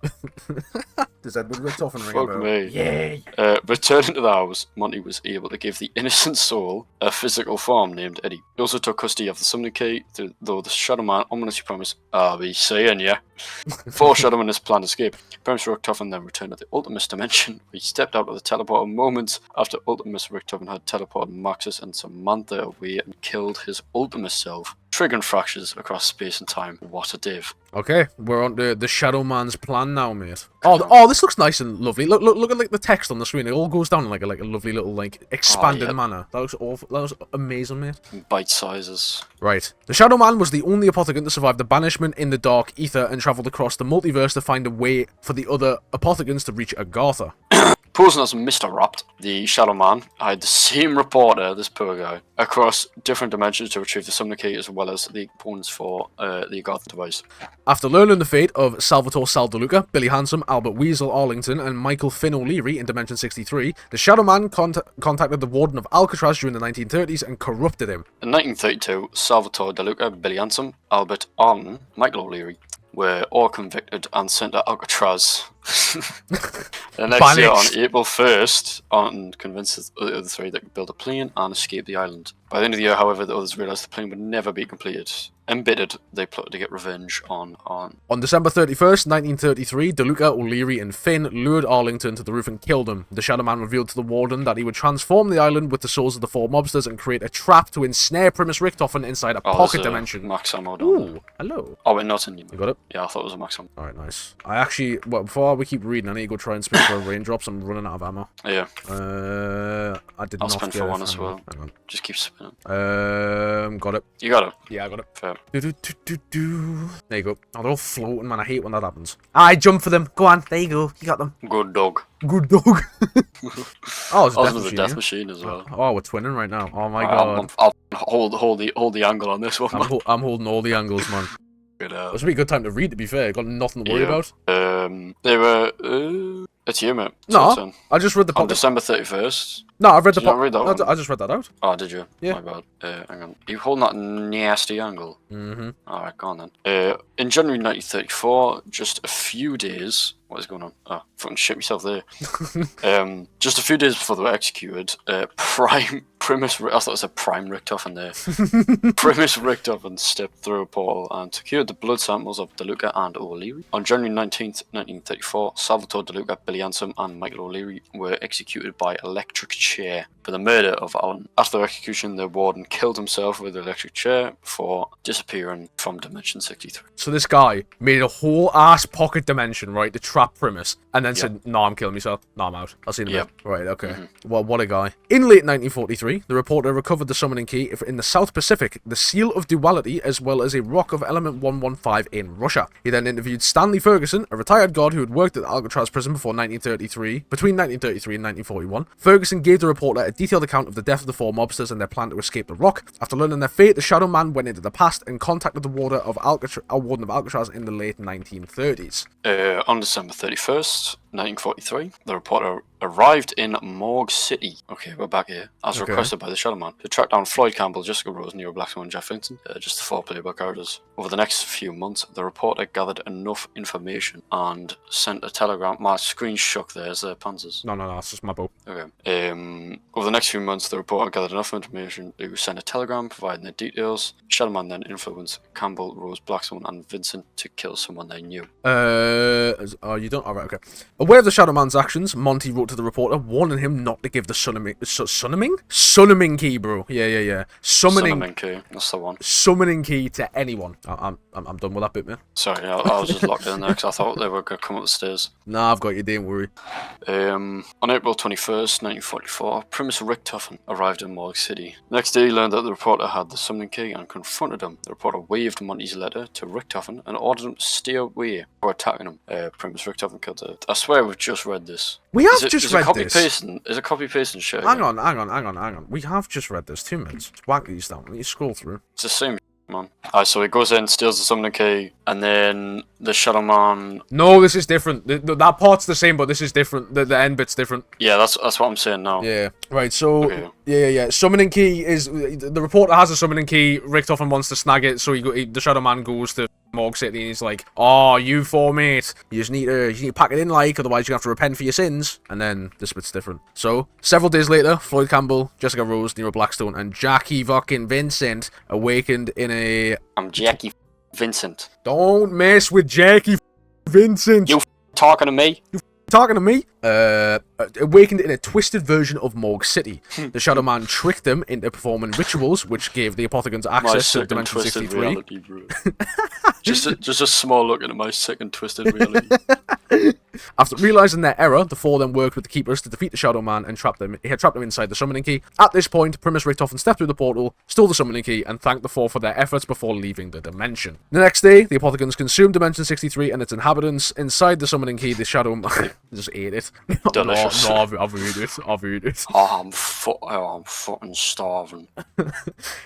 Does Edward Richthofen ring Fuck a bell? me. Yay. Returning to the house, Monty was able to give the innocent soul a physical form named Eddie. He also took custody of the summoning key, though the Shadow Man ominously promised, I'll be seeing ya. Foreshadowing his planned escape. Primus Richthofen then returned to the Ultimus dimension, where he stepped out of the teleporter moments after Ultimus Richthofen had teleported Maxis and Samantha away and killed his Ultimus self, triggering fractures across space and time. What a div. Okay, we're on to the Shadow Man's plan now, mate. Oh, this looks nice and lovely. Look at like the text on the screen. It all goes down in like a lovely little like expanded manner. That looks awful. That looks amazing, mate. Bite sizes. Right. The Shadow Man was the only Apothicon to survive the banishment in the Dark Aether and travelled across the multiverse to find a way for the other Apothicons to reach Agartha. Posing as Mr. Rapt, the Shadow Man hired the same reporter, this poor guy, across different dimensions to retrieve the summoning key as well as the components for the Agartha device. After learning the fate of Salvatore Sal DeLuca, Billy Handsome, Albert Weasel Arlington, and Michael Finn O'Leary in Dimension 63, the Shadow Man contacted the Warden of Alcatraz during the 1930s and corrupted him. In 1932, Salvatore DeLuca, Billy Handsome, Albert Arlington, Michael O'Leary were all convicted and sent to Alcatraz. The next year, on April 1st, Arlington convinced the other three they could build a plane and escape the island. By the end of the year, however, the others realised the plane would never be completed. Embittered, they plotted to get revenge on Arlington. On December 31st, 1933, DeLuca, O'Leary, and Finn lured Arlington to the roof and killed him. The Shadow Man revealed to the Warden that he would transform the island with the souls of the four mobsters and create a trap to ensnare Primus Richthofen inside a pocket dimension. Max ammo down Ooh, hello. Oh, wait, not in you. You got it? Yeah, I thought it was a max ammo. Alright, nice. I actually, well, before we keep reading, I need to go try and spin for raindrops. I'm running out of ammo. Yeah. I'll spin for one as well. Hang on. Just keep spinning. Got it. You got it? Yeah, I got it. Fair. There you go. Oh, they're all floating, man. I hate when that happens. I jump for them. Go on. There you go. You got them. Good dog. Good dog. Oh, it's a death machine as well. Oh, we're twinning right now. Oh my god. I'll hold the angle on this one. I'm holding all the angles, man. It's a pretty good time to read, to be fair. Got nothing to worry about. They were. It's you, mate. No, I just read the on December 31st. No, I've read the read that one? I just read that out. Oh, did you? Yeah. My bad. Hang on. You holding that nasty angle? Mm-hmm. Alright, go on then. In January 1934, just a few days. What is going on? Oh, fucking shit myself there. Just a few days before they were executed, Primus. I thought it was a Prime Richthofen there. Primus Richthofen stepped through a portal and secured the blood samples of DeLuca and O'Leary. On January 19th, 1934, Salvatore DeLuca, Billy Handsome, and Michael O'Leary were executed by electric chair for the murder of Allen. After execution, the Warden killed himself with the electric chair before disappearing from Dimension 63. So this guy made a whole ass pocket dimension, right, to trap Primus, and then said, "No, I'm killing myself. No, I'm out. I'll see you in a bit." Right, okay. Well, what a guy. In late 1943, the reporter recovered the summoning key in the South Pacific, the Seal of Duality, as well as a rock of element 115 in Russia. He then interviewed Stanley Ferguson, a retired guard who had worked at the Alcatraz prison between 1933 and 1941. Ferguson gave the reporter a detailed account of the death of the four mobsters and their plan to escape the rock. After learning their fate, the Shadow Man went into the past and contacted the Warden of Alcatraz in the late 1930s. On December 31st, 1943, the reporter arrived in Morgue City. Okay, we're back here. As requested by the Shadow Man, to track down Floyd Campbell, Jessica Rose, Nero Blackstone, and Jeff Vincent, just the four playable characters. Over the next few months, the reporter gathered enough information and sent a telegram. My screen shook there. Is there panzers? No, it's just my bow. Okay. Over the next few months, the reporter gathered enough information to send a telegram providing the details. Shadowman then influenced Campbell, Rose, Blackstone, and Vincent to kill someone they knew. Oh, you don't? Alright, okay. Aware of the Shadow Man's actions, Monty wrote to the reporter, warning him not to give the summoning key, bro. Yeah. Summoning key, that's the one. Summoning key to anyone. I'm done with that bit, man. Sorry, I was just locked in there because I thought they were going to come up the stairs. Nah, I've got you, don't worry. On April 21st, 1944, Primus Richtofen arrived in Morgue City. The next day, he learned that the reporter had the summoning key and confronted him. The reporter waved Monty's letter to Richtofen and ordered him to stay away for attacking him. Primus Richtofen killed it. I swear we've just read this. We have just read this. Is a copy pasting shit? Hang on. We have just read this. 2 minutes. Whack these down. Let me scroll through. It's the same, man. Alright, so he goes in, steals the summoning key, and then the Shadow Man... No, this is different. That part's the same, but this is different. The end bit's different. Yeah, that's what I'm saying now. Yeah. Right, so... Okay. Yeah. Summoning key is... The reporter has a summoning key. Richtofen wants to snag it, so the Shadow Man goes to Morgue City and he's like, oh, you four, mate. You just need to pack it in, like, otherwise you have to repent for your sins. And then this bit's different. So, several days later, Floyd Campbell, Jessica Rose, Nero Blackstone, and Jackie fucking Vincent awakened in a... I'm Jackie Vincent. Don't mess with Jackie Vincent. You talking to me? Talking to me? Awakened in a twisted version of Morgue City. The Shadow Man tricked them into performing rituals, which gave the Apothicons access to Dimension 63. Reality, bro. just a small look into my sick and twisted reality. After realizing their error, the four then worked with the Keepers to defeat the Shadow Man and trap them. He had trapped them inside the summoning key. At this point, Primus Richtofen stepped through the portal, stole the summoning key, and thanked the four for their efforts before leaving the dimension. The next day, the Apothicons consumed Dimension 63 and its inhabitants. Inside the summoning key, the Shadow Man just ate it. Delicious. No, I've eaten it. Oh, I'm fucking starving.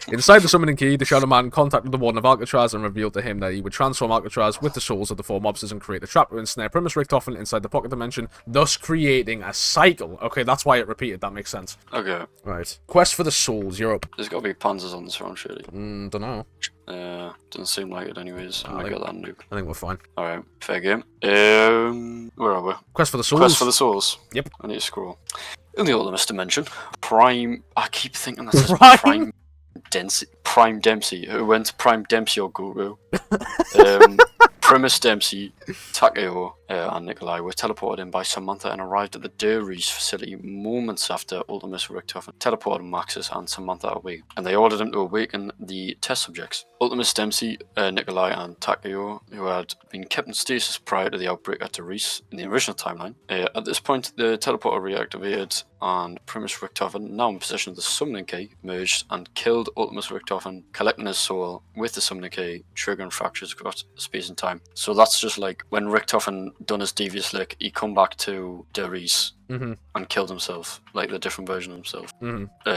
Inside the summoning key, the Shadow Man contacted the Warden of Alcatraz and revealed to him that he would transform Alcatraz with the souls of the four mobsters and create a trap to ensnare Primus Richtofen inside the pocket dimension, thus creating a cycle. Okay, that's why it repeated. That makes sense. Okay. Right. Quest for the souls. You're up. There's got to be panzers on this round, surely. Dunno. Doesn't seem like it anyways. I'm gonna get that nuke. I think we're fine. Alright, fair game. Where are we? Quest for the souls. Quest for the souls. Yep. I need to scroll. In the Ultimate Dimension, I keep thinking that says Prime Dempsey, who went Prime Dempsey or Guru. Primus Dempsey, Takeo, and Nikolai were teleported in by Samantha and arrived at the Duries facility moments after Ultimus Richtofen teleported Maxis and Samantha away, and they ordered him to awaken the test subjects. Ultimus Dempsey, Nikolai, and Takeo, who had been kept in stasis prior to the outbreak at Duries in the original timeline. At this point, the teleporter reactivated, and Primus Richtofen, now in possession of the summoning key, emerged and killed Ultimus Richtofen, collecting his soul with the summoning key, triggering fractures across space and time. So that's just like when Richtofen done his devious lick, he come back to Duries and killed himself, like the different version of himself,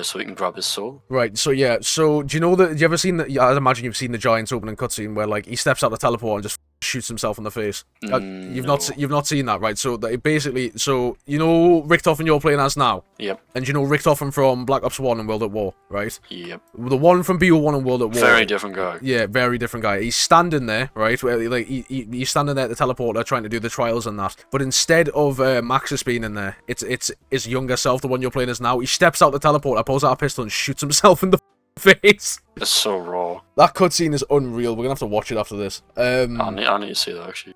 so he can grab his soul. Right. So yeah. So do you know that? You ever seen that? Yeah, I'd imagine you've seen the Giants opening cutscene where like he steps out the teleport and just shoots himself in the face. You've not seen that, right? So that basically, so you know Richtofen you're playing as now. Yep. And you know Richtofen from Black Ops 1 and World at War, right? Yep. The one from BO1 and World at War. Very different guy. Yeah, very different guy. He's standing there, right? Where like he's standing there at the teleporter trying to do the trials and that. But instead of Maxis being in there, it's his younger self, the one you're playing as now. He steps out the teleporter, pulls out a pistol, and shoots himself in the face. It's so raw. That cutscene is unreal. We're gonna have to watch it after this. I need to see that actually.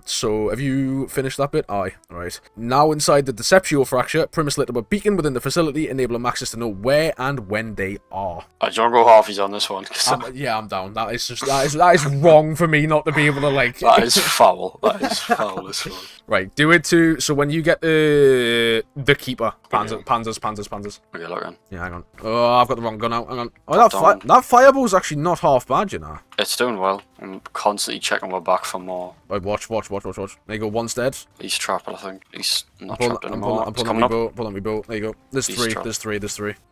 So have you finished that bit? Aye. Right. Now inside the Deceptio fracture, Primus lit up a beacon within the facility, enabling Maxis to know where and when they are. I don't go halfies on this one. Yeah, I'm down. That is wrong for me not to be able to like. That is foul. That is foul. This one. Right. Do it to. So when you get the Keeper, panzers. Okay, look in. Yeah, hang on. Oh, I've got the wrong gun out. Hang on. Oh, that fireball's actually not half bad, you know. It's doing well. I'm constantly checking my back for more. Right, watch. There you go, one's dead. He's trapped, I think. He's not trapped anymore. I'm pulling my boat. There you go. There's three.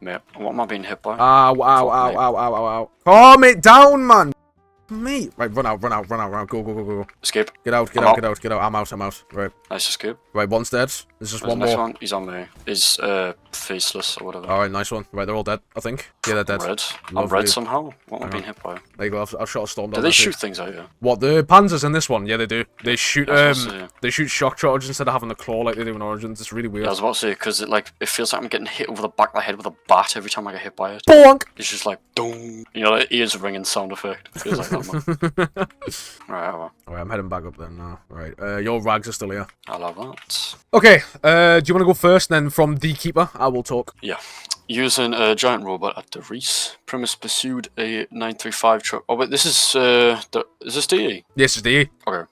Mate, what am I being hit by? Ow. Calm it down, man. Mate. Right, run out. Go. Escape. Get out. I'm out. Right. Nice escape. Right, one's dead. There's just Where's one the next more. one? He's on me. He's faceless or whatever. Alright, nice one. Right, they're all dead, I think. Yeah, they're dead. Red. I'm Lovely. red somehow. What am I being hit by? There you go, I've shot a storm down Do there they too. shoot things out here? What, the panzers in this one? Yeah, they do. They shoot I was about to say. they shoot shock charges instead of having the claw like they do in Origins. It's really weird. Yeah, I was about to say, because it feels like I'm getting hit over the back of the head with a bat every time I get hit by it. Bonk! It's just like, dong. You know, like ears ringing sound effect. It feels like that, man. Right, well, Alright, I'm heading back up then now. Right, your rags are still here. I'll have that. Okay, do you want to go first, then from the Keeper, I will talk. Yeah. Using a giant robot at the Reese, Primus pursued a 935 truck. Oh wait, this is this DE? Yes, it's the Okay.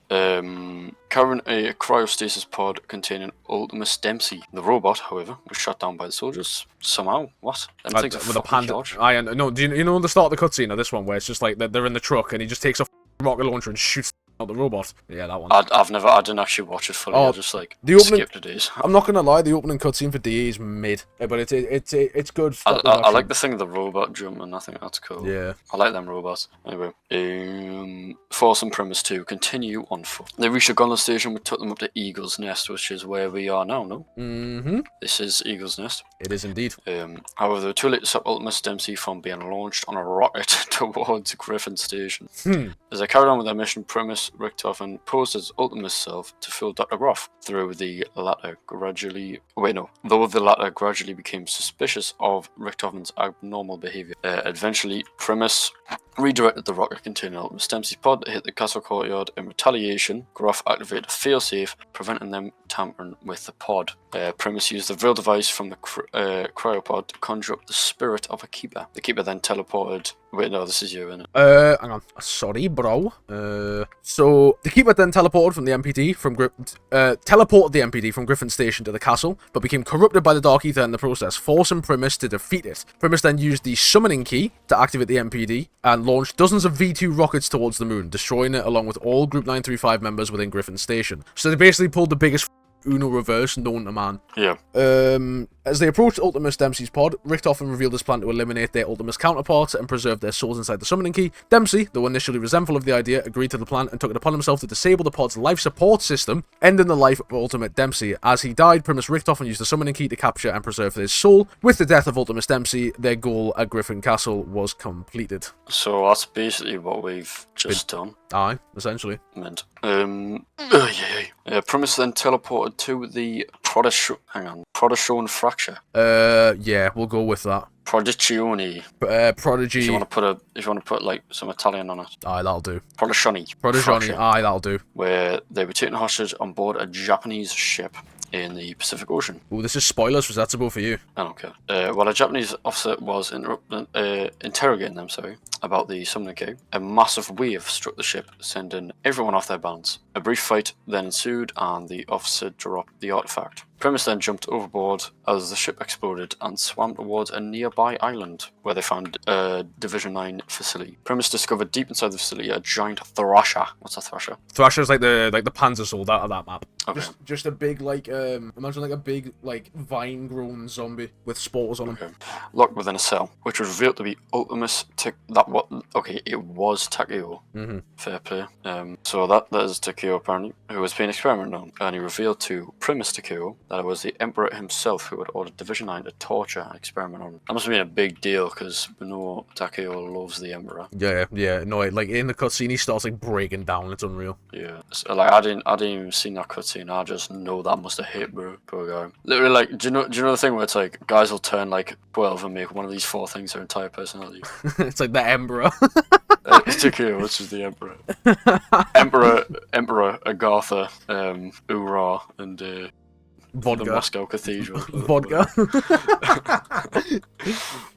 Carrying a cryostasis pod containing Ultimus Dempsey. The robot, however, was shot down by the soldiers. Somehow. What? Them things are with a fucking panda. huge. No, do you know the start of the cutscene of this one where it's just like they're in the truck and he just takes a rocket launcher and shoots out the robot? Yeah, that one. I didn't actually watch it fully. Oh, I just like the opening- skipped the days. I'm not gonna lie, the opening cutscene for DE is mid, but it's good. I like the thing of the robot jumping. I think that's cool. Yeah. I like them robots. Anyway, Force and Primus 2 continue on foot. They reached a gondola station which took them up to Eagle's Nest, which is where we are now, no? Mm-hmm. This is Eagle's Nest. It is indeed. However, they were too late to stop Ultimus Dempsey from being launched on a rocket towards Griffin Station. As they carried on with their mission, Primus Richtofen posed as Ultimus self to fool Dr. Groff, though the latter gradually became suspicious of Richtofen's abnormal behaviour. Eventually, Primus redirected the rocket containing Ultimus Dempsey's pod to hit the castle courtyard. In retaliation, Groff activated a failsafe, preventing them tampering with the pod. Primus used the veil device from the cryopod to conjure up the spirit of a keeper. The keeper then teleported. Wait, no, this is you, isn't it? Hang on. Sorry, bro. So the Keeper then teleported the MPD from Griffin Station to the castle, but became corrupted by the Dark Aether in the process, forcing Primus to defeat it. Primus then used the summoning key to activate the MPD and launched dozens of V2 rockets towards the moon, destroying it along with all Group 935 members within Griffin Station. So they basically pulled the biggest Uno reverse known to man. Yeah. As they approached Ultimus Dempsey's pod, Richtofen revealed his plan to eliminate their Ultimus counterparts and preserve their souls inside the summoning key. Dempsey, though initially resentful of the idea, agreed to the plan and took it upon himself to disable the pod's life support system, ending the life of Ultimate Dempsey. As he died, Primus Richtofen used the summoning key to capture and preserve his soul. With the death of Ultimus Dempsey, their goal at Griffin Castle was completed. So that's basically what we've just done. Aye, essentially. Meant. Primus then teleported to the Prodigion Fracture. Yeah, we'll go with that. Prodigione. Prodigy. If you want to put like some Italian on it. Aye, that'll do. Prodigione. Aye, that'll do. Where they were taken hostage on board a Japanese ship in the Pacific Ocean. Oh, this is spoilers for Zetsubo for you. I don't care. While a Japanese officer was interrogating them, about the summoning key, a massive wave struck the ship, sending everyone off their balance. A brief fight then ensued, and the officer dropped the artifact. Primus then jumped overboard as the ship exploded and swam towards a nearby island where they found a Division 9 facility. Primus discovered deep inside the facility a giant Thrasher. What's a Thrasher? Thrasher's like the Panzer soldier out of that map. Okay. Just a big imagine like a big vine grown zombie with spores on him. Okay. Locked within a cell, which was revealed to be Ultimus it was Takeo. Fair play. So that is Takeo apparently, who was being experimented on, and he revealed to Primus Takeo that it was the Emperor himself who had ordered Division 9 to torture and experiment on him. That must have been a big deal because we know Takeo loves the Emperor. Yeah. No, like in the cutscene he starts like breaking down. It's unreal. Yeah. So, like I didn't even see that cutscene. I just know that must have hit, bro. Poor guy. Literally, like, do you know the thing where it's like guys will turn like 12 and make one of these 4 things their entire personality? It's like the Emperor. It's Takeo, which is the Emperor. Emperor Agartha, Ura, and Vodka. The Moscow Cathedral. Vodka.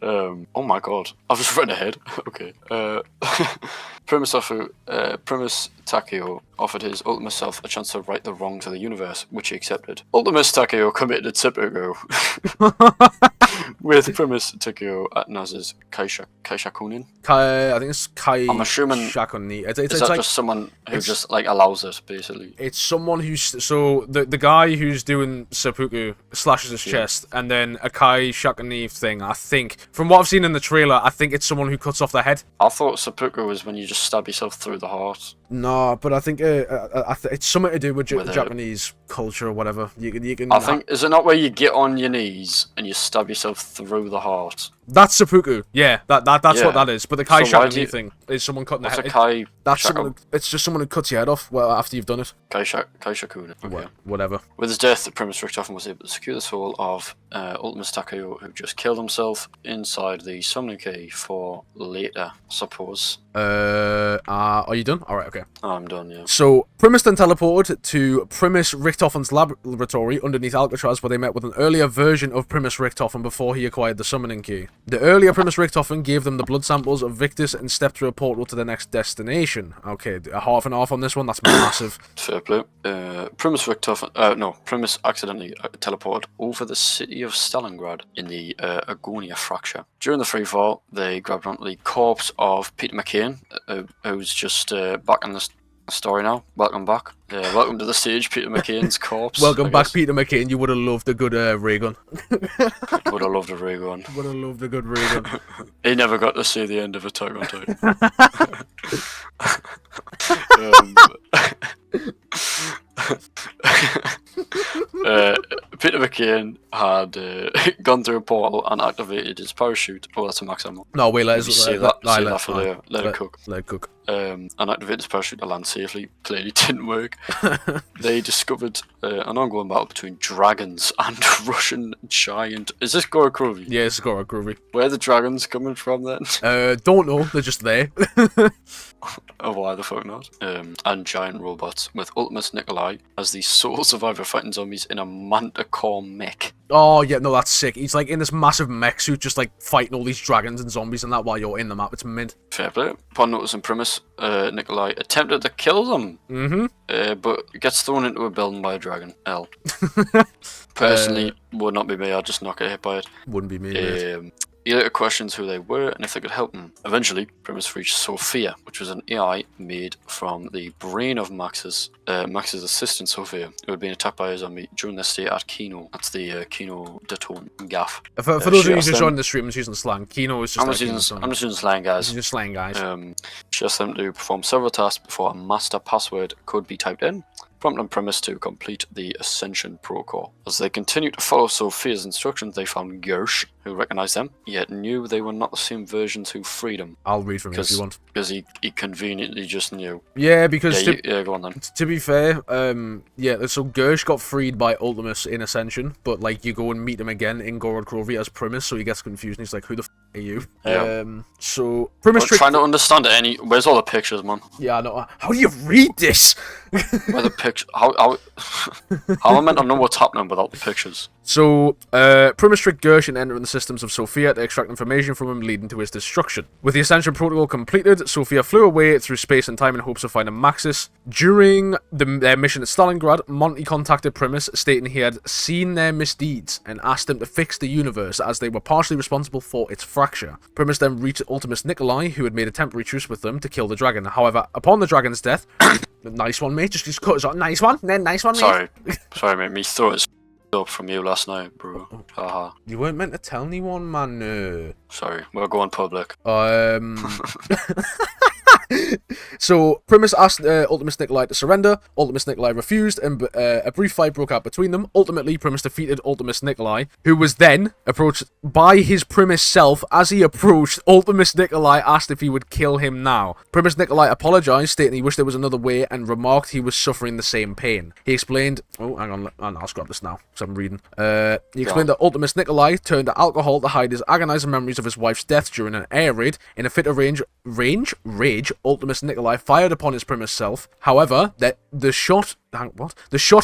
Oh my god, I've just read ahead. Okay. Primus Takeo offered his Ultimus self a chance to right the wrongs of the universe, which he accepted. Ultimus Takeo committed seppuku with Primus Takeo at Naz's Kaishakunin. I think it's Kai. I'm assuming. Shakuni. Is that like, just someone who just like allows it, basically? It's someone who's the guy who's doing seppuku slashes his chest, and then a Kai Shakuni thing. I think from what I've seen in the trailer, I think it's someone who cuts off their head. I thought seppuku was when you just stab yourself through the heart. No, but I think it's something to do with Japanese culture or whatever. You can. I think, is it not where you get on your knees and you stab yourself through the heart? That's seppuku. Yeah, that's Yeah. what that is. But the kai So why shakami thing is someone cutting the What's head. a kai? That's shaka- someone. It's just someone who cuts your head off. Well, after you've done it. Kai shakuda. Okay. Whatever. With his death, Primus Richtofen was able to secure the soul of Ultimus Takayo, who just killed himself inside the summoning key for later, I suppose. Are you done? All right. Okay. I'm done. Yeah. So, Primus then teleported to Primus Richtofen's laboratory underneath Alcatraz, where they met with an earlier version of Primus Richtofen before he acquired the summoning key. The earlier Primus Richtofen gave them the blood samples of Victus and stepped through a portal to the next destination. Okay, a half and half on this one, that's massive. Fair play. Primus accidentally teleported over the city of Stalingrad in the Agonia fracture. During the freefall, they grabbed onto the corpse of Peter McCain, who's just back in the story now. Welcome back. Welcome to the stage, Peter McCain's corpse. Welcome back, Peter McCain. You would have loved a good ray gun. Would have loved a ray gun. Would have loved a good ray gun. He never got to see the end of Attack on Titan. Peter McCain had gone through a portal and activated his parachute. Oh, that's a max ammo. No, wait, let's Save that for later. Let it cook. Let it cook. And activated his parachute to land safely. Clearly didn't work. They discovered an ongoing battle between dragons and Russian giant. Is this Gorokrovi? Yeah, it's Gorokrovi. Where are the dragons coming from then? Don't know. They're just there. Oh, why the fuck not? And giant robots with Ultimus Nikolai as the sole survivor fighting zombies in a manticore mech. Oh, yeah, no, that's sick. He's like in this massive mech suit, just like fighting all these dragons and zombies and that while you're in the map. It's mint. Fair play. Upon noticing Primus, Nikolai attempted to kill them, but gets thrown into a building by a dragon. L. Personally, would not be me. I'd just not get hit by it. Wouldn't be me. Mate. He later questions who they were and if they could help him. Eventually, Primus reached Sophia, which was an AI made from the brain of Max's assistant Sophia, who had been attacked by a zombie during their stay at Kino. That's the Kino Detone gaff. For those of you just joining the stream, I'm just using slang. Kino is just I'm just using slang, guys. Just slang, guys. She asked them to perform several tasks before a master password could be typed in, prompting Primus to complete the Ascension Protocol. As they continued to follow Sophia's instructions, they found Gersh, who recognized them, yet knew they were not the same versions who freed him. I'll read from here if you want. Because he conveniently just knew. Yeah, because go on then. To be fair, yeah, so Gersh got freed by Ultimus in Ascension, but like you go and meet him again in Gorokrovi as Primus, so he ggets confused and he's like, who the f are you? Yeah. So Primus trying to understand it. Where's all the pictures, man? Yeah, I know. How do you read this? Where the picture? How am I meant to know what's happening without the pictures? So, Primus tricked Gersh into entering the systems of Sophia to extract information from him, leading to his destruction. With the Ascension Protocol completed, Sophia flew away through space and time in hopes of finding Maxis. During their mission at Stalingrad, Monty contacted Primus, stating he had seen their misdeeds and asked him to fix the universe, as they were partially responsible for its fracture. Primus then reached Ultimus Nikolai, who had made a temporary truce with them to kill the dragon. However, upon the dragon's death... Nice one, mate. Just cut us off. Nice one. Nice one, mate. Sorry, mate. Me throat is up from you last night, bro. Haha. You weren't meant to tell anyone, man. Sorry, we're going public. So, Primus asked Ultimus Nikolai to surrender. Ultimus Nikolai refused, and a brief fight broke out between them. Ultimately, Primus defeated Ultimus Nikolai, who was then approached by his Primus self. As he approached, Ultimus Nikolai asked if he would kill him now. Primus Nikolai apologized, stating he wished there was another way, and remarked he was suffering the same pain. He explained... Oh, hang on. I'll scrap this now, because I'm reading. He explained that Ultimus Nikolai turned to alcohol to hide his agonizing memories of his wife's death during an air raid. In a fit of rage, Ultimus Nikolai fired upon his Primus self. However, the shot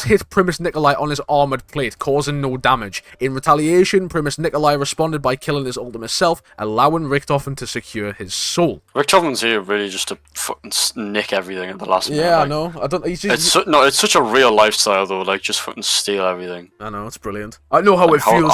hit Primus Nikolai on his armored plate, causing no damage. In retaliation, Primus Nikolai responded by killing his Ultimus self, allowing Richtofen to secure his soul. Richtofen's here really just to fucking nick everything at the last minute. Yeah, like, I know. I don't. It's such a real lifestyle though. Like just fucking steal everything. I know, it's brilliant. I know how it feels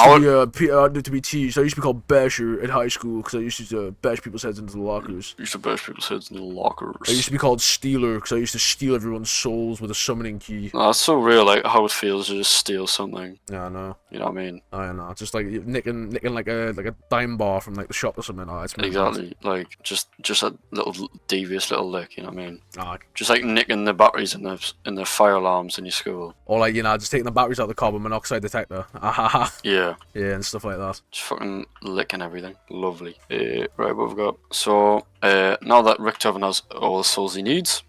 to be teased. I used to be called Basher at high school because I used to bash people's heads into the lockers. I used to bash people's heads into the lockers. I used to be called Stealer because I used to steal everyone's soul skulls with a summoning key. Oh, that's so real, like how it feels to just steal something. Yeah, I know. You know what I mean? I know. Just like nicking like a dime bar from like the shop or something. Oh, it's exactly. Like just a little devious little lick. You know what I mean? Oh. Just like nicking the batteries in the fire alarms in your school. Or like, you know, just taking the batteries out of the carbon monoxide detector. Yeah. Yeah, and stuff like that. Just fucking licking everything. Lovely. Right, what we've got. So, now that Richtofen has all the souls he needs,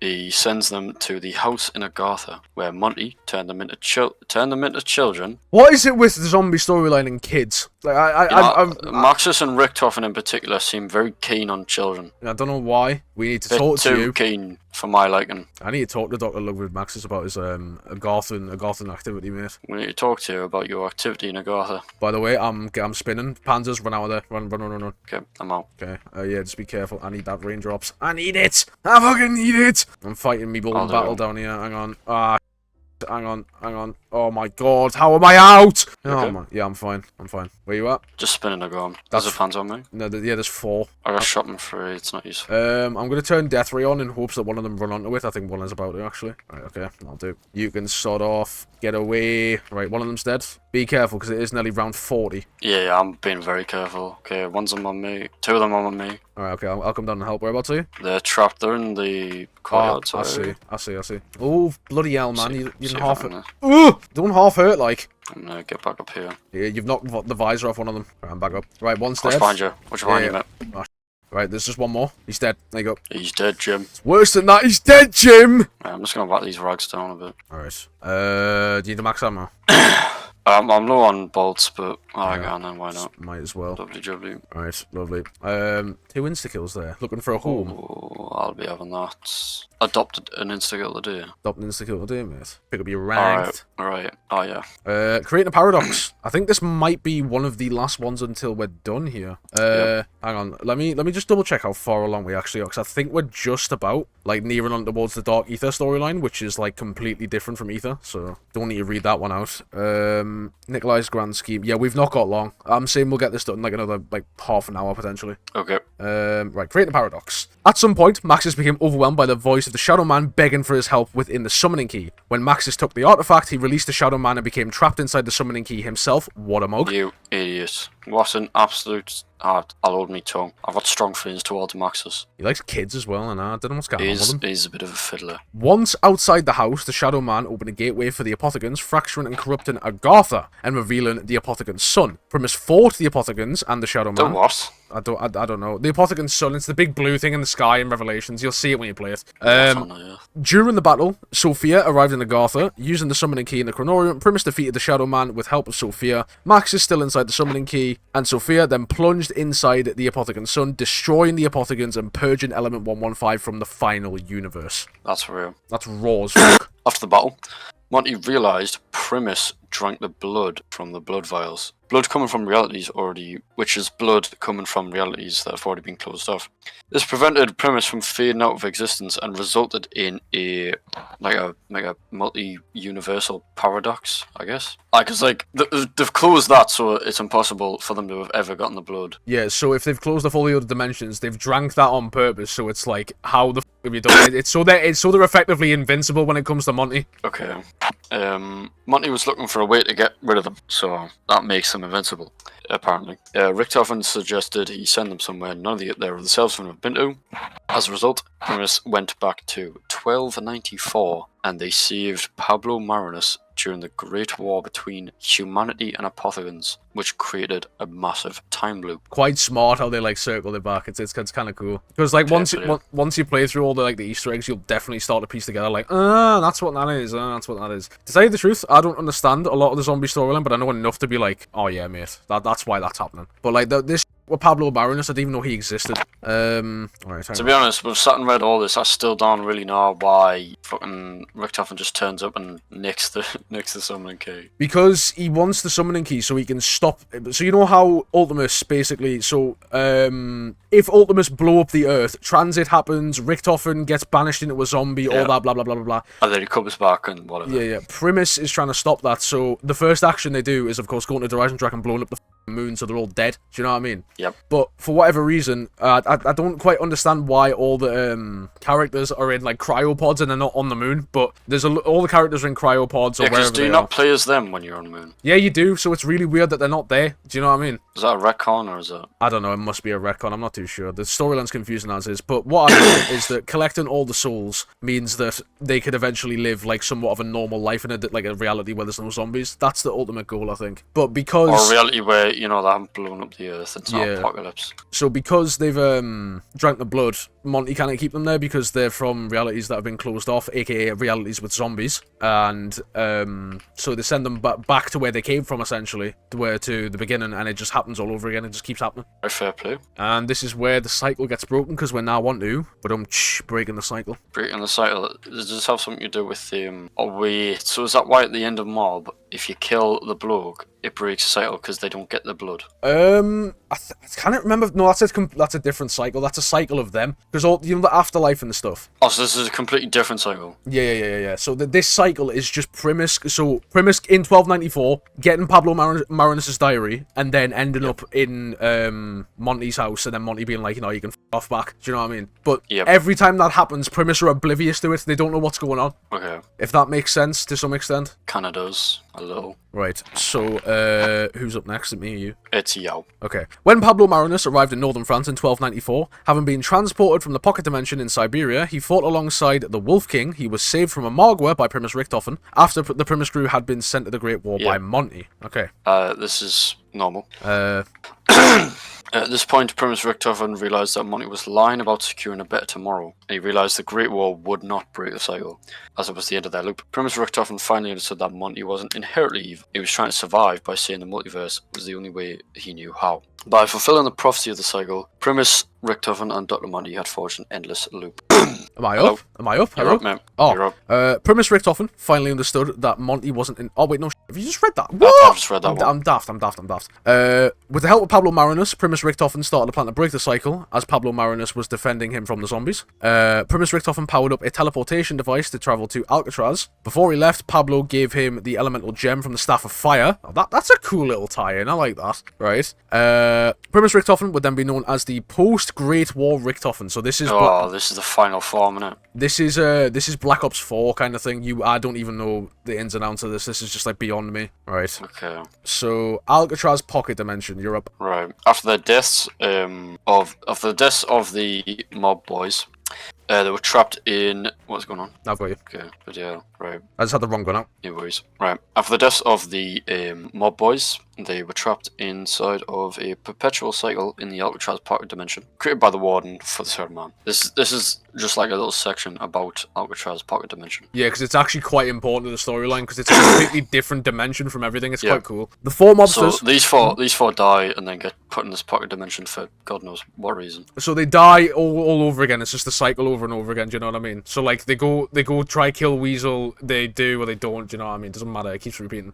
he sends them to the house in Agartha, where Monty turned them into children. What is it with the zombie storyline and kids? Like, Maxis and Richtofen in particular seem very keen on children. I don't know why. We need to talk to you. Too keen for my liking. I need to talk to Dr. Ludwig Maxis about his Agarthan activity, mate. We need to talk to you about your activity in Agartha. By the way, I'm spinning. Panzers, run out of there. Run. Okay, I'm out. Okay. Yeah, just be careful. I need that raindrops. I need it. I fucking need it. I'm fighting me bloody battle down here. Hang on. Hang on. Oh my god, how am I out? Oh my, yeah, I'm fine. Where you at? Just spinning a gun. There's a Panzer on me. No, yeah, there's 4. I got shot in 3, it's not useful. I'm gonna turn Death Ray on in hopes that one of them run onto it. I think one is about to, actually. Right, okay, I'll do. You can sod off. Get away. Right, one of them's dead. Be careful, because it is nearly round 40. Yeah, I'm being very careful. Okay, one's on me. 2 of them are on me. Alright, okay, I'll come down and help. Whereabouts are you? They're trapped. They're in the courtyard. I see. Oh, bloody hell, man. You didn't half it. Ooh! Don't half hurt, like. I'm gonna get back up here. Yeah, you've knocked the visor off one of them. Right, I'm back up. Right, one's dead. What's behind you? What's behind you, mate? Oh, right, there's just one more. He's dead. There you go. He's dead, Jim. It's worse than that. He's dead, Jim! Right, I'm just gonna whack these rags down a bit. Alright. Do you need the max ammo? I'm low on bolts, but I can then, why not? Might as well. Lovely jubbly. Alright, lovely. 2 insta-kills there. Looking for a home. Oh, I'll be having that. Adopted an insta-kill today. Adopt an insta-kill today, mate. Pick up your ranked. Alright. Oh, yeah. Creating a paradox. I think this might be one of the last ones until we're done here. Hang on. Let me just double check how far along we actually are, because I think we're just about, like, nearing on towards the Dark Aether storyline, which is, like, completely different from Aether, so don't need to read that one out. Nikolai's grand scheme. Yeah, we've not got long. I'm saying we'll get this done, like, another, like, half an hour, potentially. Okay. Right, creating a paradox. At some point, Maxis became overwhelmed by the voice of the Shadow Man begging for his help within the summoning key. When Maxis took the artifact, he released the Shadow Man and became trapped inside the summoning key himself. What a mug. You idiot. What an absolute... I'll hold me tongue. I've got strong feelings towards Maxis. He likes kids as well, and I don't know what's going on with him. He's a bit of a fiddler. Once outside the house, the Shadow Man opened a gateway for the Apothicons, fracturing and corrupting Agartha, and revealing the Apothicons' son. Primus fought the Apothicons and the Shadow Man. The what? I don't know. The Apothicons' son, it's the big blue thing in the sky in Revelations. You'll see it when you play it. During the battle, Sophia arrived in Agartha. Using the summoning key in the Chronorium, Primus defeated the Shadow Man with help of Sophia. Max is still inside the summoning key, and Sophia then plunged inside the Apothicons' son, destroying the Apothicons and purging Element 115 from the final universe. That's real. That's raw as fuck. After the battle, Monty realised Primus drank the blood from the blood vials. Blood coming from realities which is blood coming from realities that have already been closed off. This prevented Primus from fading out of existence and resulted in a multi-universal paradox, I guess. Because they've closed that, so it's impossible for them to have ever gotten the blood. Yeah, so if they've closed off all the other dimensions, they've drank that on purpose. So it's like, how the f have you done it? It's so they're effectively invincible when it comes to Monty. Okay. Monty was looking for a way to get rid of them, so that makes them invincible, apparently. Richtofen suggested he send them somewhere none of the themselves have been to. As a result, Primus went back to 1294, and they saved Pablo Marinus during the Great War between humanity and Apothicons, which created a massive time loop. Quite smart how they like circled it back. It's kind of cool because like once you play through all the Easter eggs, you'll definitely start to piece together like, that's what that is. That's what that is. To tell you the truth, I don't understand a lot of the zombie storyline, but I know enough to be like, oh yeah, mate, that's why that's happening. But like this with Pablo Marinus, I didn't even know he existed. Right, to be honest, we've sat and read all this. I still don't really know why fucking Richtofen just turns up and nicks the summoning key. Because he wants the summoning key so he can stop. So you know how Ultimus basically. So if Ultimus blow up the Earth, transit happens. Richtofen gets banished into a zombie. All that blah blah blah blah blah. And then he comes back and whatever. Yeah. Primus is trying to stop that. So the first action they do is of course going to the Eisendrache and blowing up the moon, so they're all dead. Do you know what I mean? Yep. But for whatever reason, I don't quite understand why all the characters are in like cryopods and they're not on the moon. But all the characters are in cryopods or wherever because do they you are. not play as them when you're on the moon? Yeah, you do. So it's really weird that they're not there. Do you know what I mean? Is that a retcon or is that? I don't know. It must be a retcon. I'm not too sure. The storyline's confusing as is. But what I know is that collecting all the souls means that they could eventually live like somewhat of a normal life in a reality where there's no zombies. That's the ultimate goal, I think. But because or a reality where they haven't blown up the earth. It's not apocalypse. So because they've drank the blood, Monty can't keep them there because they're from realities that have been closed off, aka realities with zombies, and so they send them back to where they came from, essentially, to the beginning, and it just happens all over again. It just keeps happening. A fair play. And this is where the cycle gets broken because we're now on to, but breaking the cycle. Breaking the cycle. Does this have something to do with the? Oh wait. So is that why at the end of Mob, if you kill the bloke, it breaks the cycle because they don't get the blood? I can't remember. No, that's a different cycle. That's a cycle of them because all the afterlife and the stuff. Oh, so this is a completely different cycle. Yeah. So this cycle is just Primus. So Primus in 1294 getting Pablo Marinus' diary and then ending up in Monty's house and then Monty being like, you can f off back. Do you know what I mean? But every time that happens, Primus are oblivious to it. They don't know what's going on. Okay. If that makes sense to some extent. Kinda does a little. Right. So who's up next? Is it me or you? It's Yao. Okay. When Pablo Marinus arrived in northern France in 1294, having been transported from the pocket dimension in Siberia, he fought alongside the Wolf King. He was saved from a Margwa by Primus Richtofen after the Primus crew had been sent to the Great War by Monty. Okay. This is normal. At this point, Primus Richtofen realised that Monty was lying about securing a better tomorrow, and he realised the Great War would not break the cycle, as it was the end of their loop. Primus Richtofen finally understood that Monty wasn't inherently evil. He was trying to survive by saying the multiverse was the only way he knew how. By fulfilling the prophecy of the cycle, Primus Richtofen and Dr. Monty had forged an endless loop. Am I up? Am I up? You're up, man. Oh, You're up. Primus Richtofen finally understood that Monty wasn't in... Oh, wait, no, have you just read that? What? I've just read that one. I'm daft. With the help of Pablo Marinus, Primus Richtofen started a plan to break the cycle, as Pablo Marinus was defending him from the zombies. Primus Richtofen powered up a teleportation device to travel to Alcatraz. Before he left, Pablo gave him the elemental gem from the Staff of Fire. Oh, that's a cool little tie-in, I like that. Right. Primus Richtofen would then be known as the post-Great War Richtofen. So this is... this is the final form, innit? This is Black Ops 4 kind of thing. I don't even know the ins and outs of this. This is just like beyond me. Right. Okay. So Alcatraz Pocket Dimension, you're up. Right. After the deaths of the mob boys, they were trapped in... What's going on? I've got you. Okay, but yeah, right. I just had the wrong one out. No worries. Right. After the deaths of the mob boys, they were trapped inside of a perpetual cycle in the Alcatraz Pocket Dimension, created by the Warden for the Third Man. This is just like a little section about Alcatraz Pocket Dimension. Yeah, because it's actually quite important to the storyline, because it's a completely different dimension from everything. It's quite cool. The four mobsters... So these four die and then get put in this Pocket Dimension for God knows what reason. So they die all over again. It's just a cycle over and over again, do you know what I mean? So like they go try kill Weasel, they do or they don't, do you know what I mean? It doesn't matter, it keeps repeating.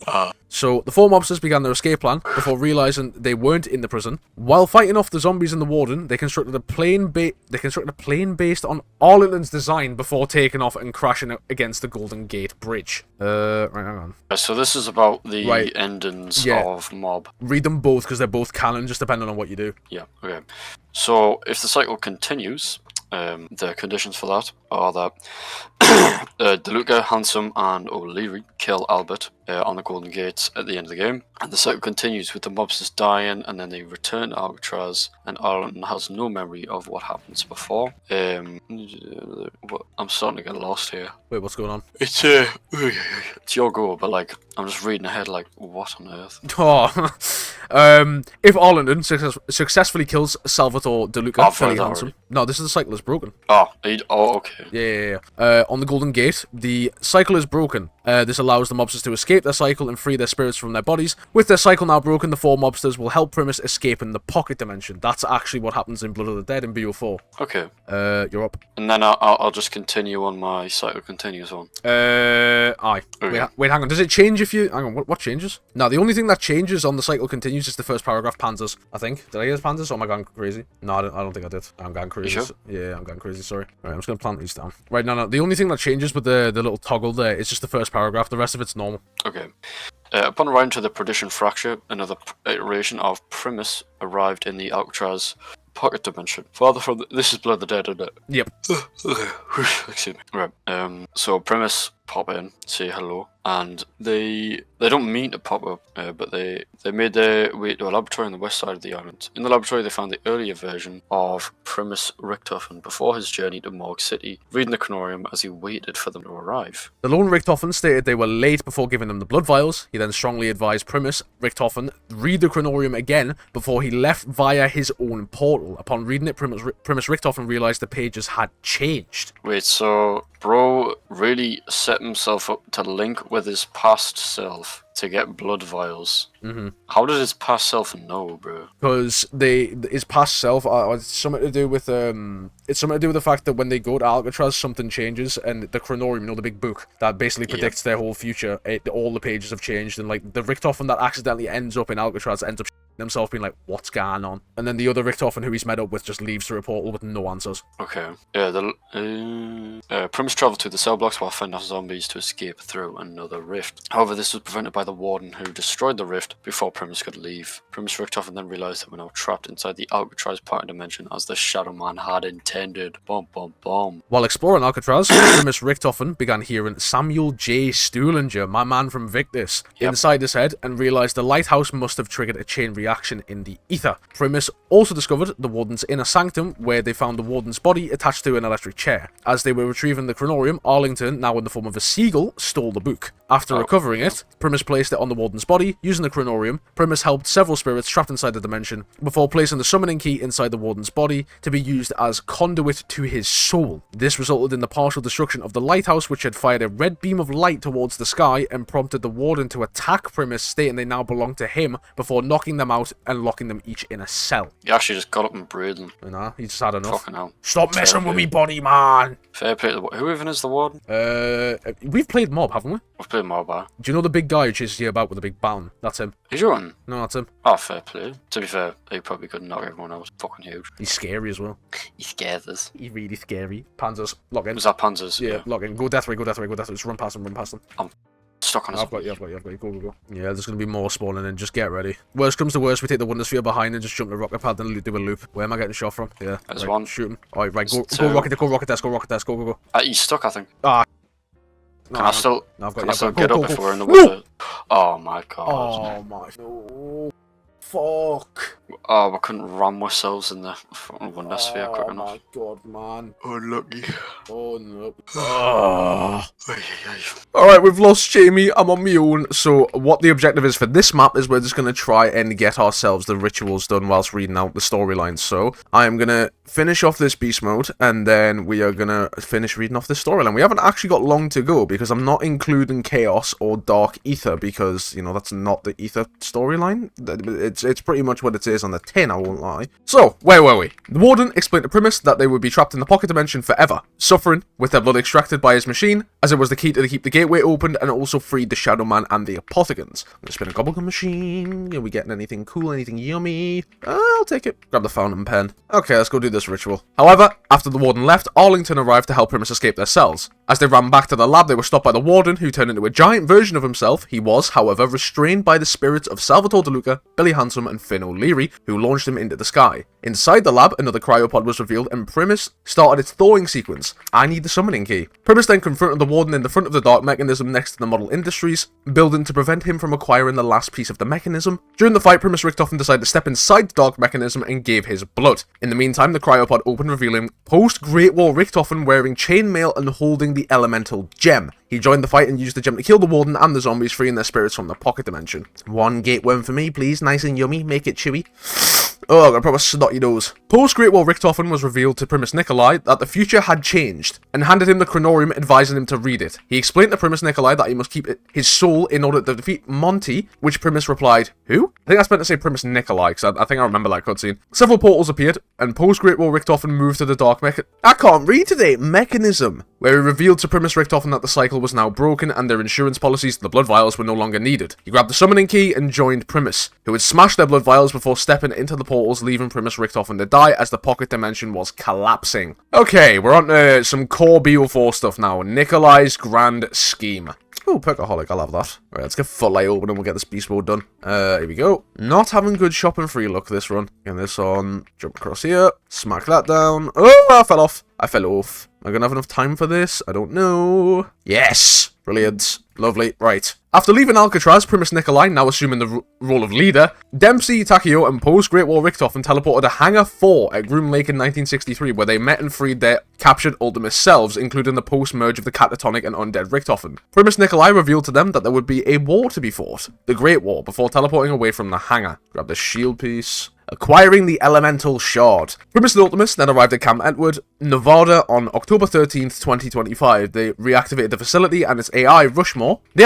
So the four mobsters began their escape plan before realizing they weren't in the prison. While fighting off the zombies and the Warden, they constructed a plane based on Arlington's design before taking off and crashing against the Golden Gate Bridge. Right, hang on. So this is about the endings of Mob. Read them both because they're both canon, just depending on what you do. Yeah, okay. So if the cycle continues, the conditions for that are that DeLuca, Handsome, and O'Leary kill Albert on the Golden Gate at the end of the game, and the cycle continues with the mobsters dying, and then they return to Alcatraz, and Arlington has no memory of what happens before. I'm starting to get lost here. Wait, what's going on? It's your go, but like I'm just reading ahead, like what on earth? If Arlington successfully kills Salvatore DeLuca, fairly handsome. No, this is the cycle is broken. Okay. Yeah. On the Golden Gate, the cycle is broken. This allows the mobsters to escape their cycle and free their spirits from their bodies. With their cycle now broken, the four mobsters will help Primus escape in the Pocket Dimension. That's actually what happens in Blood of the Dead in BO4. Okay. You're up. And then I'll just continue on my cycle continues on. Aye. Okay. Wait, hang on. Does it change if you... Hang on, what changes? No, the only thing that changes on the cycle continues is the first paragraph, Panzers, I think. Did I hear Panzers or am I going crazy? No, I don't think I did. I'm going crazy. You sure? Yeah, I'm going crazy, sorry. Right, I'm just going to plant these down. Right, no. The only thing that changes with the little toggle there is just the first first paragraph. The rest of it's normal. Okay. Upon arriving to the Perdition Fracture, another iteration of Primus arrived in the Alcatraz pocket dimension. Farther from this is Blood the Dead, isn't it? Yep. Excuse me. Right. So Primus pop in, say hello, and they don't mean to pop up, but they made their way to a laboratory on the west side of the island. In the laboratory, they found the earlier version of Primus Richtofen before his journey to Morgue City, reading the chronorium as he waited for them to arrive. The lone Richtofen stated they were late before giving them the blood vials. He then strongly advised Primus Richtofen read the chronorium again before he left via his own portal. Upon reading it, Primus Richtofen realized the pages had changed. Wait, so bro really set himself up to link with his past self to get blood vials. How did his past self know, bro? Because his past self, it's something to do with the fact that when they go to Alcatraz, something changes, and the chronorium, you know, the big book that basically predicts their whole future. All the pages have changed, and like the Richtofen that accidentally ends up in Alcatraz ends up himself being like, what's going on? And then the other Richtofen who he's met up with just leaves through a portal with no answers. Okay. Yeah, Primus travelled to the cell blocks while fending off zombies to escape through another rift. However, this was prevented by the warden who destroyed the rift before Primus could leave. Primus Richtofen then realised that we're now trapped inside the Alcatraz party dimension as the Shadow Man had intended. Bum bum bum. While exploring Alcatraz, Primus Richtofen began hearing Samuel J. Stuhlinger, my man from Victus, inside his head, and realised the lighthouse must have triggered a chain reaction in the ether. Primus also discovered the warden's inner sanctum, where they found the warden's body attached to an electric chair. As they were retrieving the chronorium, Arlington, now in the form of a seagull, stole the book. After recovering it, Primus placed it on the warden's body. Using the chronorium, Primus helped several spirits trapped inside the dimension before placing the summoning key inside the warden's body to be used as conduit to his soul. This resulted in the partial destruction of the lighthouse, which had fired a red beam of light towards the sky and prompted the warden to attack Primus, stating they now belonged to him, before knocking them out and locking them each in a cell. He actually just got up and brayed them. Nah, he just had enough. Fucking hell. Stop messing with me body, man! Fair play to the who even is the warden? We've played Mob, haven't we? We've played Mobile. Do you know the big guy who chases you about with the big baton? That's him. He's your one? No, that's him. Oh, fair play. To be fair, he probably could knock everyone else. Fucking huge. He's scary as well. He scares us. He's really scary. Panzers, lock in. Was that Panzers? Yeah, lock in. Go death ray, go death ray, go death ray. Just run past them, I'm stuck on his. I've got you. Go. Yeah, there's going to be more spawning in. Just get ready. Worst comes to worst, we take the Wonder Sphere behind and just jump the rocket pad and do a loop. Where am I getting shot from? Yeah. There's right, one. Shoot him. Alright, right, go rocket test, go. He's stuck, I think. Ah. Can I still get up if we're in the water? Oh my god. Oh my. No. Fuck. Oh, we couldn't ram ourselves in the fucking Wonder Sphere quick enough. Oh my god, man. Unlucky. Oh no. Oh. Alright, we've lost Jamie. I'm on my own. So, what the objective is for this map is we're just going to try and get ourselves the rituals done whilst reading out the storylines. So, I am going to finish off this beast mode, and then we are going to finish reading off this storyline. We haven't actually got long to go, because I'm not including Chaos or Dark Aether, because, you know, that's not the Aether storyline. It's pretty much what it is on the tin, I won't lie. So, where were we? The Warden explained to Primus that they would be trapped in the pocket dimension forever, suffering with their blood extracted by his machine, as it was the key to keep the gateway opened, and it also freed the Shadow Man and the Apothicons. I'm gonna spin a gobblegum machine. Are we getting anything cool, anything yummy? I'll take it. Grab the fountain pen. Okay, let's go do this ritual. However, after the Warden left, Arlington arrived to help Primus escape their cells. As they ran back to the lab, they were stopped by the Warden, who turned into a giant version of himself. He was, however, restrained by the spirits of Salvatore De Luca, Billy Handsome, and Finn O'Leary, who launched him into the sky. Inside the lab, another cryopod was revealed, and Primus started its thawing sequence. I need the summoning key. Primus then confronted the Warden in the front of the dark mechanism next to the Model Industries building to prevent him from acquiring the last piece of the mechanism. During the fight, Primus Richtofen decided to step inside the dark mechanism and gave his blood. In the meantime, the cryopod opened, revealing post-Great War Richtofen wearing chainmail and holding the elemental gem. He joined the fight and used the gem to kill the Warden and the zombies, freeing their spirits from the pocket dimension. One gateworm for me, please. Nice and yummy. Make it chewy. Oh, I got a proper snotty nose. Post-Great War Richtofen was revealed to Primus Nikolai that the future had changed, and handed him the chronorium, advising him to read it. He explained to Primus Nikolai that he must keep his soul in order to defeat Monty, which Primus replied, who? I think I was meant to say Primus Nikolai, because I think I remember that cutscene. Several portals appeared, and post-Great War Richtofen moved to the dark mechanism, where he revealed to Primus Richtofen that the cycle was now broken, and their insurance policies to the blood vials were no longer needed. He grabbed the summoning key and joined Primus, who had smashed their blood vials before stepping into the portals, leaving Primus Richtofen to die. sky as the pocket dimension was collapsing. Okay, we're on to some core BO4 stuff now. Nikolai's grand scheme. Oh, Perkaholic, I'll have that. Alright, let's get full light open and we'll get this beast mode done. Here we go. Not having good shopping free luck this run. Get this on, jump across here, smack that down. Oh, I fell off. I fell off. Am I gonna have enough time for this? I don't know. Yes! Brilliant. Lovely. Right. After leaving Alcatraz, Primus Nikolai, now assuming the role of leader, Dempsey, Takeo, and post-Great War Richtofen teleported to Hangar 4 at Groom Lake in 1963, where they met and freed their captured Ultimus selves, including the post-merge of the catatonic and undead Richtofen. Primus Nikolai revealed to them that there would be a war to be fought, the Great War, before teleporting away from the hangar. Grab the shield piece. Acquiring the Elemental Shard. Primus and Ultimus then arrived at Camp Edward, Nevada on October 13th, 2025. They reactivated the facility and its AI, Rushmore. The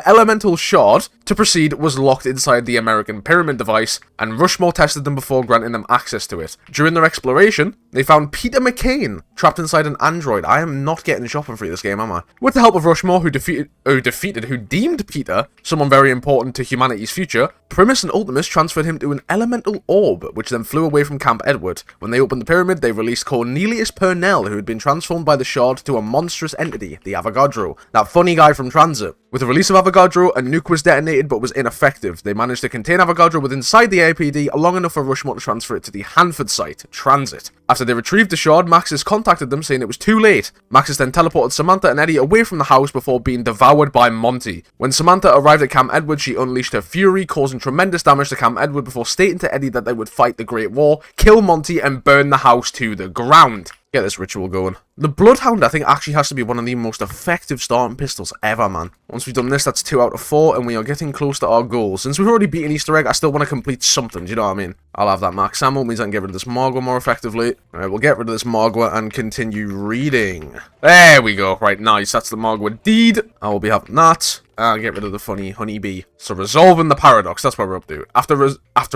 Elemental Shard to proceed was locked inside the American Pyramid device, and Rushmore tested them before granting them access to it. During their exploration, they found Peter McCain trapped inside an android. I am not getting shopping free this game, am I? With the help of Rushmore, who deemed Peter someone very important to humanity's future, Primus and Ultimus transferred him to an elemental orb, which then flew away from Camp Edward. When they opened the pyramid, they released Cornelius Purnell, who had been transformed by the shard to a monstrous entity, the Avogadro, that funny guy from Transit. With the release of Avogadro, a nuke was detonated but was ineffective. They managed to contain Avogadro within inside the APD long enough for Rushmore to transfer it to the Hanford site, Transit. After they retrieved the shard, Maxis contacted them saying it was too late. Maxis then teleported Samantha and Eddie away from the house before being devoured by Monty. When Samantha arrived at Camp Edward, she unleashed her fury, causing tremendous damage to Camp Edward before stating to Eddie that they would fight the Great War, kill Monty, and burn the house to the ground. Get this ritual going. The Bloodhound, I think, actually has to be one of the most effective starting pistols ever, man. Once we've done this, that's 2 out of 4, and we are getting close to our goal. Since we've already beaten Easter Egg, I still want to complete something, do you know what I mean? I'll have that max ammo, means I can get rid of this Margwa more effectively. Alright, we'll get rid of this Margwa and continue reading. There we go. Right, nice. That's the Margwa deed. I will be having that. I'll get rid of the funny honeybee. So resolving the paradox, that's what we're up to. After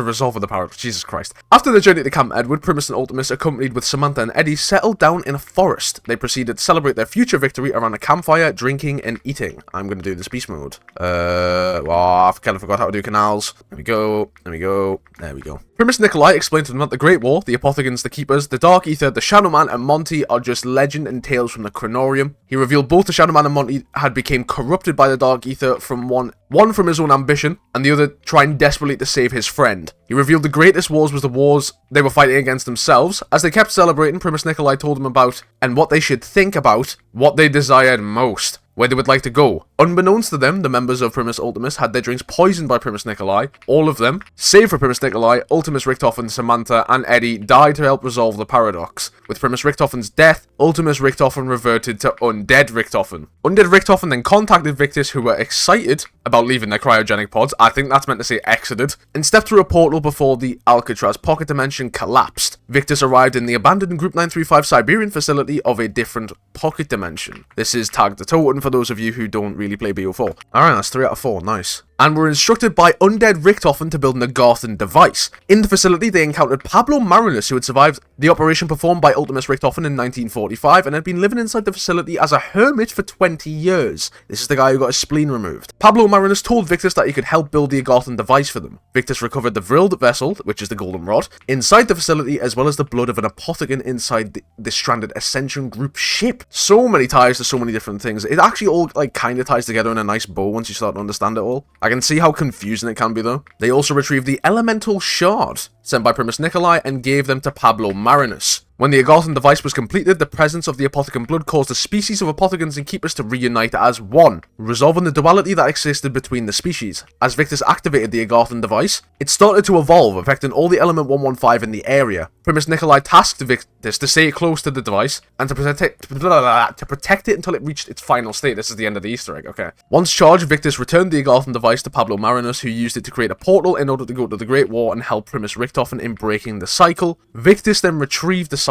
resolving the paradox, Jesus Christ. After the journey to Camp Edward, Primus and Ultimus, accompanied with Samantha and Eddie, settled down in a forest. They proceeded to celebrate their future victory around a campfire, drinking and eating. I'm going to do this beast mode. Well, I kind of forgot how to do canals. There we go. There we go. There we go. Primus Nikolai explained to them that the Great War, the Apothicons, the Keepers, the Dark Aether, the Shadow Man, and Monty are just legend and tales from the Chronorium. He revealed both the Shadow Man and Monty had become corrupted by the Dark Aether from one from his own ambition, and the other trying desperately to save his friend. He revealed the greatest wars was the wars they were fighting against themselves. As they kept celebrating, Primus Nikolai told them about, and what they should think about, what they desired most, where they would like to go. Unbeknownst to them, the members of Primus Ultimus had their drinks poisoned by Primus Nikolai. All of them, save for Primus Nikolai, Ultimus Richtofen, Samantha, and Eddie, died to help resolve the paradox. With Primus Richtofen's death, Ultimus Richtofen reverted to Undead Richtofen. Undead Richtofen then contacted Victus, who were excited about leaving their cryogenic pods, I think that's meant to say exited, and stepped through a portal before the Alcatraz pocket dimension collapsed. Victus arrived in the abandoned Group 935 Siberian facility of a different pocket dimension. This is tagged the totem for those of you who don't really play BO4. Alright, that's 3 out of 4, nice. And were instructed by Undead Richtofen to build an Agarthan device. In the facility, they encountered Pablo Marinus, who had survived the operation performed by Ultimus Richtofen in 1945 and had been living inside the facility as a hermit for 20 years. This is the guy who got his spleen removed. Pablo Marinus told Victus that he could help build the Agarthan device for them. Victus recovered the Vrilled vessel, which is the Golden Rod, inside the facility, as well as the blood of an Apothicon inside the stranded Ascension Group ship. So many ties to so many different things. It actually all like kind of ties together in a nice bow once you start to understand it all. I can see how confusing it can be though. They also retrieved the Elemental Shard, sent by Primus Nikolai, and gave them to Pablo Marinus. When the Agarthan device was completed, the presence of the Apothicon blood caused a species of Apothicons and Keepers to reunite as one, resolving the duality that existed between the species. As Victus activated the Agarthan device, it started to evolve, affecting all the Element 115 in the area. Primus Nikolai tasked Victus to stay close to the device and to protect it until it reached its final state. This is the end of the Easter egg, okay. Once charged, Victus returned the Agarthan device to Pablo Marinus, who used it to create a portal in order to go to the Great War and help Primus Richtofen in breaking the cycle. Victus then retrieved the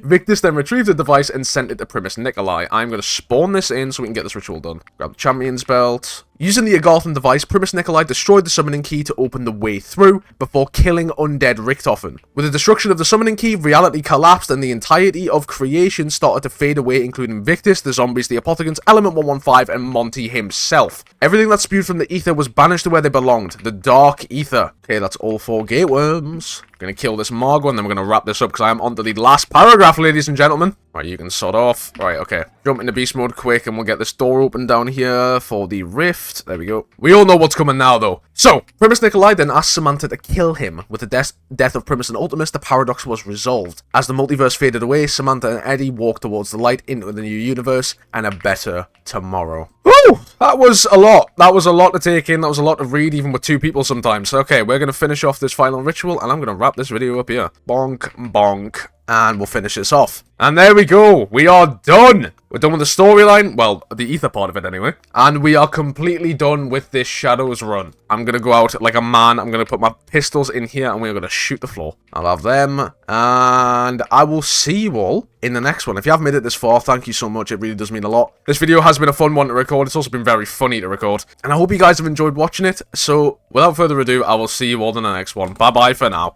Victus then retrieved the device and sent it to Primus Nikolai. I'm going to spawn this in so we can get this ritual done. Grab the Champion's Belt. Using the Agarthan device, Primus Nikolai destroyed the summoning key to open the way through, before killing undead Richtofen. With the destruction of the summoning key, reality collapsed and the entirety of creation started to fade away, including Victus, the zombies, the Apothicons, Element 115, and Monty himself. Everything that spewed from the ether was banished to where they belonged, the Dark Aether. Okay, that's all 4 gateworms. Gonna kill this Margo, and then we're gonna wrap this up because I am on to the last paragraph, ladies and gentlemen. Right, you can sort off. Right, okay. Jump into beast mode quick, and we'll get this door open down here for the rift. There we go. We all know what's coming now, though. So, Primus Nikolai then asked Samantha to kill him. With the death of Primus and Ultimus, the paradox was resolved. As the multiverse faded away, Samantha and Eddie walked towards the light into the new universe and a better tomorrow. Woo! That was a lot. That was a lot to take in. That was a lot to read, even with 2 people sometimes. Okay, we're going to finish off this final ritual, and I'm going to wrap this video up here. Bonk, bonk. And we'll finish this off. And there we go. We are done. We're done with the storyline. Well, the ether part of it anyway. And we are completely done with this Shadows run. I'm going to go out like a man. I'm going to put my pistols in here and we're going to shoot the floor. I'll have them. And I will see you all in the next one. If you haven't made it this far, thank you so much. It really does mean a lot. This video has been a fun one to record. It's also been very funny to record. And I hope you guys have enjoyed watching it. So, without further ado, I will see you all in the next one. Bye-bye for now.